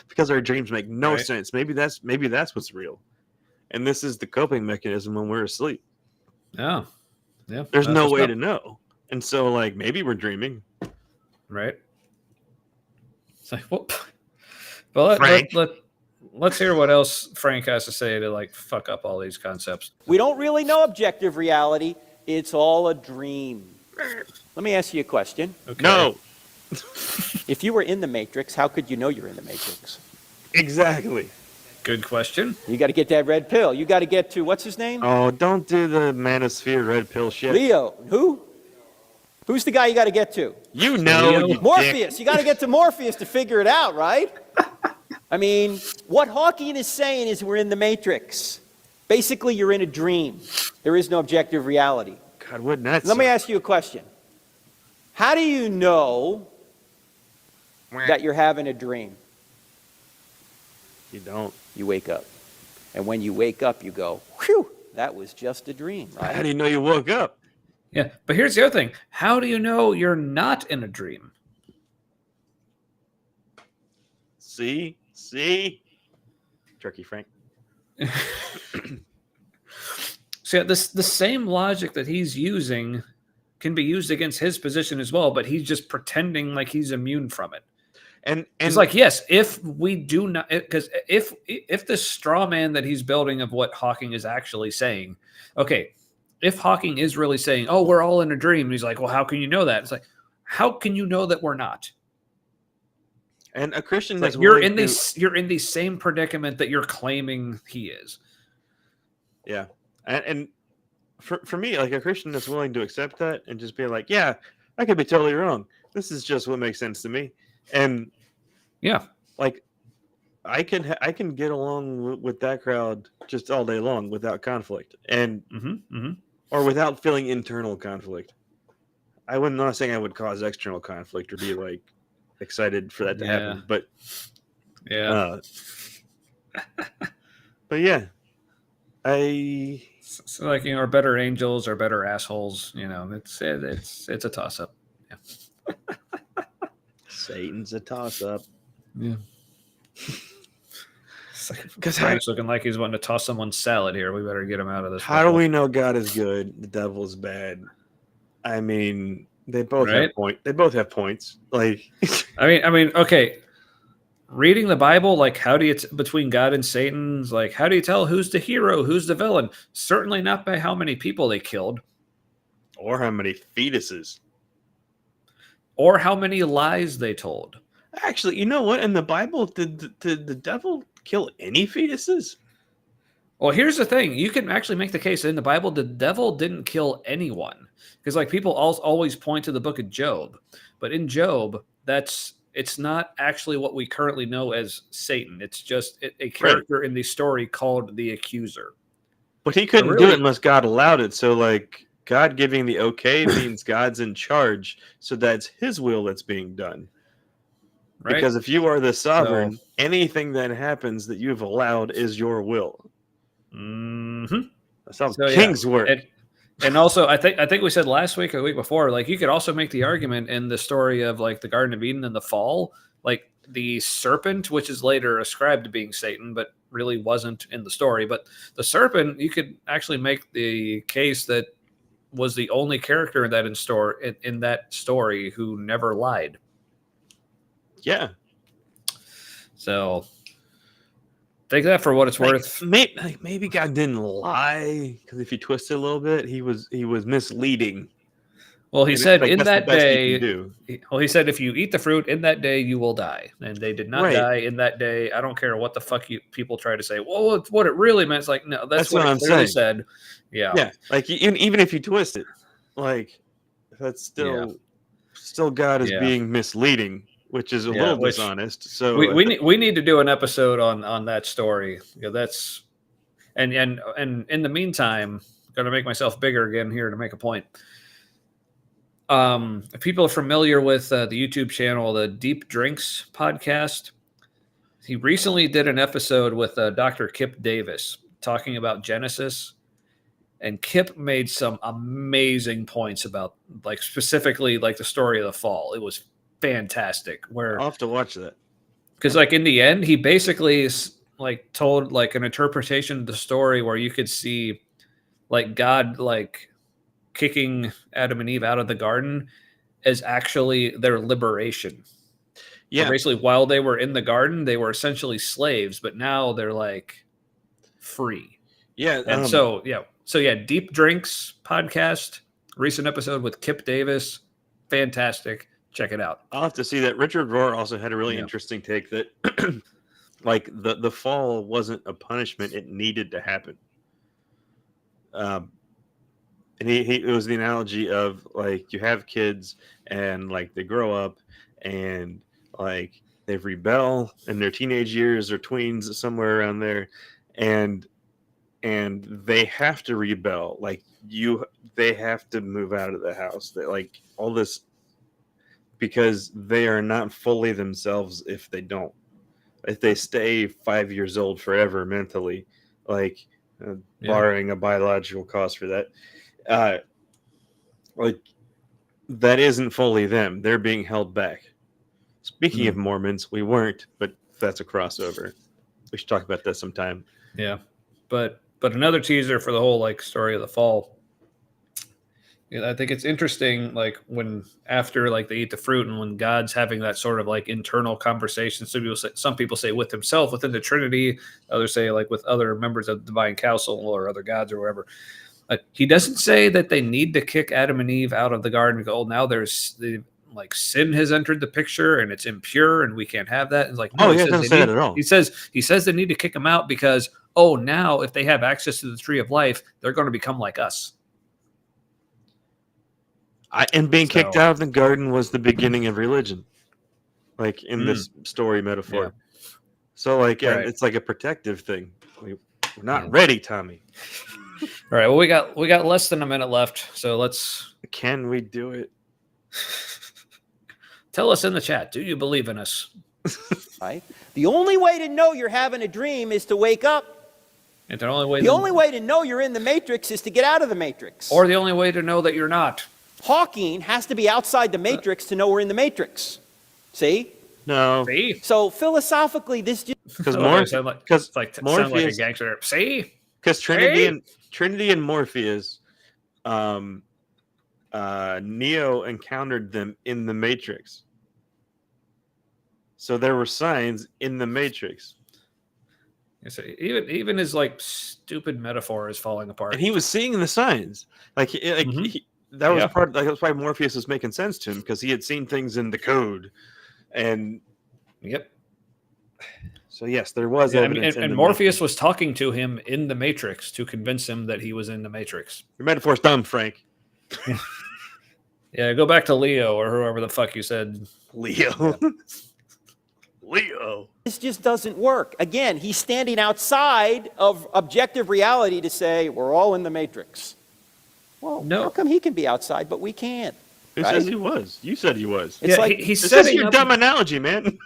because our dreams make no sense. Maybe that's what's real. And this is the coping mechanism when we're asleep. Oh, yeah. There's no way to know. And so, like, maybe we're dreaming. Right. It's like, well, let's hear what else Frank has to say to like fuck up all these concepts. We don't really know objective reality. It's all a dream. Let me ask you a question. Okay. No. If you were in the Matrix, how could you know you're in the Matrix? Exactly. Good question. You got to get that red pill. You got to get to, what's his name? Oh, don't do the manosphere red pill shit. Leo. Who? Who's the guy you got to get to? You know, Leo? you dick. Morpheus. You got to get to Morpheus to figure it out, right? I mean, what Hawking is saying is we're in the Matrix. Basically, you're in a dream. There is no objective reality. God, wouldn't that Let me suck? ask you a question. How do you know that you're having a dream? You don't. You wake up. And when you wake up, you go, whew, that was just a dream, How right? do you know you woke up? Yeah, but here's the other thing. How do you know you're not in a dream? See? Turkey Frank. So yeah, the same logic that he's using can be used against his position as well, but he's just pretending like he's immune from it. And It's like, yes, if we do not, because if the straw man that he's building of what Hawking is actually saying, okay, if Hawking is really saying, oh, we're all in a dream, and he's like, well, how can you know that? It's like, how can you know that we're not? and a Christian It's that's like you're willing in to- the you're in the same predicament that you're claiming he is. Yeah. And for me, like a Christian that's willing to accept that and just be like, yeah, I could be totally wrong. This is just what makes sense to me. And Yeah. like I can get along with that crowd just all day long without conflict and or without feeling internal conflict. I'm not saying I would cause external conflict or be like excited for that to happen, but Yeah. but yeah, So like, you know, our better angels or better assholes, you know, it's a toss up. Yeah. Satan's a toss up. Yeah. Because Frank's looking like he's wanting to toss someone's salad here. We better get him out of this. How do we know God is good, the devil's bad? I mean, they both have points. They both have points. Like, I mean, okay. Reading the Bible, like, how do you between God and Satan's, like, how do you tell who's the hero, who's the villain? Certainly not by how many people they killed, or how many fetuses, or how many lies they told. Actually, you know what? In the Bible, did the devil kill any fetuses? Well, here's the thing. You can actually make the case that in the Bible, the devil didn't kill anyone. Because, like, people always point to the book of Job. But in Job, it's not actually what we currently know as Satan. It's just a character in the story called the accuser. But he couldn't do it unless God allowed it. So, like, God giving the okay means God's in charge. So that's his will that's being done. Right? Because if you are the sovereign, anything that happens that you've allowed is your will. Mm-hmm. That's how kings work. And also, I think we said last week or the week before, like, you could also make the argument in the story of, like, the Garden of Eden and the fall, like the serpent, which is later ascribed to being Satan, but really wasn't in the story. But the serpent, you could actually make the case that was the only character in that story who never lied. Yeah. So take that for what it's worth. Maybe God didn't lie, because if you twist it a little bit, he was misleading. Well, he said in that day. He said if you eat the fruit in that day, you will die, and they did not die in that day. I don't care what the fuck people try to say. Well, what it really meant is like, no, that's what it clearly said. Yeah, yeah. Like even if you twist it, like that's still God is being misleading, which is a little dishonest. So we need to do an episode on that story. Yeah, that's and in the meantime, I'm gonna make myself bigger again here to make a point. If people are familiar with the YouTube channel, the Deep Drinks podcast, he recently did an episode with Dr. Kip Davis talking about Genesis, and Kip made some amazing points about, like, specifically like the story of the fall. It was fantastic. Where I'll have to watch that, because, like, in the end, he basically like told like an interpretation of the story where you could see like God like kicking Adam and Eve out of the garden as actually their liberation. Yeah. So basically, while they were in the garden, they were essentially slaves, but now they're like free. Yeah. And so Deep Drinks podcast, recent episode with Kip Davis. Fantastic. Check it out. I'll have to see that. Richard Rohr also had a really interesting take that like the fall wasn't a punishment; it needed to happen. And he it was the analogy of like you have kids and like they grow up and like they rebel in their teenage years or tweens somewhere around there, and they have to rebel. Like they have to move out of the house. They like all this because they are not fully themselves if they don't. If they stay 5 years old forever mentally, like barring a biological cause for that, like that isn't fully them. They're being held back. Speaking of Mormons, we weren't, but that's a crossover. We should talk about that sometime. Yeah, but another teaser for the whole like story of the fall. I think it's interesting, like when after like they eat the fruit and when God's having that sort of like internal conversation. Some people say with himself within the Trinity, others say like with other members of the divine council or other gods or whatever. He doesn't say that they need to kick Adam and Eve out of the garden and go, oh, now there's the like sin has entered the picture and it's impure and we can't have that. And it's like, no, he doesn't say that at all. He says they need to kick them out because, oh, now if they have access to the tree of life, they're going to become like us. And being kicked out of the garden was the beginning of religion, like in this story metaphor. Yeah. So, like, yeah, it's like a protective thing. We're not ready, Tommy. All right. Well, we got less than a minute left, so let's. Can we do it? Tell us in the chat. Do you believe in us? Right. The only way to know you're having a dream is to wake up. And the only way to know you're in the matrix is to get out of the matrix. Or the only way to know that you're not. Hawking has to be outside the matrix to know we're in the matrix. See? No. See? So philosophically, this just because sound like a gangster. See? Because Trinity and Morpheus, Neo encountered them in the Matrix. So there were signs in the Matrix. So even his like stupid metaphor is falling apart. And he was seeing the signs. That was part. Like, that's why Morpheus was making sense to him because he had seen things in the code, and So yes, there was evidence. And Morpheus was talking to him in the Matrix to convince him that he was in the Matrix. Your metaphor's dumb, Frank. Yeah, go back to Leo or whoever the fuck you said. Leo. Yeah. Leo. This just doesn't work. Again, he's standing outside of objective reality to say we're all in the Matrix. Well, no. How come he can be outside, but we can't? Who says he was? You said he was. It's like he's this is your dumb analogy, man.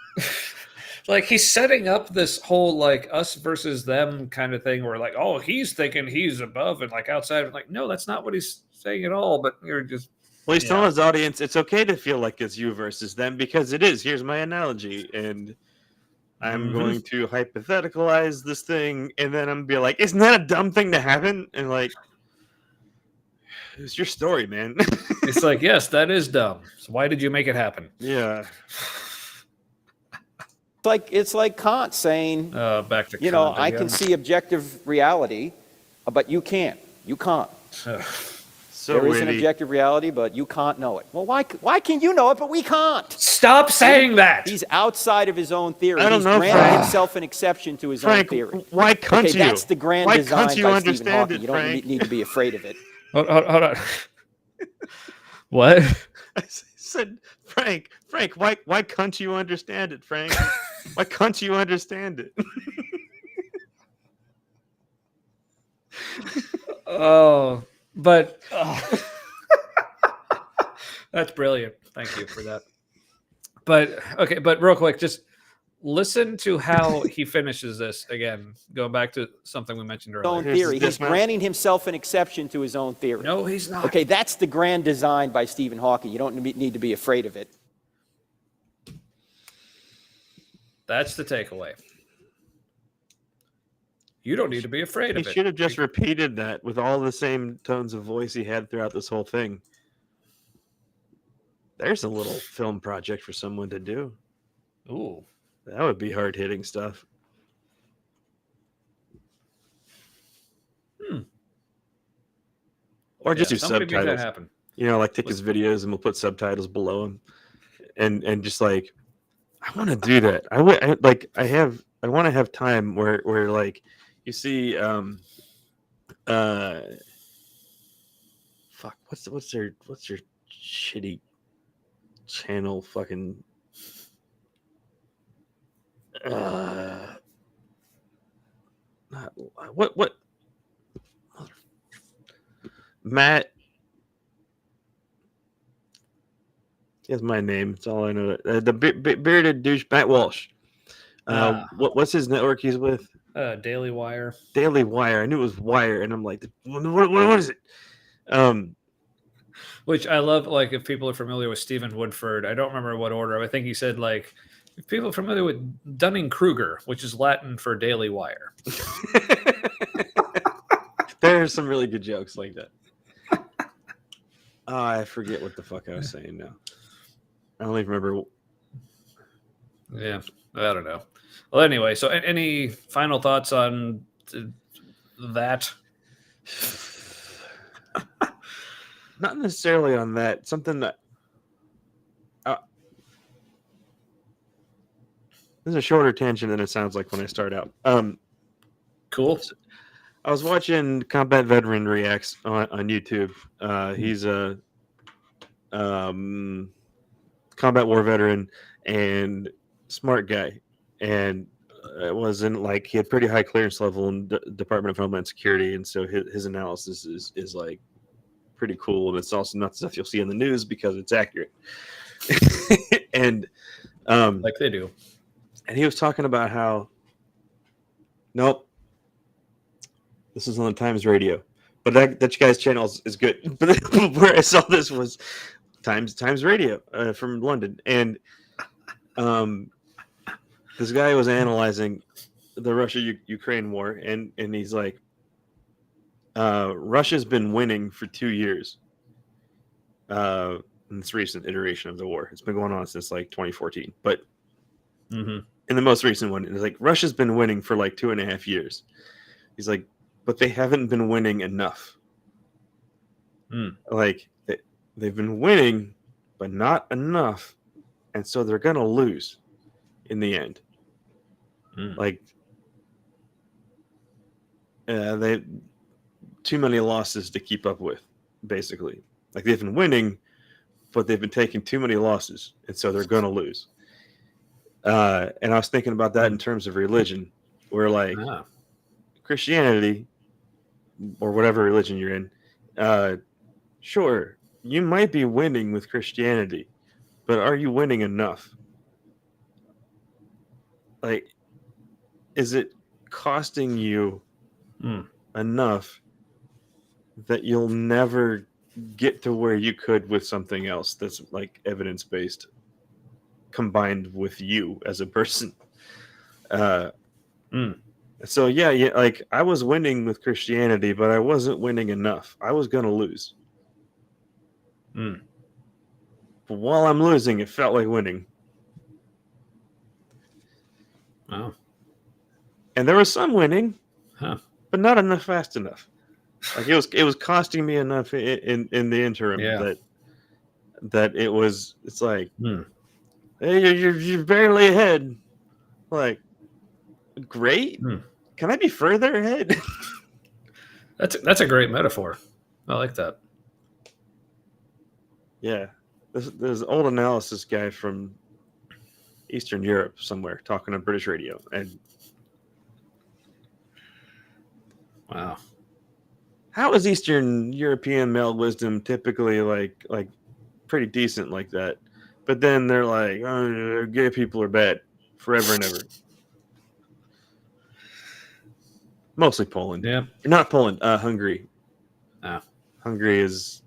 Like he's setting up this whole like us versus them kind of thing where like, oh, he's thinking he's above and like outside. Like, no, that's not what he's saying at all. But you're just he's telling his audience it's okay to feel like it's you versus them because it is. Here's my analogy, and I'm going to hypotheticalize this thing, and then I'm gonna be like, isn't that a dumb thing to happen? And like, it's your story, man. It's like, yes, that is dumb. So why did you make it happen? Yeah. It's like Kant saying, back to Kant I can see objective reality, but you can't. You can't. There is an objective reality, but you can't know it. Well, why can you know it, but we can't? Stop saying that. He's outside of his own theory. I don't know, He's granting himself an exception to his own theory. Why can't you? That's the grand design by Stephen Hawking. You don't Frank? need to be afraid of it. Hold on. What? I said, Frank, why can't you understand it, Frank? Why can't you understand it? That's brilliant. Thank you for that. But real quick, just listen to how he finishes this again. Going back to something we mentioned earlier. Own theory. He's granting himself an exception to his own theory. No, he's not. Okay, that's the grand design by Stephen Hawking. You don't need to be afraid of it. That's the takeaway. You don't need to be afraid of it. He should have just repeated that with all the same tones of voice he had throughout this whole thing. There's a little film project for someone to do. Ooh. That would be hard-hitting stuff. Or just do subtitles. Happen. Like take his videos and we'll put subtitles below him. And just like, I want to do that. I have I want to have time where like you see fuck, what's their shitty channel fucking not what Matt. That's my name. It's all I know. The bearded douche, Matt Walsh. What's his network he's with? Daily Wire. Daily Wire. I knew it was Wire, and I'm like, what is it? Which I love. Like, if people are familiar with Stephen Woodford, I don't remember what order. I think he said like, if people are familiar with Dunning-Kruger, which is Latin for Daily Wire. There's some really good jokes like that. I forget what the fuck I was saying now. I don't even remember. Yeah, I don't know. Well, anyway, so any final thoughts on that? Not necessarily on that. Something that this is a shorter tangent than it sounds like when I start out. Cool. I was watching Combat Veteran Reacts on YouTube. He's a combat war veteran and smart guy, and it wasn't like he had pretty high clearance level in the Department of Homeland Security, and so his analysis is like pretty cool, and it's also not stuff you'll see in the news because it's accurate. And like they do. And he was talking about how nope, this is on the Times Radio, but that guy's channel is good. But where I saw this was Times Radio from London, and this guy was analyzing the Russia-Ukraine war, and he's like, Russia's been winning for 2 years in this recent iteration of the war. It's been going on since like 2014, but in the most recent one, it's like Russia's been winning for like 2.5 years. He's like, but they haven't been winning enough. Like they've been winning, but not enough, and so they're gonna lose in the end. Like they too many losses to keep up with, basically. Like they've been winning, but they've been taking too many losses, and so they're gonna lose. And I was thinking about that in terms of religion, where like Christianity or whatever religion you're in, sure, you might be winning with Christianity, but are you winning enough? Like, is it costing you enough that you'll never get to where you could with something else that's like evidence-based combined with you as a person? So yeah, like I was winning with Christianity, but I wasn't winning enough. I was gonna lose. But while I'm losing, it felt like winning. Wow. And there was some winning, but not enough fast enough. Like it was costing me enough in the interim that it's like, hey, you're barely ahead. Like, great. Can I be further ahead? That's a great metaphor. I like that. Yeah, there's an old analysis guy from Eastern Europe somewhere talking on British radio, and wow, how is Eastern European male wisdom typically like pretty decent like that? But then they're like, oh, gay people are bad forever and ever. Mostly Poland. Yeah, not Poland. Hungary. Hungary is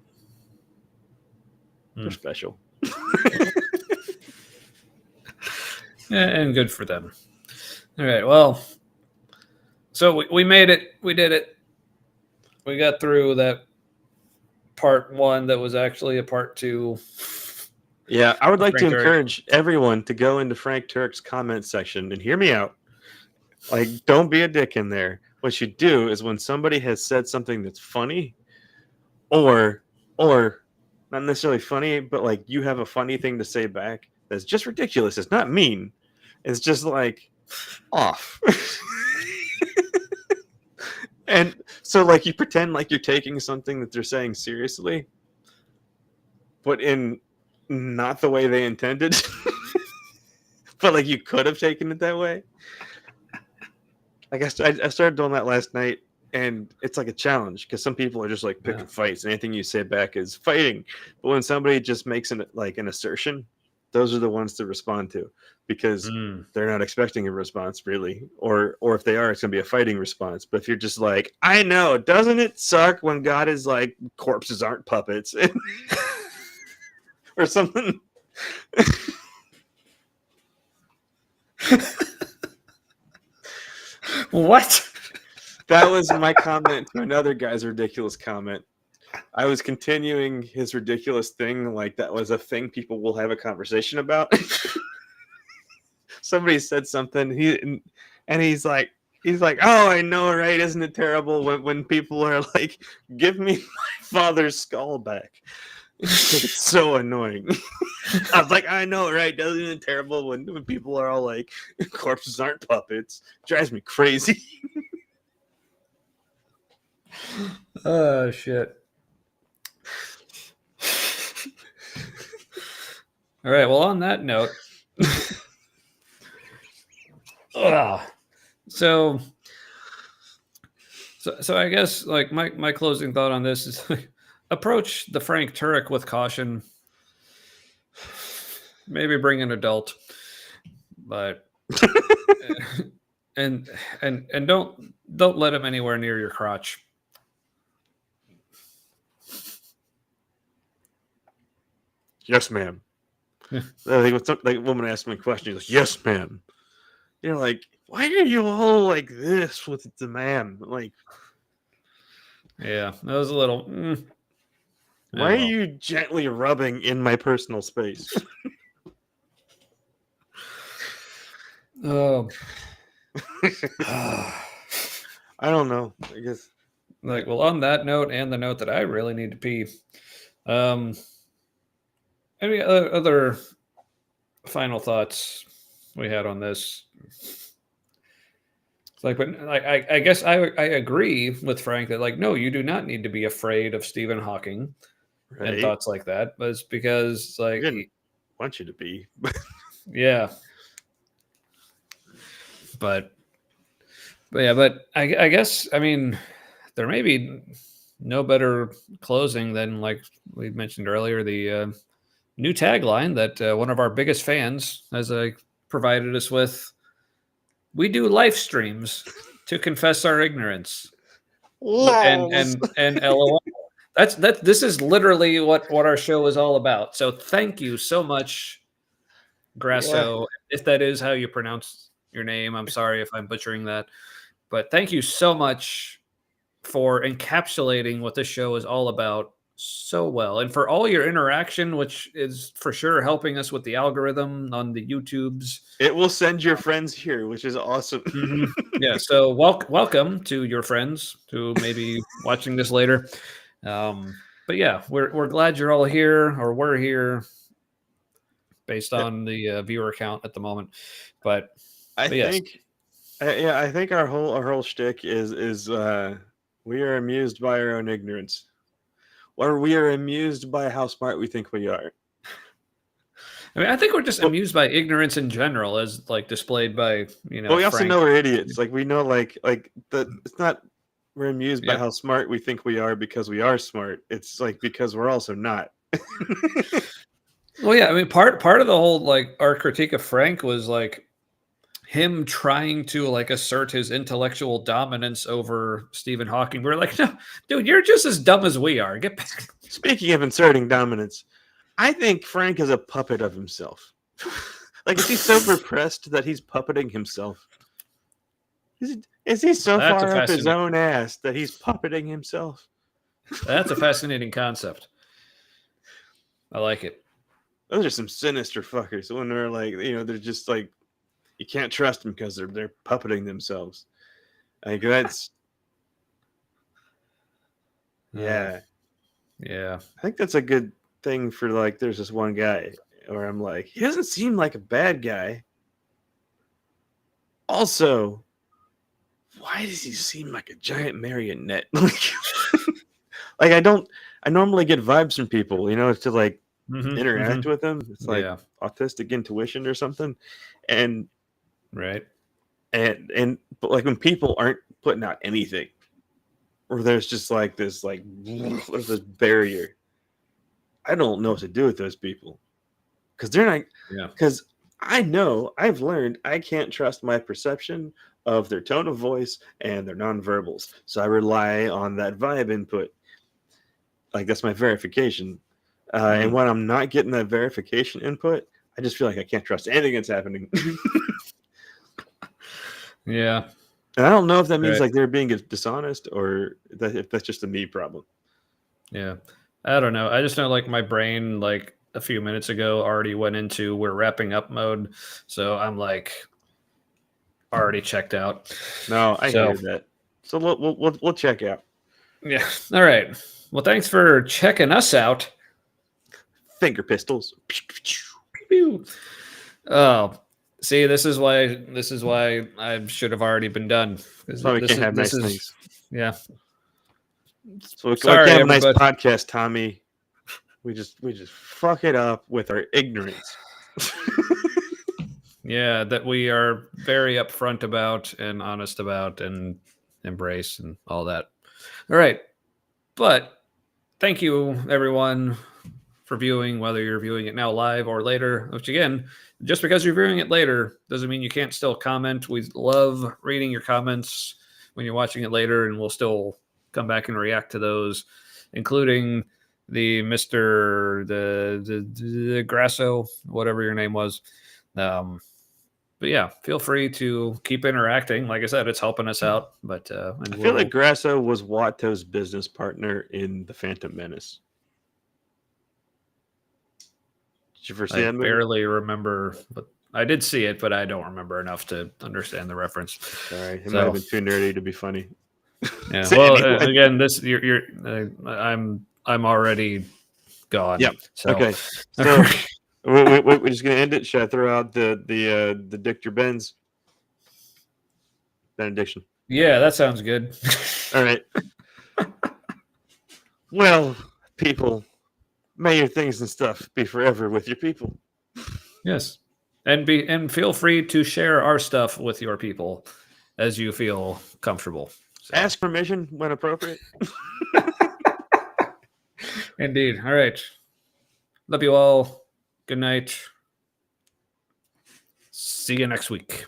they're special. and good for them. All right, well, so we made it. We did it. We got through that part one that was actually a part two. Yeah, I would like to Frank Turek. encourage everyone to go into Frank Turek's comment section and hear me out. Like, don't be a dick in there. What you do is when somebody has said something that's funny, or not necessarily funny, but like you have a funny thing to say back that's just ridiculous. It's not mean. It's just like off. And so, like, you pretend like you're taking something that they're saying seriously, but in not the way they intended. But, like, you could have taken it that way. Like, I started doing that last night, and it's like a challenge because some people are just like picking fights, and anything you say back is fighting. But when somebody just makes an assertion, those are the ones to respond to because they're not expecting a response really, or if they are, it's gonna be a fighting response. But if you're just like, I know, doesn't it suck when God is like corpses aren't puppets, or something. What? That was my comment to another guy's ridiculous comment. I was continuing his ridiculous thing, like that was a thing people will have a conversation about. Somebody said something, he's like, oh, I know, right? Isn't it terrible when people are like, give me my father's skull back? It's so annoying. I was like, I know, right? Doesn't it terrible when people are all like, corpses aren't puppets? Drives me crazy. Oh shit. All right, well, on that note, so I guess like my closing thought on this is approach the Frank Turek with caution. Maybe bring an adult, but and don't let him anywhere near your crotch. Yes, ma'am. I think like a woman asked me a question. She's like, yes, ma'am. You're like, why are you all like this with the man? Like, yeah, that was a little. Why are you gently rubbing in my personal space? Oh, I don't know. I guess. Like, well, on that note, and the note that I really need to pee. Any other final thoughts we had on this? It's like, but like, I guess I agree with Frank that like, no, you do not need to be afraid of Stephen Hawking and thoughts like that. But it's because like, I didn't want you to be. Yeah. But I guess, I mean, there may be no better closing than, like we mentioned earlier, the new tagline that one of our biggest fans has provided us with. We do live streams to confess our ignorance. And LOL. This is literally what our show is all about. So thank you so much, Grasso. Yeah. If that is how you pronounce your name, I'm sorry if I'm butchering that. But thank you so much for encapsulating what this show is all about so well, and for all your interaction, which is for sure helping us with the algorithm on the YouTubes. It will send your friends here, which is awesome. Mm-hmm. Yeah, so welcome to your friends who may be watching this later. But yeah, we're glad you're all here, or we're here, based on the viewer count at the moment. But I think our whole shtick is we are amused by our own ignorance, or we are amused by how smart we think we are. I mean, I think we're just amused by ignorance in general, as like displayed by, you know. But we also know we're idiots. Like we know, like it's not. We're amused by how smart we think we are because we are smart. It's like because we're also not. Well, yeah. I mean, part of the whole like our critique of Frank was like him trying to like assert his intellectual dominance over Stephen Hawking. We're like, no, dude, you're just as dumb as we are. Get back. Speaking of inserting dominance, I think Frank is a puppet of himself. Like, is he so repressed that he's puppeting himself? Is he so far up his own ass that he's puppeting himself? That's a fascinating concept. I like it. Those are some sinister fuckers when they're like, you know, they're just like, you can't trust them because they're puppeting themselves. Like that's, yeah. I think that's a good thing for like. There's this one guy where I'm like, he doesn't seem like a bad guy, Also, why does he seem like a giant marionette? Like I normally get vibes from people, to like interact with them. It's like Yeah. autistic intuition or something. And Right. but like when people aren't putting out anything, or there's just like this there's this barrier. I don't know what to do with those people. Because they're not Yeah. because I've learned I can't trust my perception of their tone of voice and their nonverbals. So I rely on that vibe input. Like that's my verification. And when I'm not getting that verification input, I just feel like I can't trust anything that's happening. Yeah. And I don't know if that means Right. like they're being dishonest or if that's just a me problem. Yeah. I don't know. I just know like my brain like a few minutes ago already went into we're wrapping up mode. So I'm like already checked out. No, I So- hear that. So we'll check out. Yeah. All right. Well, thanks for checking us out. Finger pistols. Pew. Oh, see, this is why I should have already been done. So we can't have nice things. Yeah. So we Sorry, can't have a nice everybody. podcast, Tommy. We just fuck it up with our ignorance. Yeah, that we are very upfront about and honest about and embrace and all that. All right. But thank you, everyone, for viewing, whether you're viewing it now live or later, which again, just because you're viewing it later doesn't mean you can't still comment. We love reading your comments when you're watching it later, and we'll still come back and react to those, including the the Grasso, whatever your name was. But yeah, feel free to keep interacting. Like I said, it's helping us out. But I feel like Grasso was Watto's business partner in The Phantom Menace. Did you ever see I that movie? barely remember, but I did see it, but I don't remember enough to understand the reference. Sorry, it So- might have been too nerdy to be funny. Yeah. So Well, anyway. again, this I'm already gone. Yep. So, Okay. So we're just gonna end it. Should I throw out the Dictor Benz benediction? Yeah, that sounds good. All right. Well, people, may your things and stuff be forever with your people. Yes. And feel free to share our stuff with your people as you feel comfortable. So- Ask permission when appropriate. Indeed. All right. Love you all. Good night. See you next week.